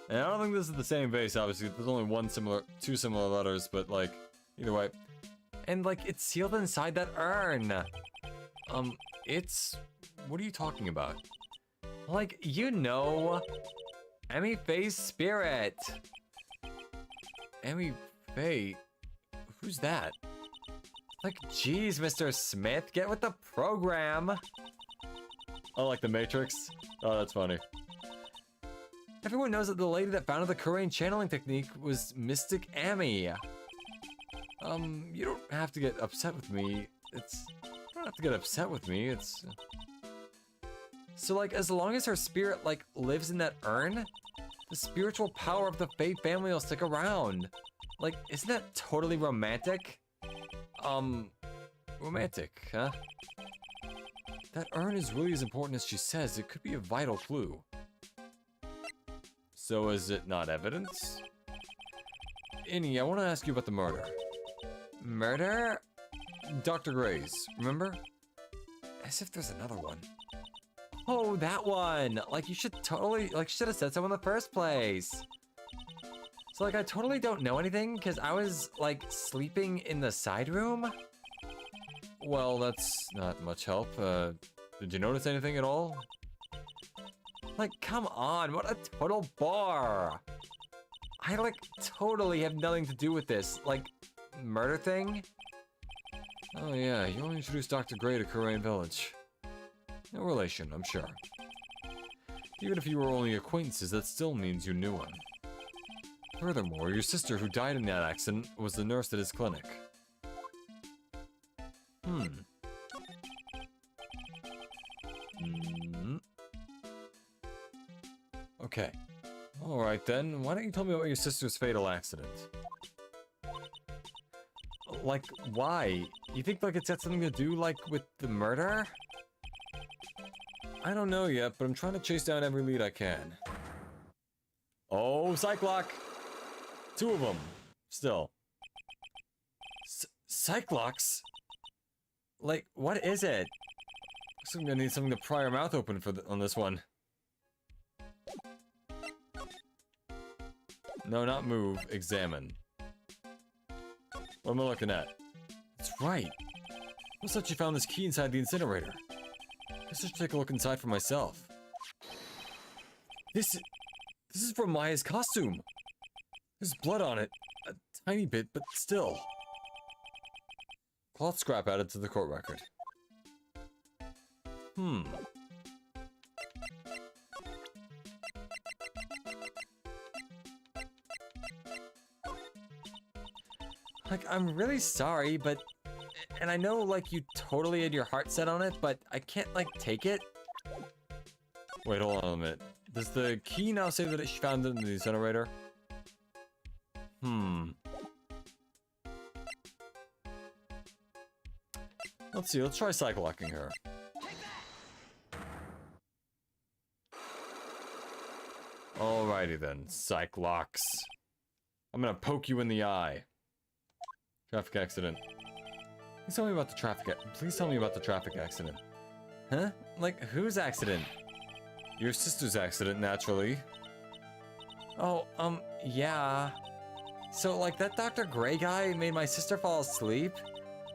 And I don't think this is the same vase, obviously. There's only two similar letters, but like, either way. And like, it's sealed inside that urn. What are you talking about? Like, you know, Emmy Faye's spirit. Emmy Faye? Who's that? Like, geez, Mr. Smith, get with the program. Oh, like the Matrix? Oh, that's funny. Everyone knows that the lady that founded the Kurain channeling technique was Mystic Amy. You don't have to get upset with me. You don't have to get upset with me, So, like, as long as her spirit, like, lives in that urn, the spiritual power of the Faye family will stick around. Like, isn't that totally romantic? Romantic, huh? That urn is really as important as she says. It could be a vital clue. So is it not evidence? Innie, I want to ask you about the murder. Murder? Dr. Gray's, remember? As if there's another one. Oh, that one! Like, you should totally, like, should have said so in the first place. So, like, I totally don't know anything because I was, like, sleeping in the side room. Well, that's not much help. Did you notice anything at all? Like, come on, what a total bore. I, like, totally have nothing to do with this, like, murder thing. Oh yeah, you only introduced Dr. Gray to Kurain Village. No relation, I'm sure. Even if you were only acquaintances, that still means you knew him. Furthermore, your sister who died in that accident was the nurse at his clinic. Okay. Alright then, why don't you tell me about your sister's fatal accident? Like, why? You think, like, it's got something to do, like, with the murder? I don't know yet, but I'm trying to chase down every lead I can. Oh, Cyclock! 2 of them. Still. Cyclox? Like, what is it? Looks like I'm gonna need something to pry our mouth open for on this one. No, not move. Examine. What am I looking at? That's right. Looks like you found this key inside the incinerator. Guess I should take a look inside for myself. This is from Maya's costume. There's blood on it. A tiny bit, but still. Cloth scrap added to the court record. Like, I'm really sorry, but... And I know, like, you totally had your heart set on it, but I can't, like, take it. Wait, hold on a minute. Does the key now say that she found it in the incinerator? Let's see, let's try cyclocking her. Alrighty then, Cyclox. I'm gonna poke you in the eye. Traffic accident. Please tell me about the traffic accident. Huh? Like, whose accident? Your sister's accident, naturally. Oh, yeah. So, like, that Dr. Gray guy made my sister fall asleep?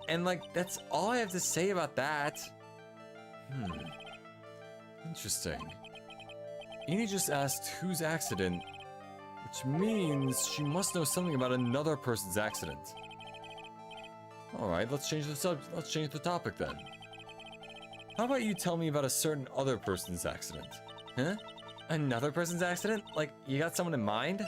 And, like, that's all I have to say about that. Interesting. Eni just asked whose accident, which means she must know something about another person's accident. Alright, let's change the topic then. How about you tell me about a certain other person's accident? Huh? Another person's accident? Like, you got someone in mind?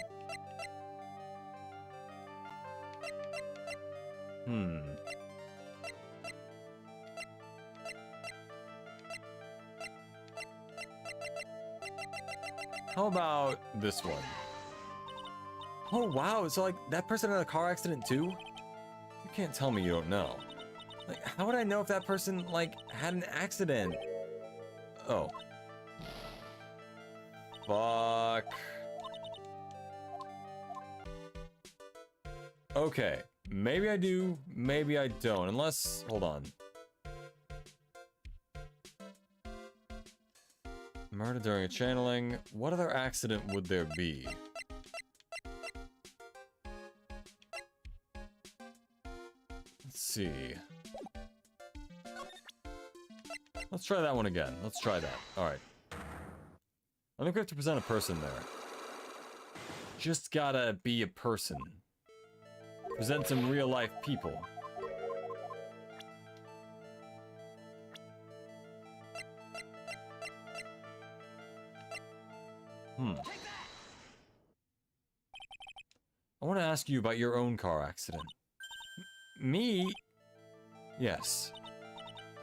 How about this one? Oh, wow. So, like, that person had a car accident too? You can't tell me you don't know. Like, how would I know if that person, like, had an accident? Oh. Fuck. Okay. Maybe I do, maybe I don't. Unless, hold on. Murder during a channeling. What other accident would there be? Let's see. Let's try that one again. Let's try that. Alright. I think we have to present a person there. Just gotta be a person. Present some real life people. I want to ask you about your own car accident. Me? Yes.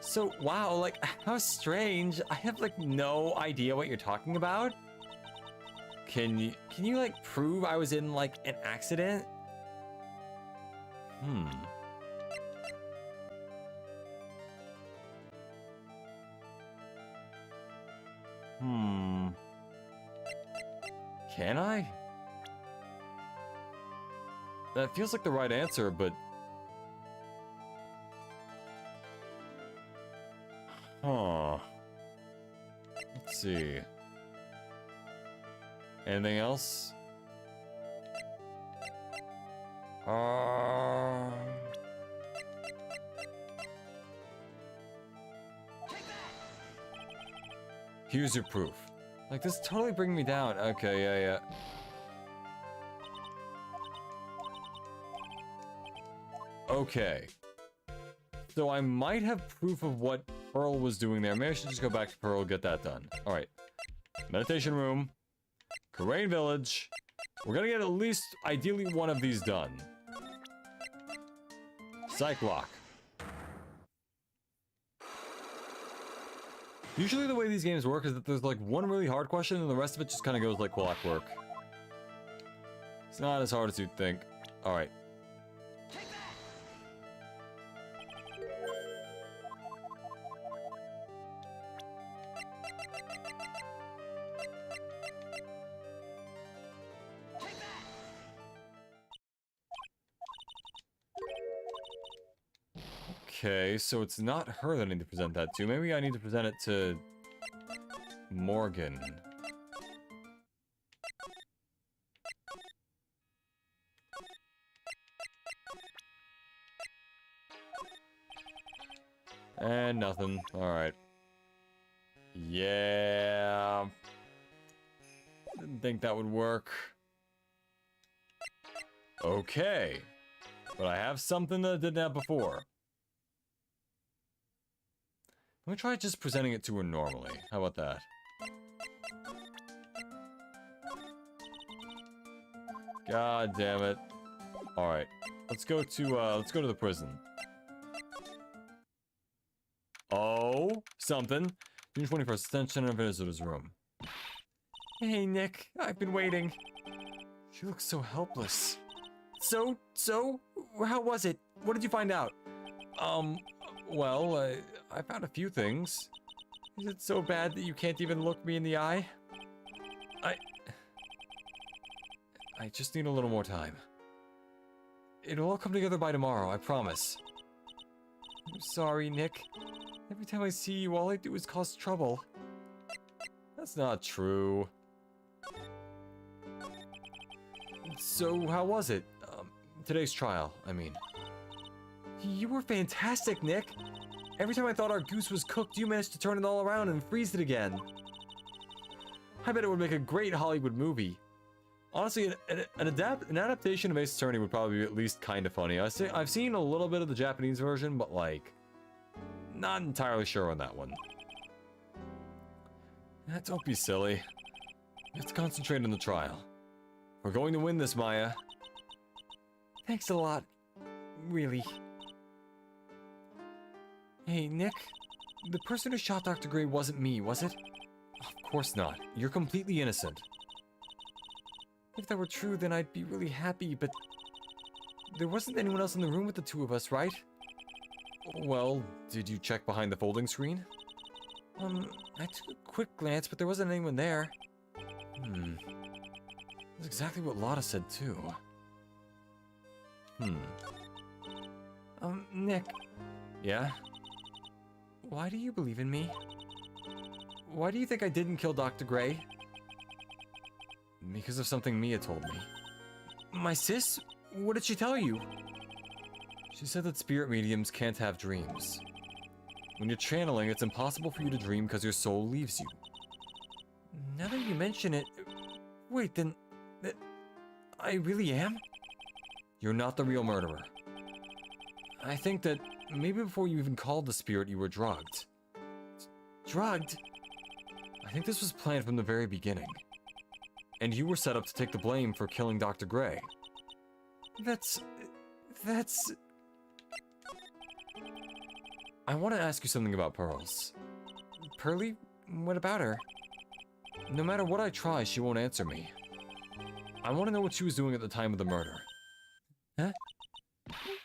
So, wow, like, how strange. I have, like, no idea what you're talking about. Can you, like, prove I was in, like, an accident? Can I? That feels like the right answer, but... Huh. Let's see. Anything else? Here's your proof. Like, this totally bring me down. Okay, yeah. Okay. So I might have proof of what Pearl was doing there. Maybe I should just go back to Pearl, get that done. Alright. Meditation room. Kurain Village. We're gonna get at least, ideally, one of these done. Psych lock. Usually the way these games work is that there's like one really hard question and the rest of it just kind of goes like clockwork. It's not as hard as you'd think. Alright. Okay, so it's not her that I need to present that to. Maybe I need to present it to Morgan. And nothing. Alright. Yeah. Didn't think that would work. Okay. But I have something that I didn't have before. Let me try just presenting it to her normally. How about that? God damn it. Alright. Let's go to the prison. Oh, something. June 21st, attention in a visitor's room. Hey, Nick. I've been waiting. She looks so helpless. So, how was it? What did you find out? Well, I found a few things. Is it so bad that you can't even look me in the eye? I just need a little more time. It'll all come together by tomorrow, I promise. I'm sorry, Nick. Every time I see you, all I do is cause trouble. That's not true. So, how was it? Today's trial, I mean. You were fantastic, Nick. Every time I thought our goose was cooked, you managed to turn it all around and freeze it again. I bet it would make a great Hollywood movie. Honestly, an adaptation of Ace Attorney would probably be at least kind of funny. I've seen a little bit of the Japanese version, but like, not entirely sure on that one. Don't be silly. Let's concentrate on the trial. We're going to win this, Maya. Thanks a lot. Really. Hey, Nick. The person who shot Dr. Gray wasn't me, was it? Of course not. You're completely innocent. If that were true, then I'd be really happy, but... There wasn't anyone else in the room with the two of us, right? Well, did you check behind the folding screen? I took a quick glance, but there wasn't anyone there. That's exactly what Lotta said, too. Nick. Yeah? Why do you believe in me? Why do you think I didn't kill Dr. Gray? Because of something Mia told me. My sis? What did she tell you? She said that spirit mediums can't have dreams. When you're channeling, it's impossible for you to dream because your soul leaves you. Now that you mention it... Wait, then... I really am? You're not the real murderer. I think that maybe before you even called the spirit, you were drugged. Drugged? I think this was planned from the very beginning. And you were set up to take the blame for killing Dr. Gray. That's... I want to ask you something about Pearls. Pearly? What about her? No matter what I try, she won't answer me. I want to know what she was doing at the time of the murder. Huh?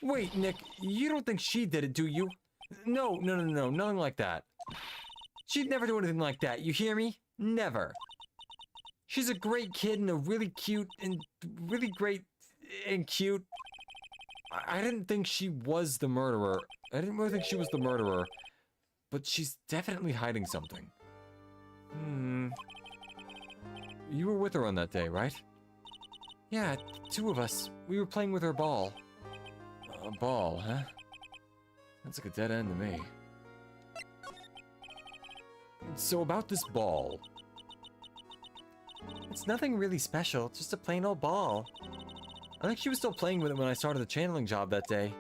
Wait, Nick, you don't think she did it, do you? No, nothing like that. She'd never do anything like that, you hear me? Never. She's a great kid and a really cute and really great and cute. I didn't think she was the murderer. I didn't really think she was the murderer, but she's definitely hiding something. You were with her on that day, right? Yeah, two of us. We were playing with her ball. A ball, huh? That's like a dead end to me. So about this ball. It's nothing really special, just a plain old ball. I think she was still playing with it when I started the channeling job that day.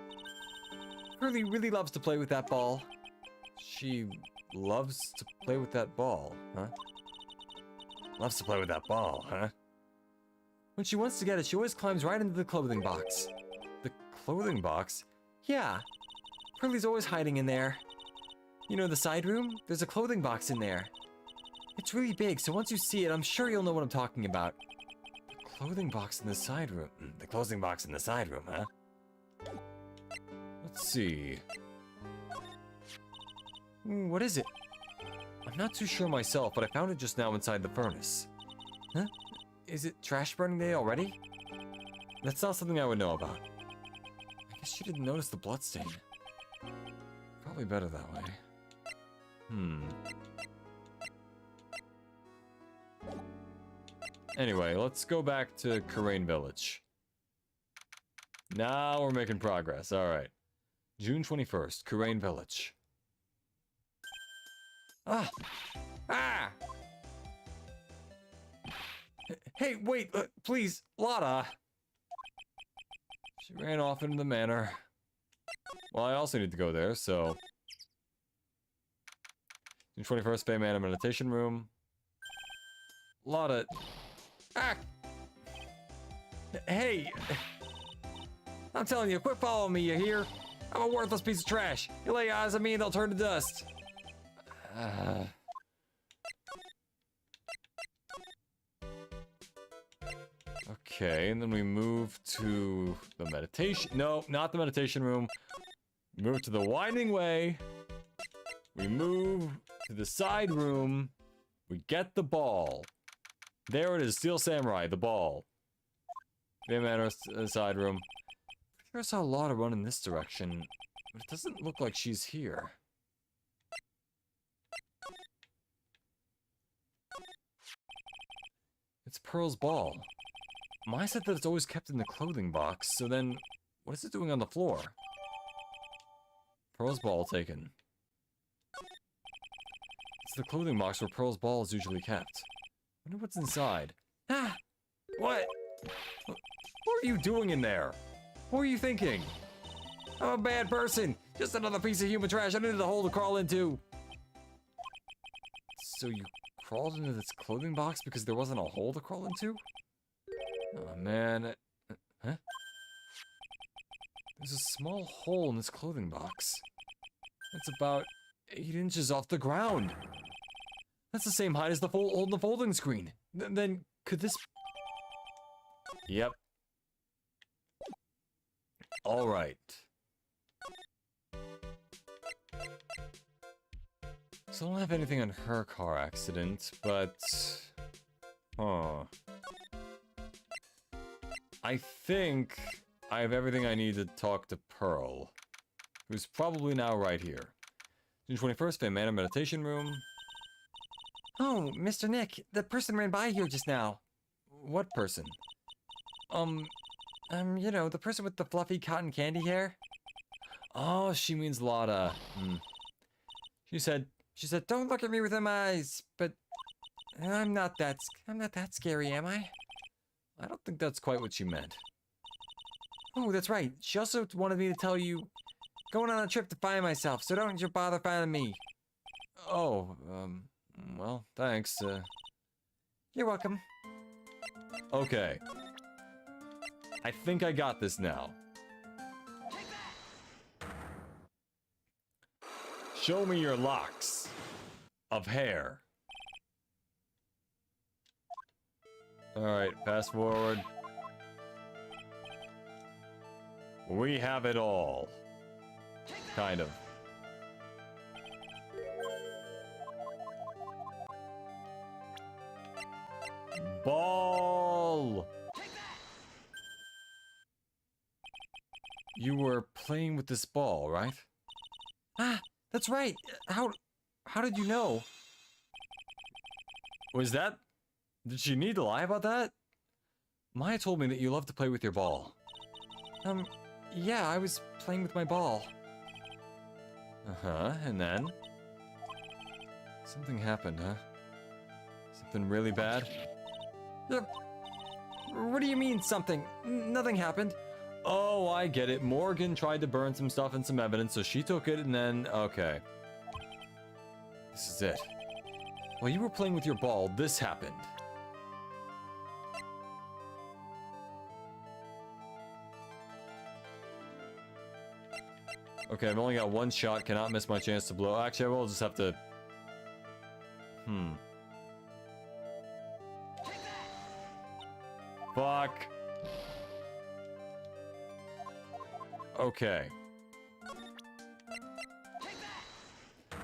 Pearly really loves to play with that ball. She loves to play with that ball, huh? Loves to play with that ball, huh? When she wants to get it, she always climbs right into the clothing box. The clothing box? Yeah. Pearly's always hiding in there. You know the side room? There's a clothing box in there. It's really big, so once you see it, I'm sure you'll know what I'm talking about. The clothing box in the side room. The clothing box in the side room, huh? Let's see. What is it? I'm not too sure myself, but I found it just now inside the furnace. Huh? Is it trash burning day already? That's not something I would know about. I guess she didn't notice the bloodstain. Probably better that way. Anyway, let's go back to Karain Village. Now we're making progress. Alright. June 21st, Karain Village. Ah! Ah! Hey, wait, please, Lotta! She ran off into the manor. Well, I also need to go there, so... June 21st, Fey Manor Meditation Room. Lotta... Ah! Hey! I'm telling you, quit following me, you hear? I'm a worthless piece of trash. You lay eyes on me and they'll turn to dust. Okay, and then we move to the meditation... No, not the meditation room. We move to the winding way. We move to the side room. We get the ball. There it is, Steel Samurai, the ball. Fey Manor side room. I saw Lotta run in this direction, but it doesn't look like she's here. It's Pearl's ball. Mai said that it's always kept in the clothing box, so then what is it doing on the floor? Pearl's ball taken. It's the clothing box where Pearl's ball is usually kept. Wonder what's inside. Ah! What? What are you doing in there? What are you thinking? I'm a bad person. Just another piece of human trash. I needed a hole to crawl into. So you crawled into this clothing box because there wasn't a hole to crawl into? Oh man. Huh? There's a small hole in this clothing box. It's about 8 inches off the ground. That's the same height as the hole in the folding screen. Then could this... Yep. All right. So I don't have anything on her car accident, but... Huh. I think I have everything I need to talk to Pearl, who's probably now right here. June 21st, Fey Manor Meditation Room. Oh, Mr. Nick, the person ran by here just now. What person? You know, the person with the fluffy cotton candy hair. Oh, she means Lotta. She said, don't look at me with them eyes, but I'm not that scary, am I? I don't think that's quite what she meant. Oh, that's right. She also wanted me to tell you, going on a trip to find myself, so don't you bother finding me. Oh, well, thanks, You're welcome. Okay. I think I got this now. Show me your locks of hair. Alright, fast forward. We have it all. Kind of. Ball! You were playing with this ball, right? Ah, that's right. How did you know? Was that... Did she need to lie about that? Maya told me that you love to play with your ball. Yeah, I was playing with my ball. Uh-huh, and then? Something happened, huh? Something really bad? What do you mean, something? Nothing happened. Oh, I get it. Morgan tried to burn some stuff and some evidence, so she took it and then... Okay. This is it. While you were playing with your ball, this happened. Okay, I've only got one shot. Cannot miss my chance to blow. Actually, I will just have to... Fuck. Okay.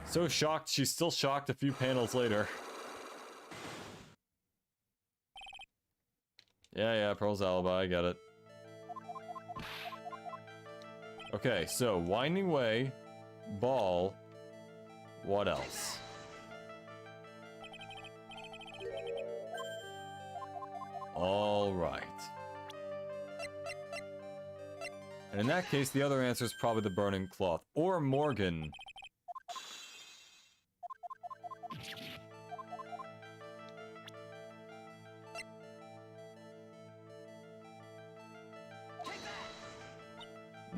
So shocked, she's still shocked a few panels later. Yeah, Pearl's alibi, I get it. Okay, so Winding Way, ball, what else? All right. And in that case, the other answer is probably the burning cloth. Or Morgan.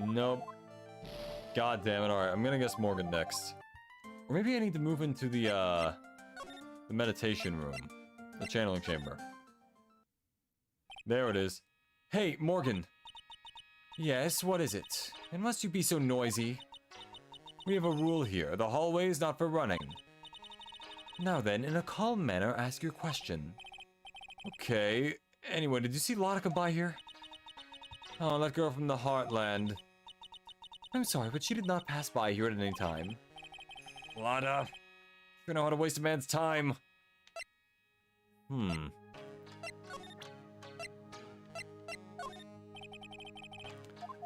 Nope. God damn it. Alright, I'm gonna guess Morgan next. Or maybe I need to move into the meditation room. The channeling chamber. There it is. Hey, Morgan. Yes, what is it? And must you be so noisy? We have a rule here. The hallway is not for running. Now then, in a calm manner, ask your question. Okay. Anyway, did you see Lotta come by here? Oh, that girl from the Heartland. I'm sorry, but she did not pass by here at any time. Lotta. You know how to waste a man's time.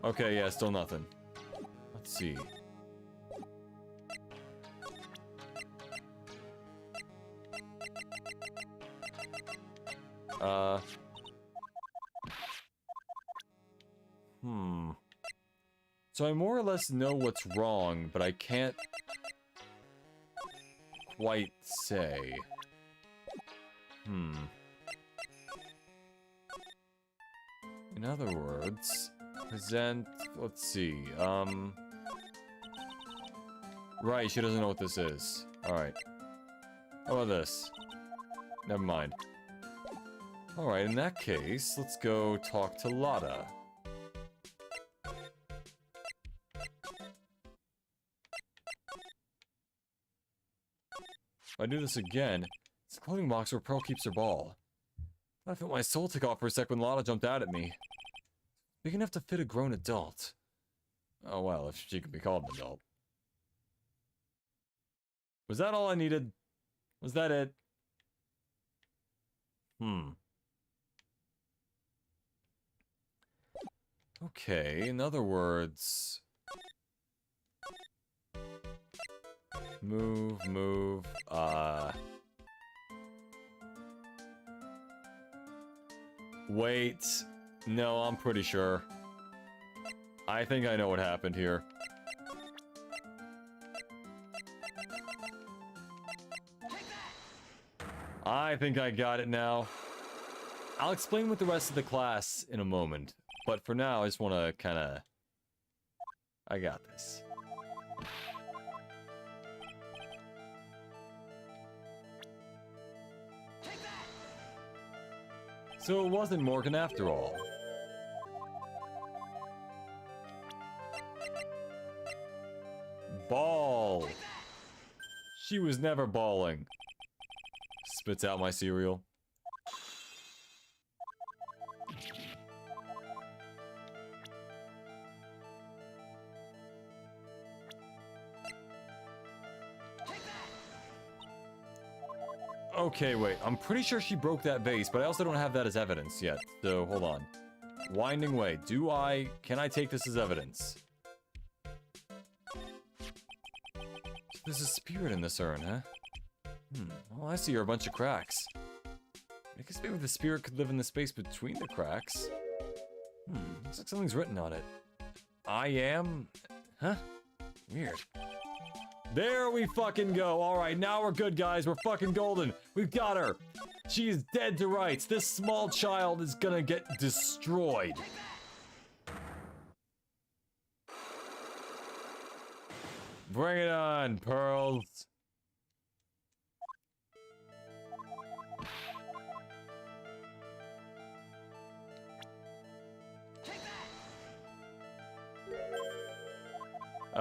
Okay, yeah, still nothing. Let's see. So I more or less know what's wrong, but I can't quite say. In other words, present, let's see, right, she doesn't know what this is. Alright. How about this? Never mind. Alright, in that case, let's go talk to Lotta. If I do this again, it's a clothing box where Pearl keeps her ball. I felt my soul take off for a sec when Lotta jumped out at me. Big enough to fit a grown adult. Oh well, if she could be called an adult. Was that all I needed? Was that it? Okay, in other words... Move, wait. No, I'm pretty sure. I think I know what happened here. I think I got it now. I'll explain with the rest of the class in a moment. But for now, I just want to kind of... I got this. So it wasn't Morgan after all. Ball. She was never balling. Spits out my cereal. Okay, wait. I'm pretty sure she broke that vase, but I also don't have that as evidence yet. So, hold on. Winding Way. Can I take this as evidence? There's a spirit in this urn, huh? Well, I see you're a bunch of cracks. I guess maybe the spirit could live in the space between the cracks. Looks like something's written on it. I am... Huh? Weird. There we fucking go. Alright, now we're good, guys. We're fucking golden. We've got her. She is dead to rights. This small child is gonna get destroyed. Bring it on, Pearls.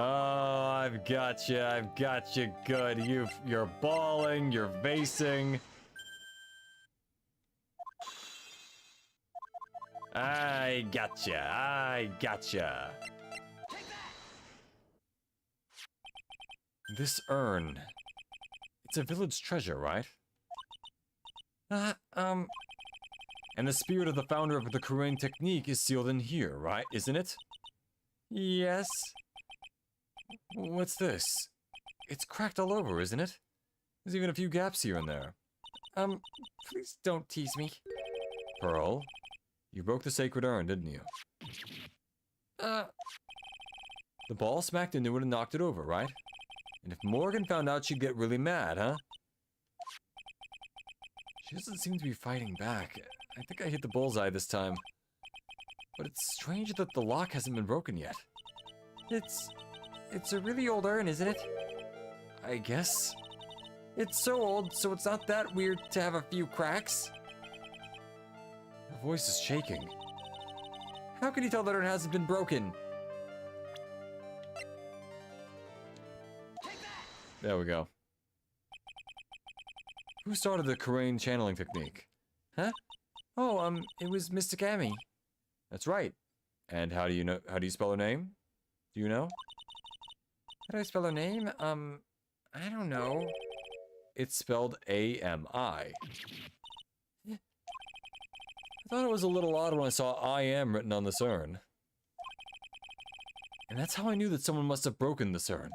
Oh, I've got you good. You're bawling, you're vasing. I gotcha. This urn. It's a village treasure, right? And the spirit of the founder of the Kurain technique is sealed in here, right? Isn't it? Yes. What's this? It's cracked all over, isn't it? There's even a few gaps here and there. Please don't tease me. Pearl, you broke the sacred urn, didn't you? The ball smacked into it and knocked it over, right? And if Morgan found out, she'd get really mad, huh? She doesn't seem to be fighting back. I think I hit the bullseye this time. But it's strange that the lock hasn't been broken yet. It's a really old urn, isn't it? I guess. It's so old, so it's not that weird to have a few cracks. Her voice is shaking. How can you tell that urn hasn't been broken? There we go. Who started the Kurain channeling technique? Huh? Oh, it was Mystic Amy. That's right. And how do you spell her name? Do you know? How do I spell her name? I don't know. It's spelled A-M-I. I thought it was a little odd when I saw I am written on this urn. And that's how I knew that someone must have broken this urn.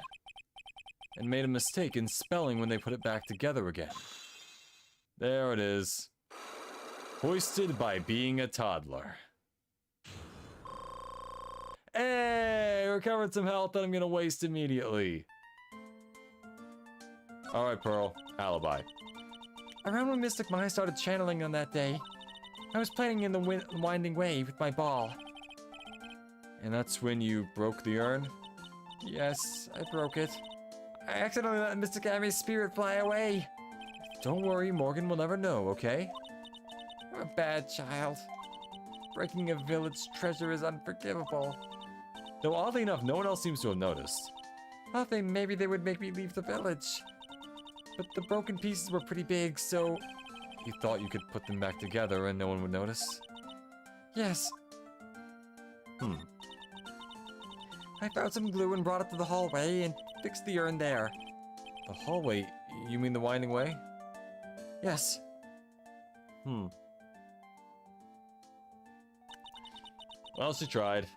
And made a mistake in spelling when they put it back together again. There it is. Hoisted by being a toddler. Hey, recovered some health that I'm gonna waste immediately. Alright, Pearl. Alibi. Around when Mystic Mai started channeling on that day, I was playing in the winding way with my ball. And that's when you broke the urn? Yes, I broke it. I accidentally let Mystic Amy's spirit fly away. Don't worry, Morgan will never know, okay? I'm a bad child. Breaking a village treasure is unforgivable. Though oddly enough, no one else seems to have noticed. I thought maybe they would make me leave the village. But the broken pieces were pretty big, so... You thought you could put them back together and no one would notice? Yes. I found some glue and brought it to the hallway and fixed the urn there. The hallway? You mean the winding way? Yes. Well, she tried.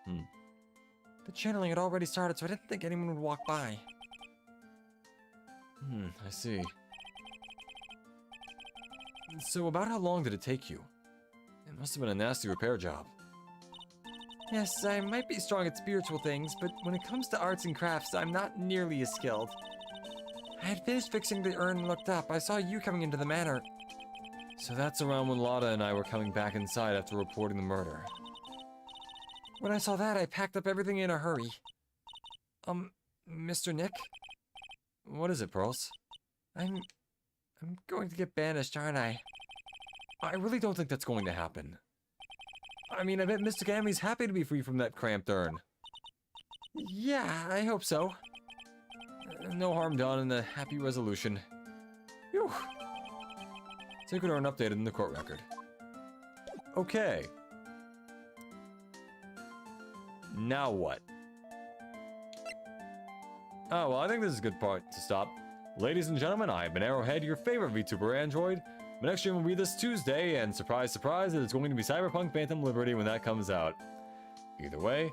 The channeling had already started, so I didn't think anyone would walk by. I see. So about how long did it take you? It must have been a nasty repair job. Yes, I might be strong at spiritual things, but when it comes to arts and crafts, I'm not nearly as skilled. I had finished fixing the urn and looked up. I saw you coming into the manor. So that's around when Lotta and I were coming back inside after reporting the murder. When I saw that, I packed up everything in a hurry. Mr. Nick? What is it, Pearls? I'm going to get banished, aren't I? I really don't think that's going to happen. I mean, I bet Mystic Amy's happy to be free from that cramped urn. Yeah, I hope so. No harm done and a happy resolution. Phew. Sacred urn updated in the court record. Okay. Now what? Oh, well, I think this is a good part to stop. Ladies and gentlemen, I have been Arrowhead, your favorite VTuber android. My next stream will be this Tuesday, and surprise, surprise, it's going to be Cyberpunk Phantom Liberty when that comes out. Either way,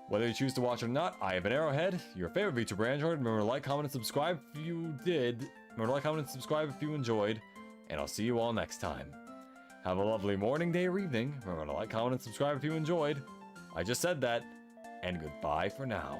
Whether you choose to watch it or not, I have been Arrowhead, your favorite VTuber Android. Remember to like, comment, and subscribe if you did. Remember to like, comment, and subscribe if you enjoyed. And I'll see you all next time. Have a lovely morning, day, or evening. Remember to like, comment, and subscribe if you enjoyed. I just said that. And goodbye for now.